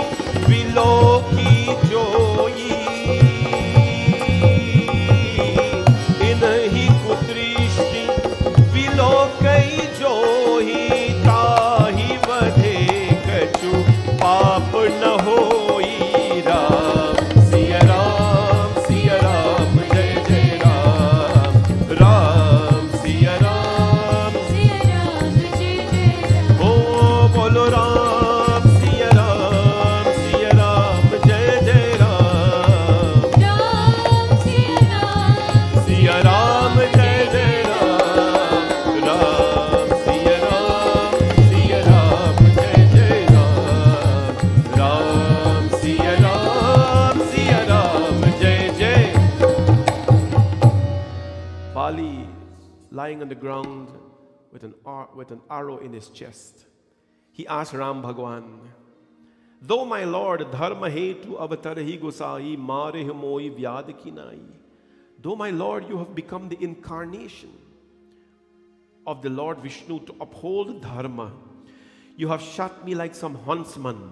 विलोकी जोई, इन्हीं कुदृष्टि विलोकी lying on the ground with an arrow in his chest. He asked Ram Bhagwan, though my Lord dharma hetu avatarahi gosai mare hamoi vyad kinai. Though my Lord, you have become the incarnation of the Lord Vishnu to uphold dharma, you have shot me like some huntsman.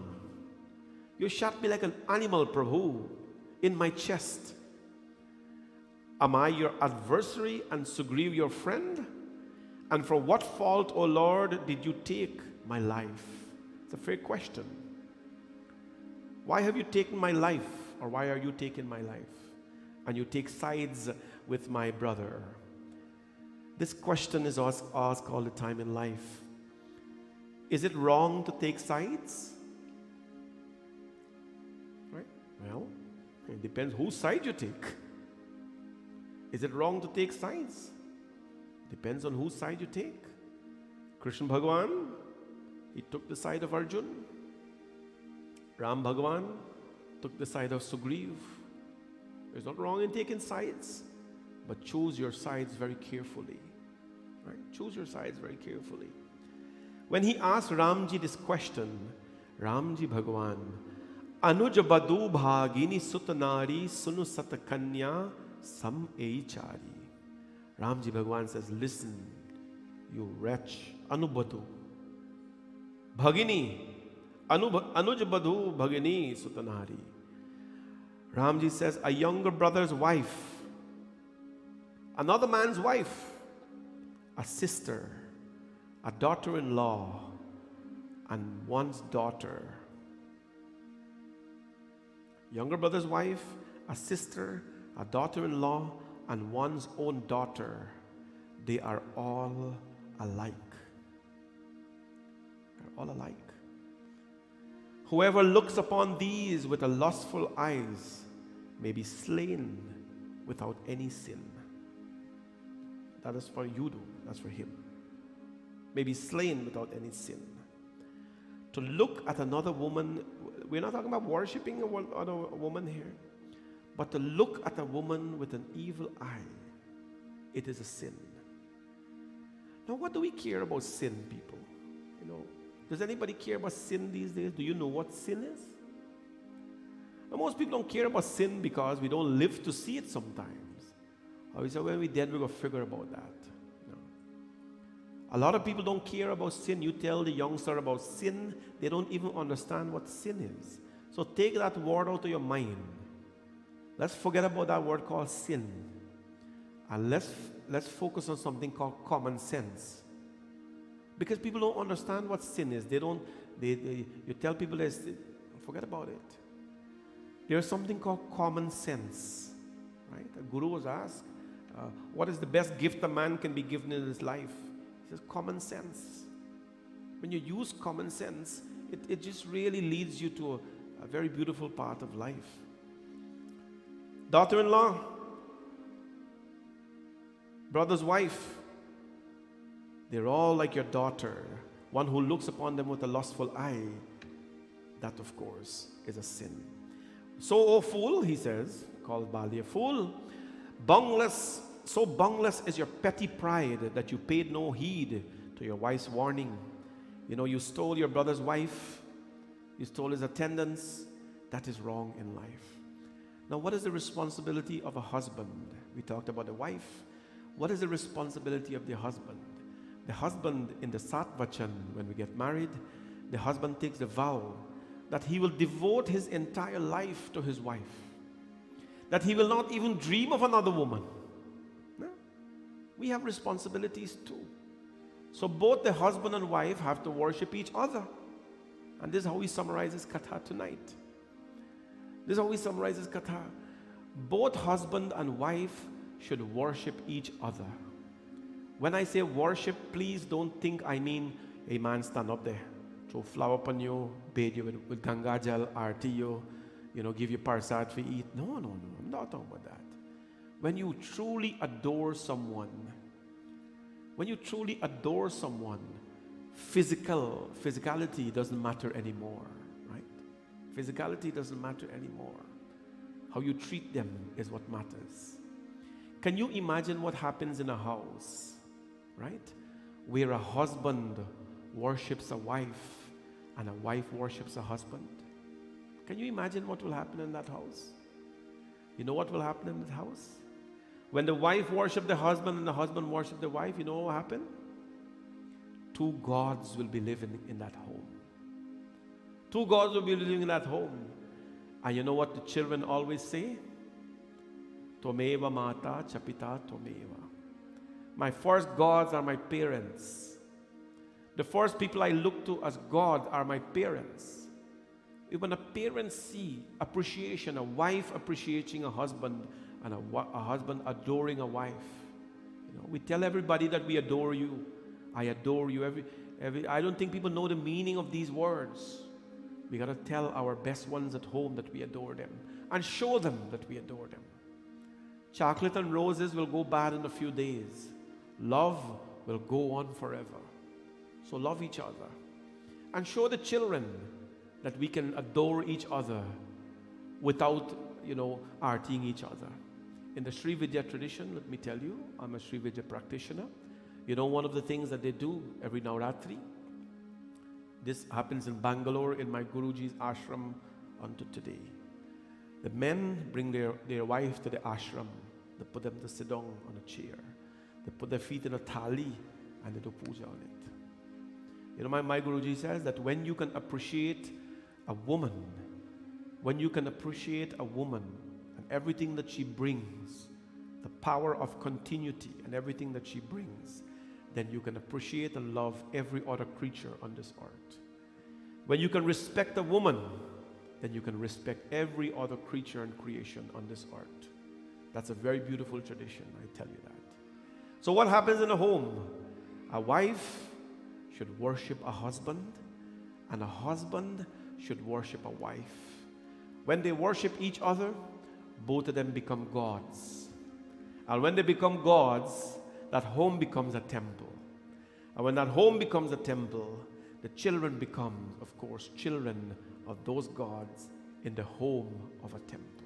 You shot me like an animal, Prabhu, in my chest. Am I your adversary and Sugriv your friend? And for what fault, O Lord, did you take my life? It's a fair question. Why have you taken my life? Or why are you taking my life? And you take sides with my brother. This question is asked all the time in life. Is it wrong to take sides? Right? Well, it depends whose side you take. Is it wrong to take sides? Depends on whose side you take. Krishna Bhagwan, he took the side of Arjun. Ram Bhagwan took the side of Sugriv. There's not wrong in taking sides, but choose your sides very carefully. Right? Choose your sides very carefully. When he asked Ramji this question, Ramji Bhagwan, Anuj Badu Bhagini Sutanari Sunu Satakanya Sam Eichari. Ramji Bhagwan says, listen, you wretch, Anubadu. Bhagini, Anuj Badu Bhagini Sutanari. Ramji says, a younger brother's wife, another man's wife, a sister, a daughter-in-law, and one's daughter. Younger brother's wife, a sister, a daughter-in-law, and one's own daughter. They are all alike. They're all alike. Whoever looks upon these with a lustful eyes may be slain without any sin. That is for you, that's for him. May be slain without any sin. To look at another woman, we're not talking about worshiping another woman here, but to look at a woman with an evil eye, it is a sin. Now, what do we care about sin, people? You know, does anybody care about sin these days? Do you know what sin is? Now, most people don't care about sin because we don't live to see it sometimes. Or we say, when we're dead, we're going to figure about that. No. A lot of people don't care about sin. You tell the youngster about sin, they don't even understand what sin is. So take that word out of your mind. Let's forget about that word called sin. And let's focus on something called common sense. Because people don't understand what sin is. You tell people this, forget about it. There's something called common sense. Right? A guru was asked, what is the best gift a man can be given in his life? He says, common sense. When you use common sense, it just really leads you to a very beautiful part of life. Daughter-in-law, brother's wife, they're all like your daughter. One who looks upon them with a lustful eye, that of course is a sin. So, O fool, he says, called Bali a fool, so bungless is your petty pride that you paid no heed to your wife's warning. You know, you stole your brother's wife, you stole his attendants. That is wrong in life. Now, what is the responsibility of a husband? We talked about the wife. What is the responsibility of the husband? The husband in the Satvachan, when we get married, the husband takes the vow that he will devote his entire life to his wife. That he will not even dream of another woman. No? We have responsibilities too. So both the husband and wife have to worship each other. And this is how he summarizes Katha tonight. This is how he summarizes Katha. Both husband and wife should worship each other. When I say worship, please don't think I mean a man stand up there, throw flower upon you, bathe you with Ganga Jal, aarti you, give you parsad for eat. No, I'm not talking about that. When you truly adore someone, physicality doesn't matter anymore, right? Physicality doesn't matter anymore. How you treat them is what matters. Can you imagine what happens in a house right? Where a husband worships a wife and a wife worships a husband. Can you imagine what will happen in that house? You know what will happen in that house? When the wife worships the husband and the husband worships the wife, you know what will happen? Two gods will be living in that home. Two gods will be living in that home. And you know what the children always say? Tomeva mata chapita tomeva. My first gods are my parents. The first people I look to as God are my parents. When a parent see appreciation, a wife appreciating a husband, and a husband adoring a wife, we tell everybody that we adore you. I adore you. I don't think people know the meaning of these words. We got to tell our best ones at home that we adore them and show them that we adore them. Chocolate and roses will go bad in a few days. Love will go on forever. So love each other and show the children that we can adore each other without, arting each other. In the Sri Vidya tradition, let me tell you, I'm a Sri Vidya practitioner. One of the things that they do every Navratri, this happens in Bangalore in my Guruji's ashram unto today. The men bring their wife to the ashram. They put them to sit down on a chair. They put their feet in a thali and they do puja on it. My Guruji says that when you can appreciate a woman, and everything that she brings, the power of continuity and everything that she brings, then you can appreciate and love every other creature on this earth. When you can respect a woman, then you can respect every other creature and creation on this earth. That's a very beautiful tradition, I tell you that. So what happens in a home? A wife should worship a husband, and a husband should worship a wife. When they worship each other, both of them become gods. And when they become gods, that home becomes a temple. And when that home becomes a temple, the children become, of course, children of those gods in the home of a temple.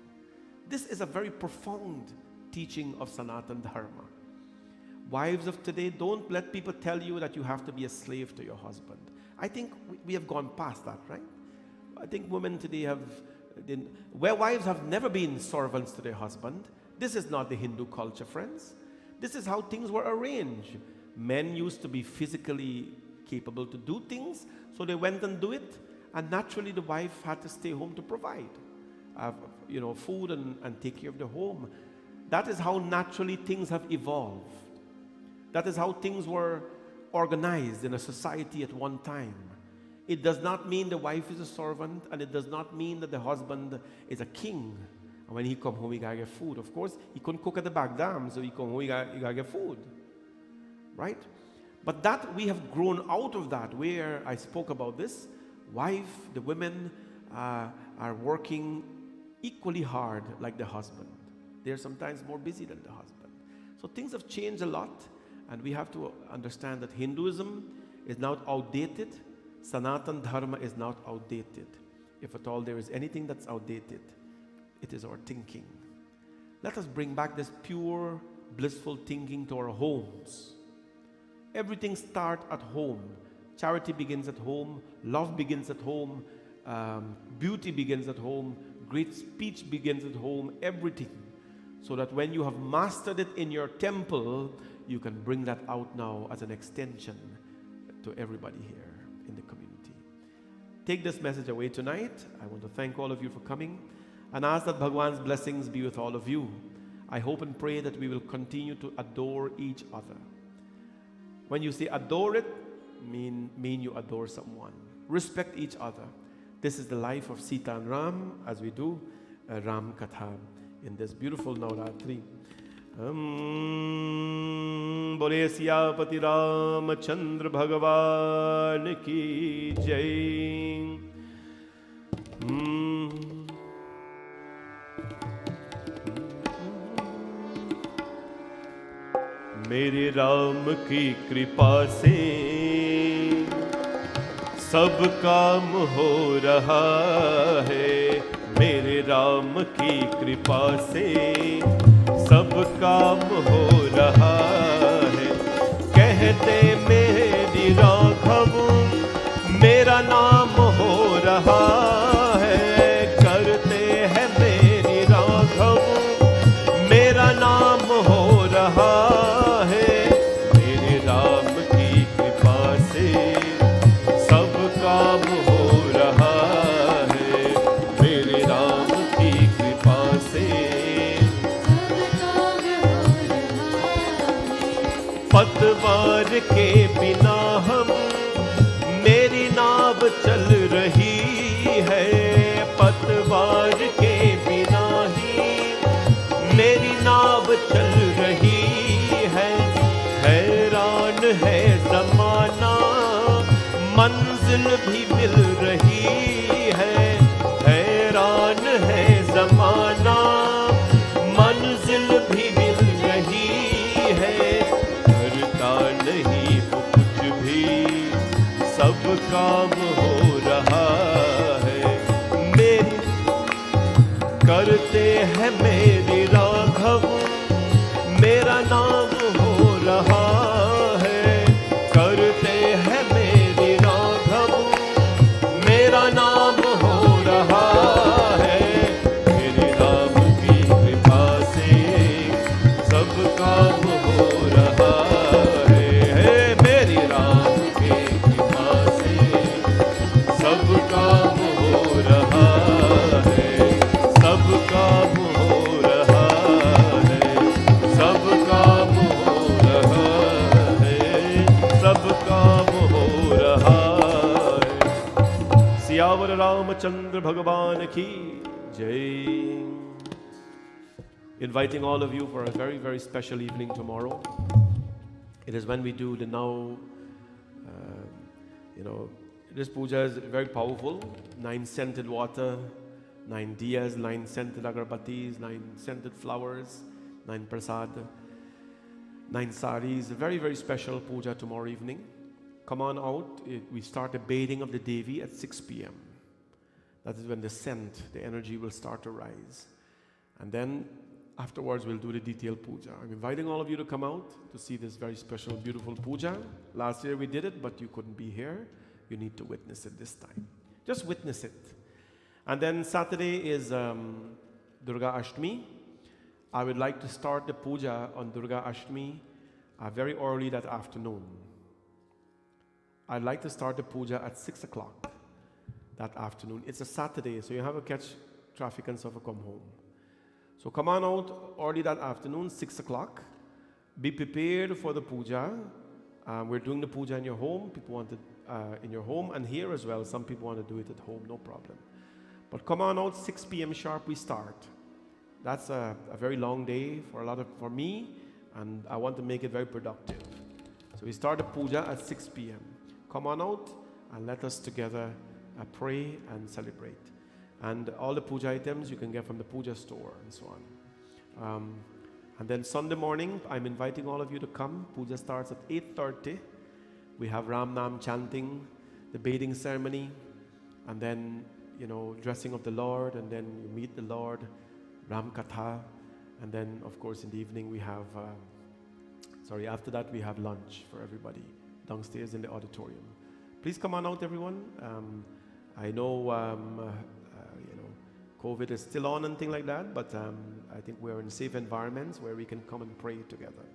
This is a very profound teaching of Sanatana Dharma. Wives of today, don't let people tell you that you have to be a slave to your husband. I think we have gone past that, right? I think women today where wives have never been servants to their husband. This is not the Hindu culture, friends. This is how things were arranged. Men used to be physically capable to do things, so they went and do it, and naturally the wife had to stay home to provide, food and take care of the home. That is how naturally things have evolved. That is how things were organized in a society at one time. It does not mean the wife is a servant, and it does not mean that the husband is a king. And when he come home, he gotta get food. Of course, he couldn't cook at the back dam, so he come home, he gotta get food. Right? But that, we have grown out of that, where I spoke about this. The women are working equally hard like the husband. They're sometimes more busy than the husband. So things have changed a lot, and we have to understand that Hinduism is not outdated. Sanatana Dharma is not outdated. If at all there is anything that's outdated, it is our thinking. Let us bring back this pure, blissful thinking to our homes. Everything starts at home. Charity begins at home. Love begins at home. Beauty begins at home. Great speech begins at home. Everything. So that when you have mastered it in your temple, you can bring that out now as an extension to everybody here in the community. Take this message away tonight. I want to thank all of you for coming and ask that Bhagwan's blessings be with all of you. I hope and pray that we will continue to adore each other. When you say adore it, mean you adore someone. Respect each other. This is the life of Sita and Ram as we do Ram Katha in this beautiful Navratri. Bole Siyapati Ramachandra Bhagavan ki jai. मेरे राम की कृपा से सब काम हो रहा है। मेरे राम की कृपा से सब काम हो रहा है। कह कहते मेरी राघव मेरा नाम हो रहा है, करते हैं मेरी राघव मेरा नाम हो रहा है। मेरे राम की कृपा से सब काम हो रहा है, मेरे राम की कृपा से पतवार के बिना हम मेरी नाव चल रही है, पतवार के बिना ही मेरी नाव चल रही है। हैरान है जमाना मंजिल भी मिल रही है, हैरान है जमाना मंजिल भी मिल रही है। करता नहीं वो कुछ भी सब काम हो रहा है, मेरी करते हैं मेरी राघव मेरा नाम हो रहा है, करते हैं मेरी राघव मेरा नाम हो रहा है। मेरे राम की कृपा से सब काम हो रहा है, मेरी राम की कृपा से सब काम हो रहा है, सब काम हो रहा है, सब काम हो रहा है, सब काम हो रहा है। सियावर रामचंद्र भगवान की जय। Inviting all of you for a very, very special evening tomorrow. It is when we do the now, this puja is very powerful. 9 scented water, 9 diyas, 9 scented agarbatis, 9 scented flowers, 9 prasad, 9 saris. A very, very special puja tomorrow evening. Come on out. We start the bathing of the Devi at 6 p.m. That is when the scent, the energy will start to rise. And then afterwards we'll do the detailed puja. I'm inviting all of you to come out to see this very special, beautiful puja. Last year we did it, but you couldn't be here. You need to witness it this time. Just witness it. And then Saturday is Durga Ashtami. I would like to start the puja on Durga Ashtami very early that afternoon. I'd like to start the puja at 6 o'clock that afternoon. It's a Saturday, so you have to catch traffic and stuff and come home. So come on out early that afternoon, 6 o'clock. Be prepared for the puja. We're doing the puja in your home. People want it in your home and here as well. Some people want to do it at home, no problem. But come on out, 6 p.m. sharp we start. That's a very long day for me, and I want to make it very productive. So we start the puja at 6 p.m. Come on out and let us together pray and celebrate. And all the puja items you can get from the puja store and so on. And then Sunday morning, I'm inviting all of you to come. Puja starts at 8:30. We have Ram Nam chanting, the bathing ceremony, and then, dressing of the Lord, and then you meet the Lord, Ram Katha, and then, of course, in the evening we have, after that we have lunch for everybody downstairs in the auditorium. Please come on out, everyone. I know, COVID is still on and things like that, but I think we're in safe environments where we can come and pray together.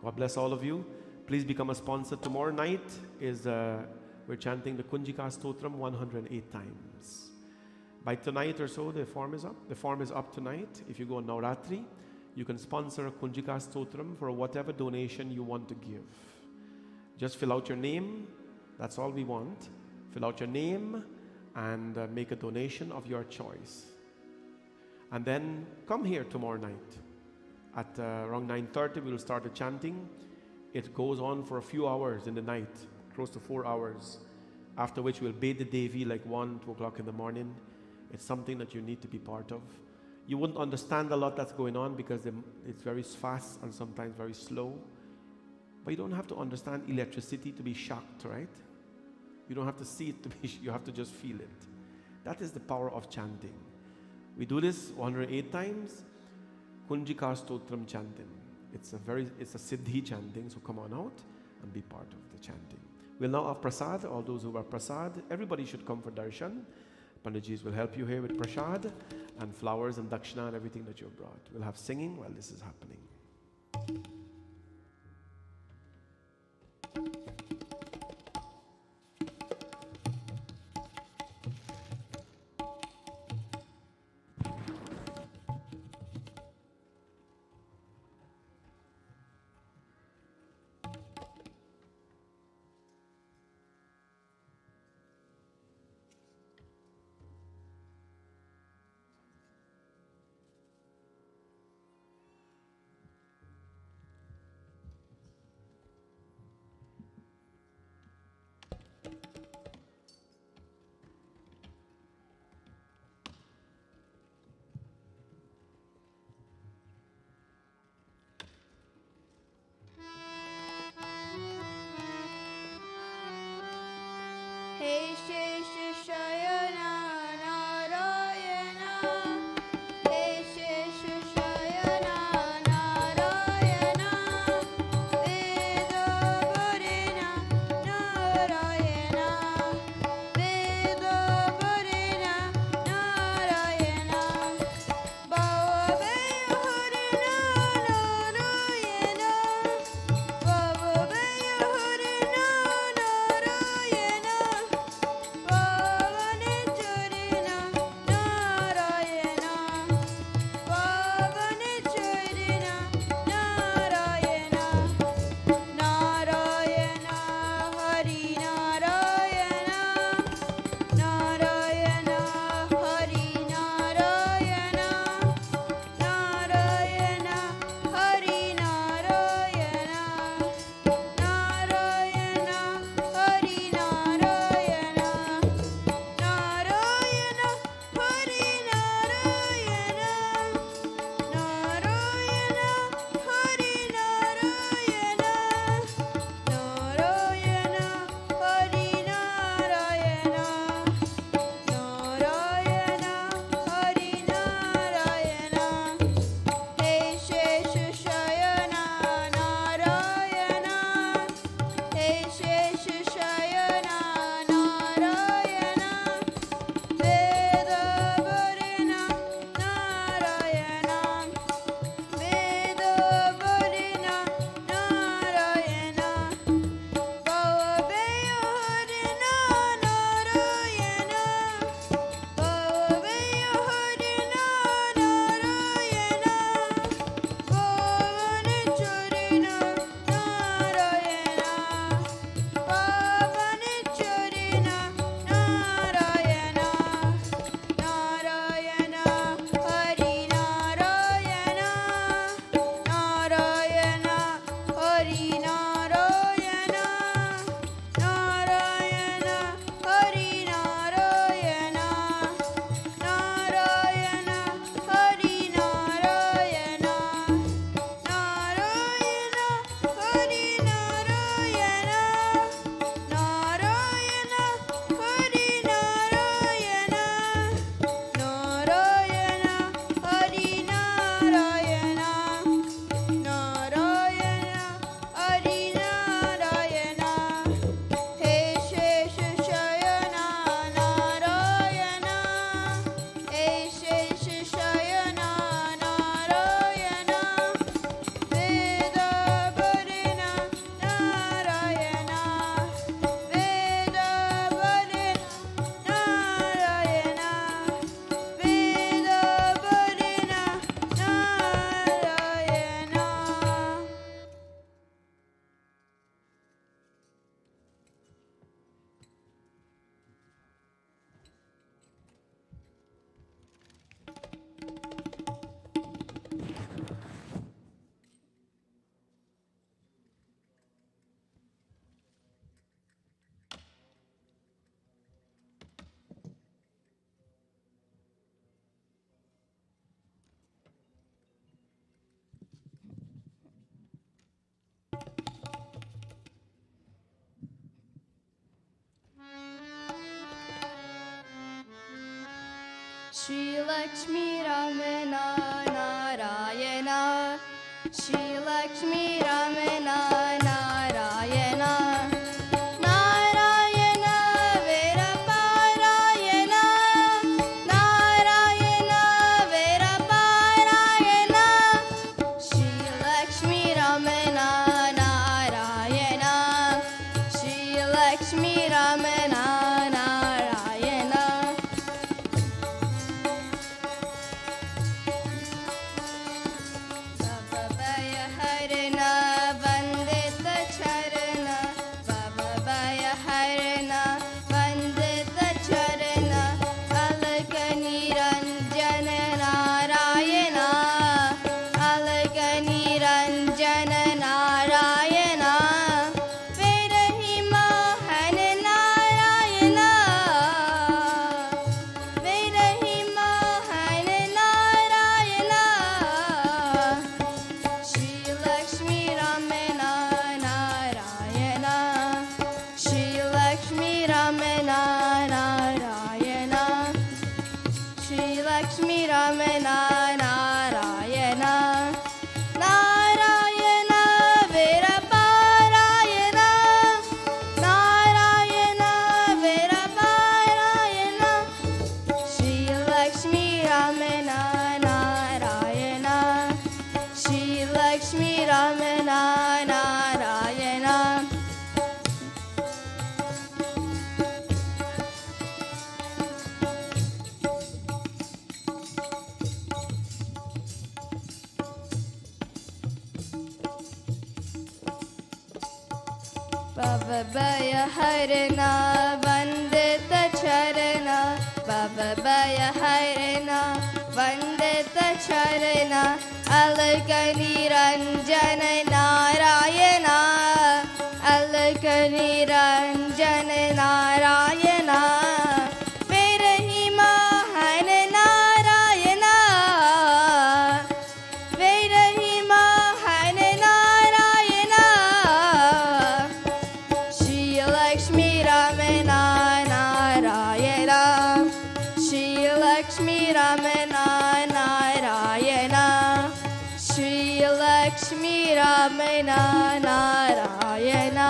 God bless all of you. Please become a sponsor. Tomorrow night is, we're chanting the Kunjika Stotram 108 times. By tonight or so, the form is up. The form is up tonight. If you go on Navratri, you can sponsor a Kunjika Stotram for whatever donation you want to give. Just fill out your name. That's all we want. Fill out your name and make a donation of your choice. And then come here tomorrow night. At around 9:30, we will start the chanting. It goes on for a few hours in the night, close to 4 hours, after which we'll bathe the Devi like 1, 2 o'clock in the morning. It's something that you need to be part of. You wouldn't understand a lot that's going on because it's very fast and sometimes very slow. But you don't have to understand electricity to be shocked, right? You don't have to see it to be, you have to just feel it. That is the power of chanting. We do this 108 times. Kunjika Stotram chanting. It's a Siddhi chanting, so come on out and be part of the chanting. We'll now have prasad. All those who are prasad, everybody should come for darshan. Panditjis will help you here with prasad and flowers and dakshina and everything that you've brought. We'll have singing while this is happening. Hey Sheshashayana Narayana Hey Sheshashayana Narayana Veda Varina Narayana Veda Varina Narayana Bhava Harina Narayana Bhava Harina Narayana Pavane Churina Narayana Pavane Churina Narayana Narayana Hari Narayana Narayana Hari Narayana Narayana Hari Narayana Narayana Hari Narayana Narayana Hari Narayana Narayana Hari Narayana Narayana Hari Narayana Narayana Hari Narayana Hey Sheshashayana Narayana Hey Sheshashayana Narayana Veda Varina Narayana Veda Varina Narayana Bhavabeya Harina Narayana Bhavabeya Harina Narayana Bhavane Churina Narayana Pavane Churina Narayana Narayana Hari Narayana Narayana Hari Narayana Narayana Hari Narayana Narayana Hari Narayana Narayana Hari Narayana Narayana Hari Narayana Narayana Hari Narayana Narayana Hari Narayana Hey Sheshashayana Narayana Hey Sheshashayana Narayana Veda Varina Narayana Veda Varina Narayana Veda Varina Narayana Shri Lakshmi Ramana Narayana Shri Lakshmi Ramana Narayana भवभय हरना वन्दित चरणा भवभय हरना वन्दित चरणा अलक निरञ्जन नारायणा अलक निरञ्जन नारायणा विरहि महान नारायणा विरहि महान नारायणा श्री लक्ष्मी रमणा नारायणा श्री लक्ष्मी रमणा नारायणा श्री लक्ष्मी रमणा नारायणा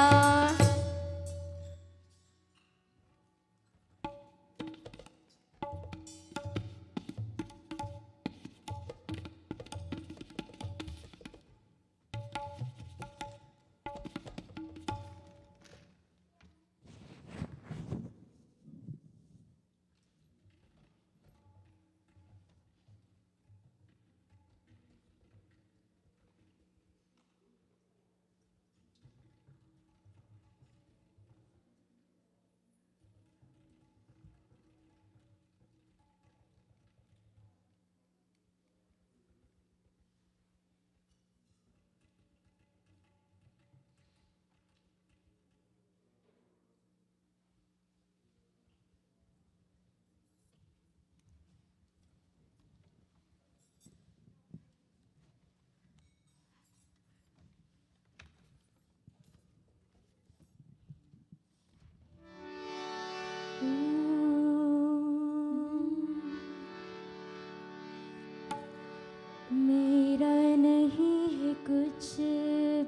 मेरा नहीं है कुछ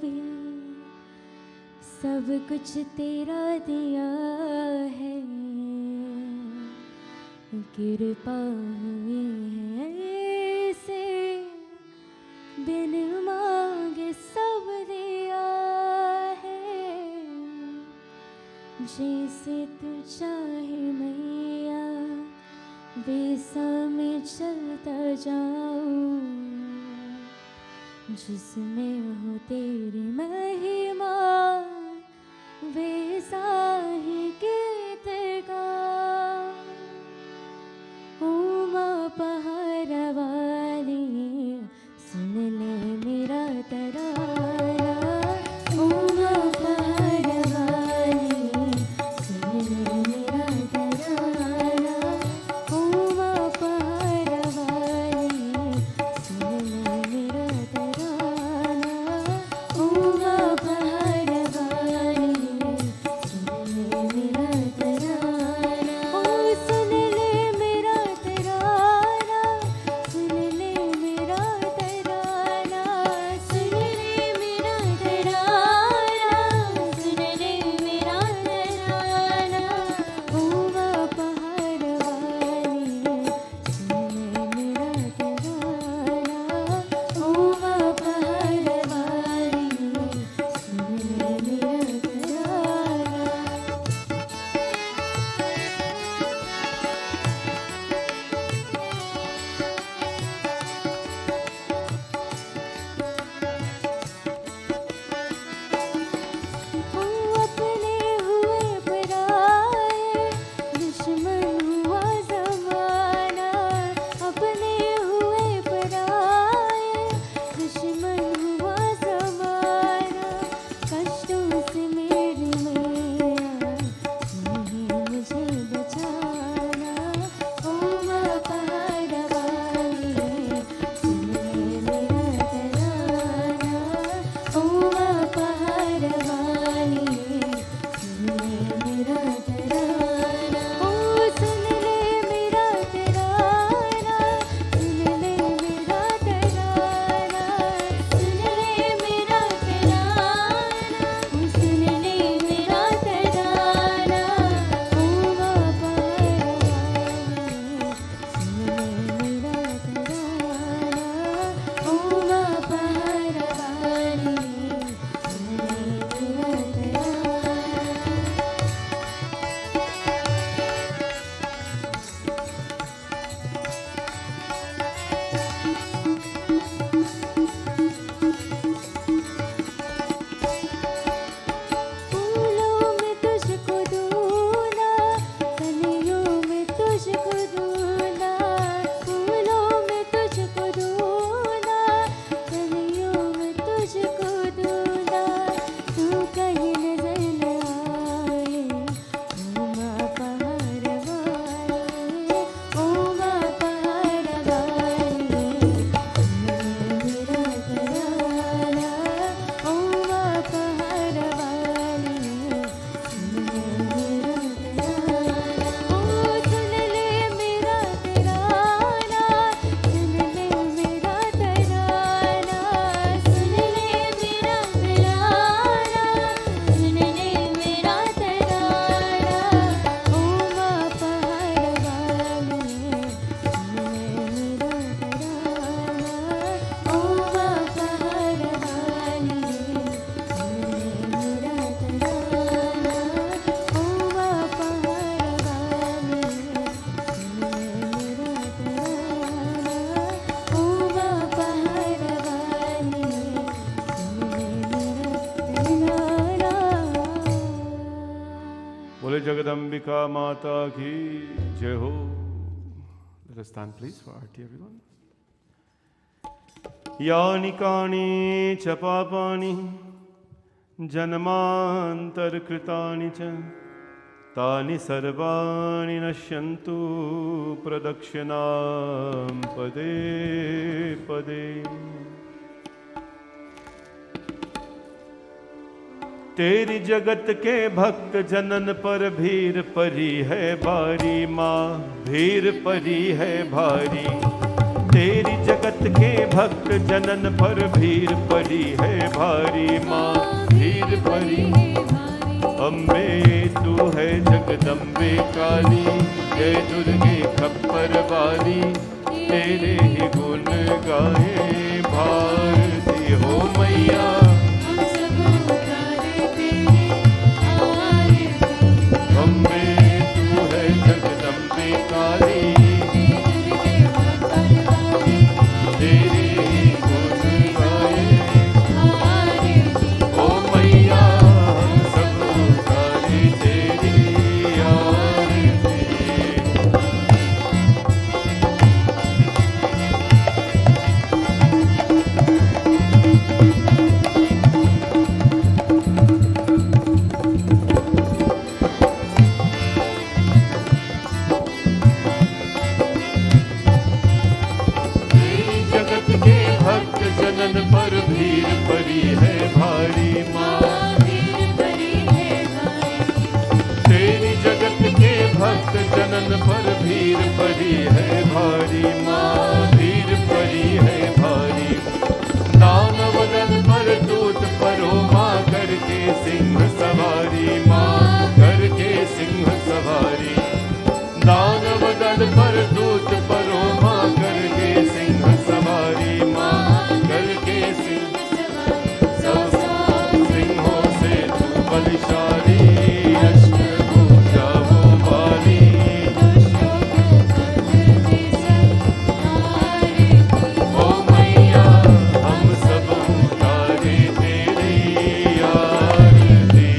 भी, सब कुछ तेरा दिया है। कृपा हुई है ऐसे, बिन मांगे सब दिया है। जैसे तू चाहे मैया, वैसा मैं चलता जाऊं। जिसमें हो तेरी महिमा, वैसा ही गीत गाऊं। उमा पहाड़ वाली, सुन ले मेरा तराना। उमा पहाड़ वाली, सुन ले मेरा तराना। उमा पहाड़ वाली, सुन ले मेरा तराना। उमा पहाड़ वाली, सुन ले मेरा तराना। ओ सुन ले मेरा तराना, सुन ले मेरा तराना। सुन ले मेरा तराना, सुन ले मेरा तराना। उमा पहाड़ वाली, सुन ले मेरा तराना। उमा पहाड़ वाली, सुन ले मेरा तराना। हम अपने हुए पराए, दुश्मन हुआ ज़माना। अपने हुए पराए, दुश्मन हुआ ज़माना। कष्टों से मेरी मैया, तुम्हें मुझे बचाना। उमा पहाड़ वाली, सुन ले मेरा तराना। उमा पहाड़ वाली, सुन ले मेरा तराना। ओ सुन कालिका माता की जय हो. Let us stand please for Aarti everyone. यानि कानि च पापानि जन्मान्तरकृतानि च तानि सर्वाणि नश्यन्तु प्रदक्षिणां पदे पदे. तेरी जगत के भक्त जनन पर भीड़ परी है भारी माँ, भीड़ परी है भारी. तेरी जगत के भक्त जनन पर भीड़ पड़ी है भारी माँ, भीड़ पड़ी. अम्बे तू है जगदम्बे काली, जय दुर्गे खप्पर वाली. तेरे ही गुण गाए भारती हो मैया. अम्बे तू है जगदम्बे काली, तेरे ही गुण गाए. ओ मैया हम सब उतारे तेरी आरती. जगत के भक्त जनन पर भीड़ पड़ी है भारी माँ, तेरी जगत के भक्त जनन पर भीड़ पड़ी है भारी माँ, भीड़ पड़ी है भारी. दानव दल पर दूत परो माँ, करके सिंह सवारी माँ, करके सिंह सवारी. दानव दल पर दूत परो माँ, करके सिंह सवारी माँ, करके सिंह. सब सिंहों से तू बलशाली, अष्टभुजा वो वाली. ओ मैया हम सब उतारे तेरी आरती.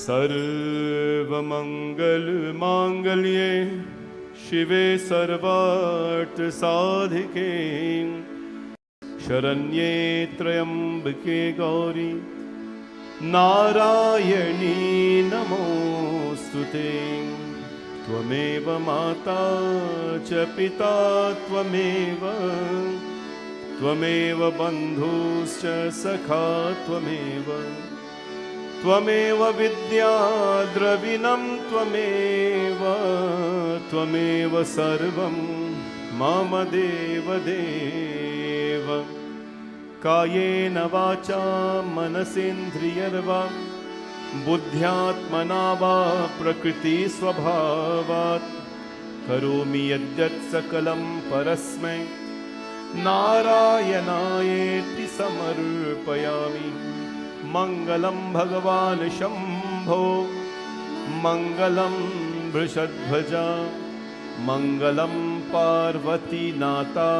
सर्वमङ्गलमाङ्गल्ये शिवे सर्वार्थसाधिके शरण्ये त्र्यम्बके गौरी नारायणी नमोऽस्तु ते त्वमेव माता च पिता त्वमेव बन्धुश्च सखा त्वमेव विद्या द्रविणं त्वमेव सर्वं मम देव कायेन वाचा मनसेन्द्रियर्वा बुद्ध्यात्मना वा प्रकृतिस्वभावात् करोमि यद्यत् सकलं परस्मै नारायणायेति समर्पयामि मङ्गलं भगवान् शम्भो मङ्गलं वृषध्वजा मङ्गलं पार्वतीनाथा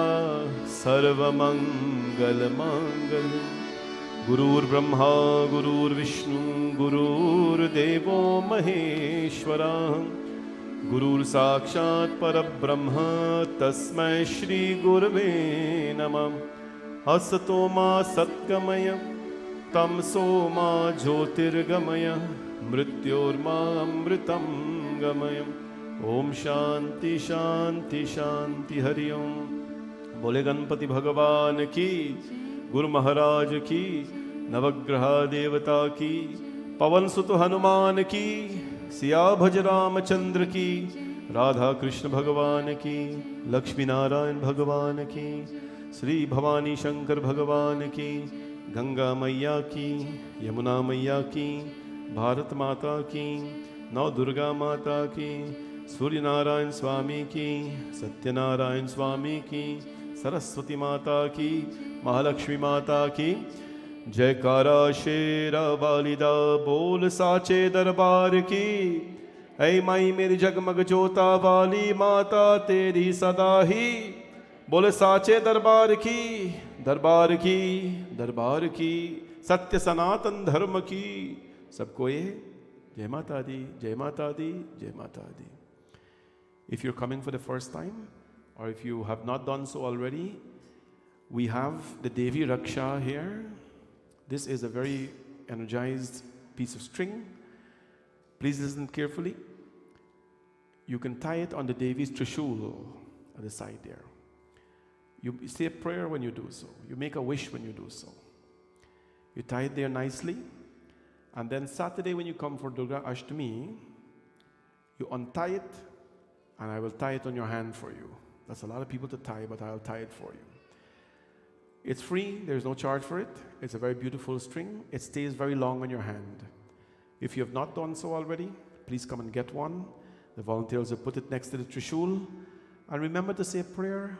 सर्वमङ्गलमाङ्गल्यं गुरुर्ब्रह्मा गुरुर्विष्णु गुरुर्देवो महेश्वरः गुरुर्साक्षात् परब्रह्म तस्मै श्रीगुरवे नमः असतो मा सद्गमय तमसो मा ज्योतिर्गमय मृत्योर्मामृतं गमय ओम शांति शांति शांति हरि ओम। बोले गणपति भगवान की, गुरु महाराज की, नवग्रह देवता की, पवन सुत हनुमान की, सिया भज रामचंद्र की, राधा कृष्ण भगवान की, लक्ष्मी नारायण भगवान की, श्री भवानी शंकर भगवान की, गंगा मैया की, यमुना मैया की, भारत माता की, नौ दुर्गा माता की, सूर्य नारायण स्वामी की, सत्यनारायण स्वामी की, सरस्वती माता की, महालक्ष्मी माता की जयकारा शेरा वालिदा बोल साचे दरबार की। ऐ माई मेरी जगमग जोता वाली माता तेरी सदा ही बोले साचे दरबार की दरबार की दरबार की सत्य सनातन धर्म की। सबको ये जय माता दी जय माता दी जय माता दी। If you're coming for the first time or if you have not done so already, we have the Devi Raksha here. This is a very energized piece of string. Please listen carefully. You can tie it on the Devi's Trishul at the side there. You say a prayer when you do so. You make a wish when you do so. You tie it there nicely. And then Saturday when you come for Durga Ashtami, you untie it and I will tie it on your hand for you. That's a lot of people to tie, but I'll tie it for you. It's free, there's no charge for it. It's a very beautiful string. It stays very long on your hand. If you have not done so already, please come and get one. The volunteers will put it next to the Trishul. And remember to say a prayer,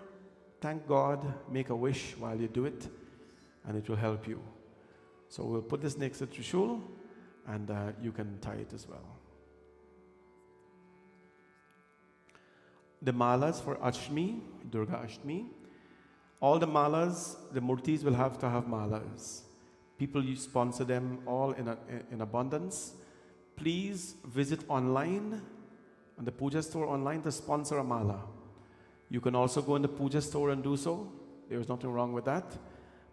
thank God, make a wish while you do it, and it will help you. So we'll put this next to the Trishul, and you can tie it as well. The malas for Ashtami, Durga Ashtami, all the malas, the murtis will have to have malas. People, you sponsor them all in abundance. Please visit online, on the puja store online, to sponsor a mala. You can also go in the puja store and do so. There's nothing wrong with that.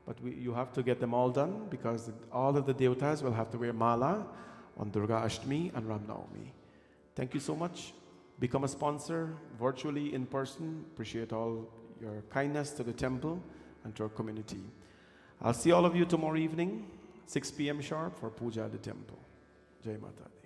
But you have to get them all done because all of the devatas will have to wear mala on Durga Ashtami and Ram Navami. Thank you so much. Become a sponsor virtually, in person. Appreciate all your kindness to the temple and to our community. I'll see all of you tomorrow evening, 6 p.m. sharp for puja at the temple. Jai Mata Di.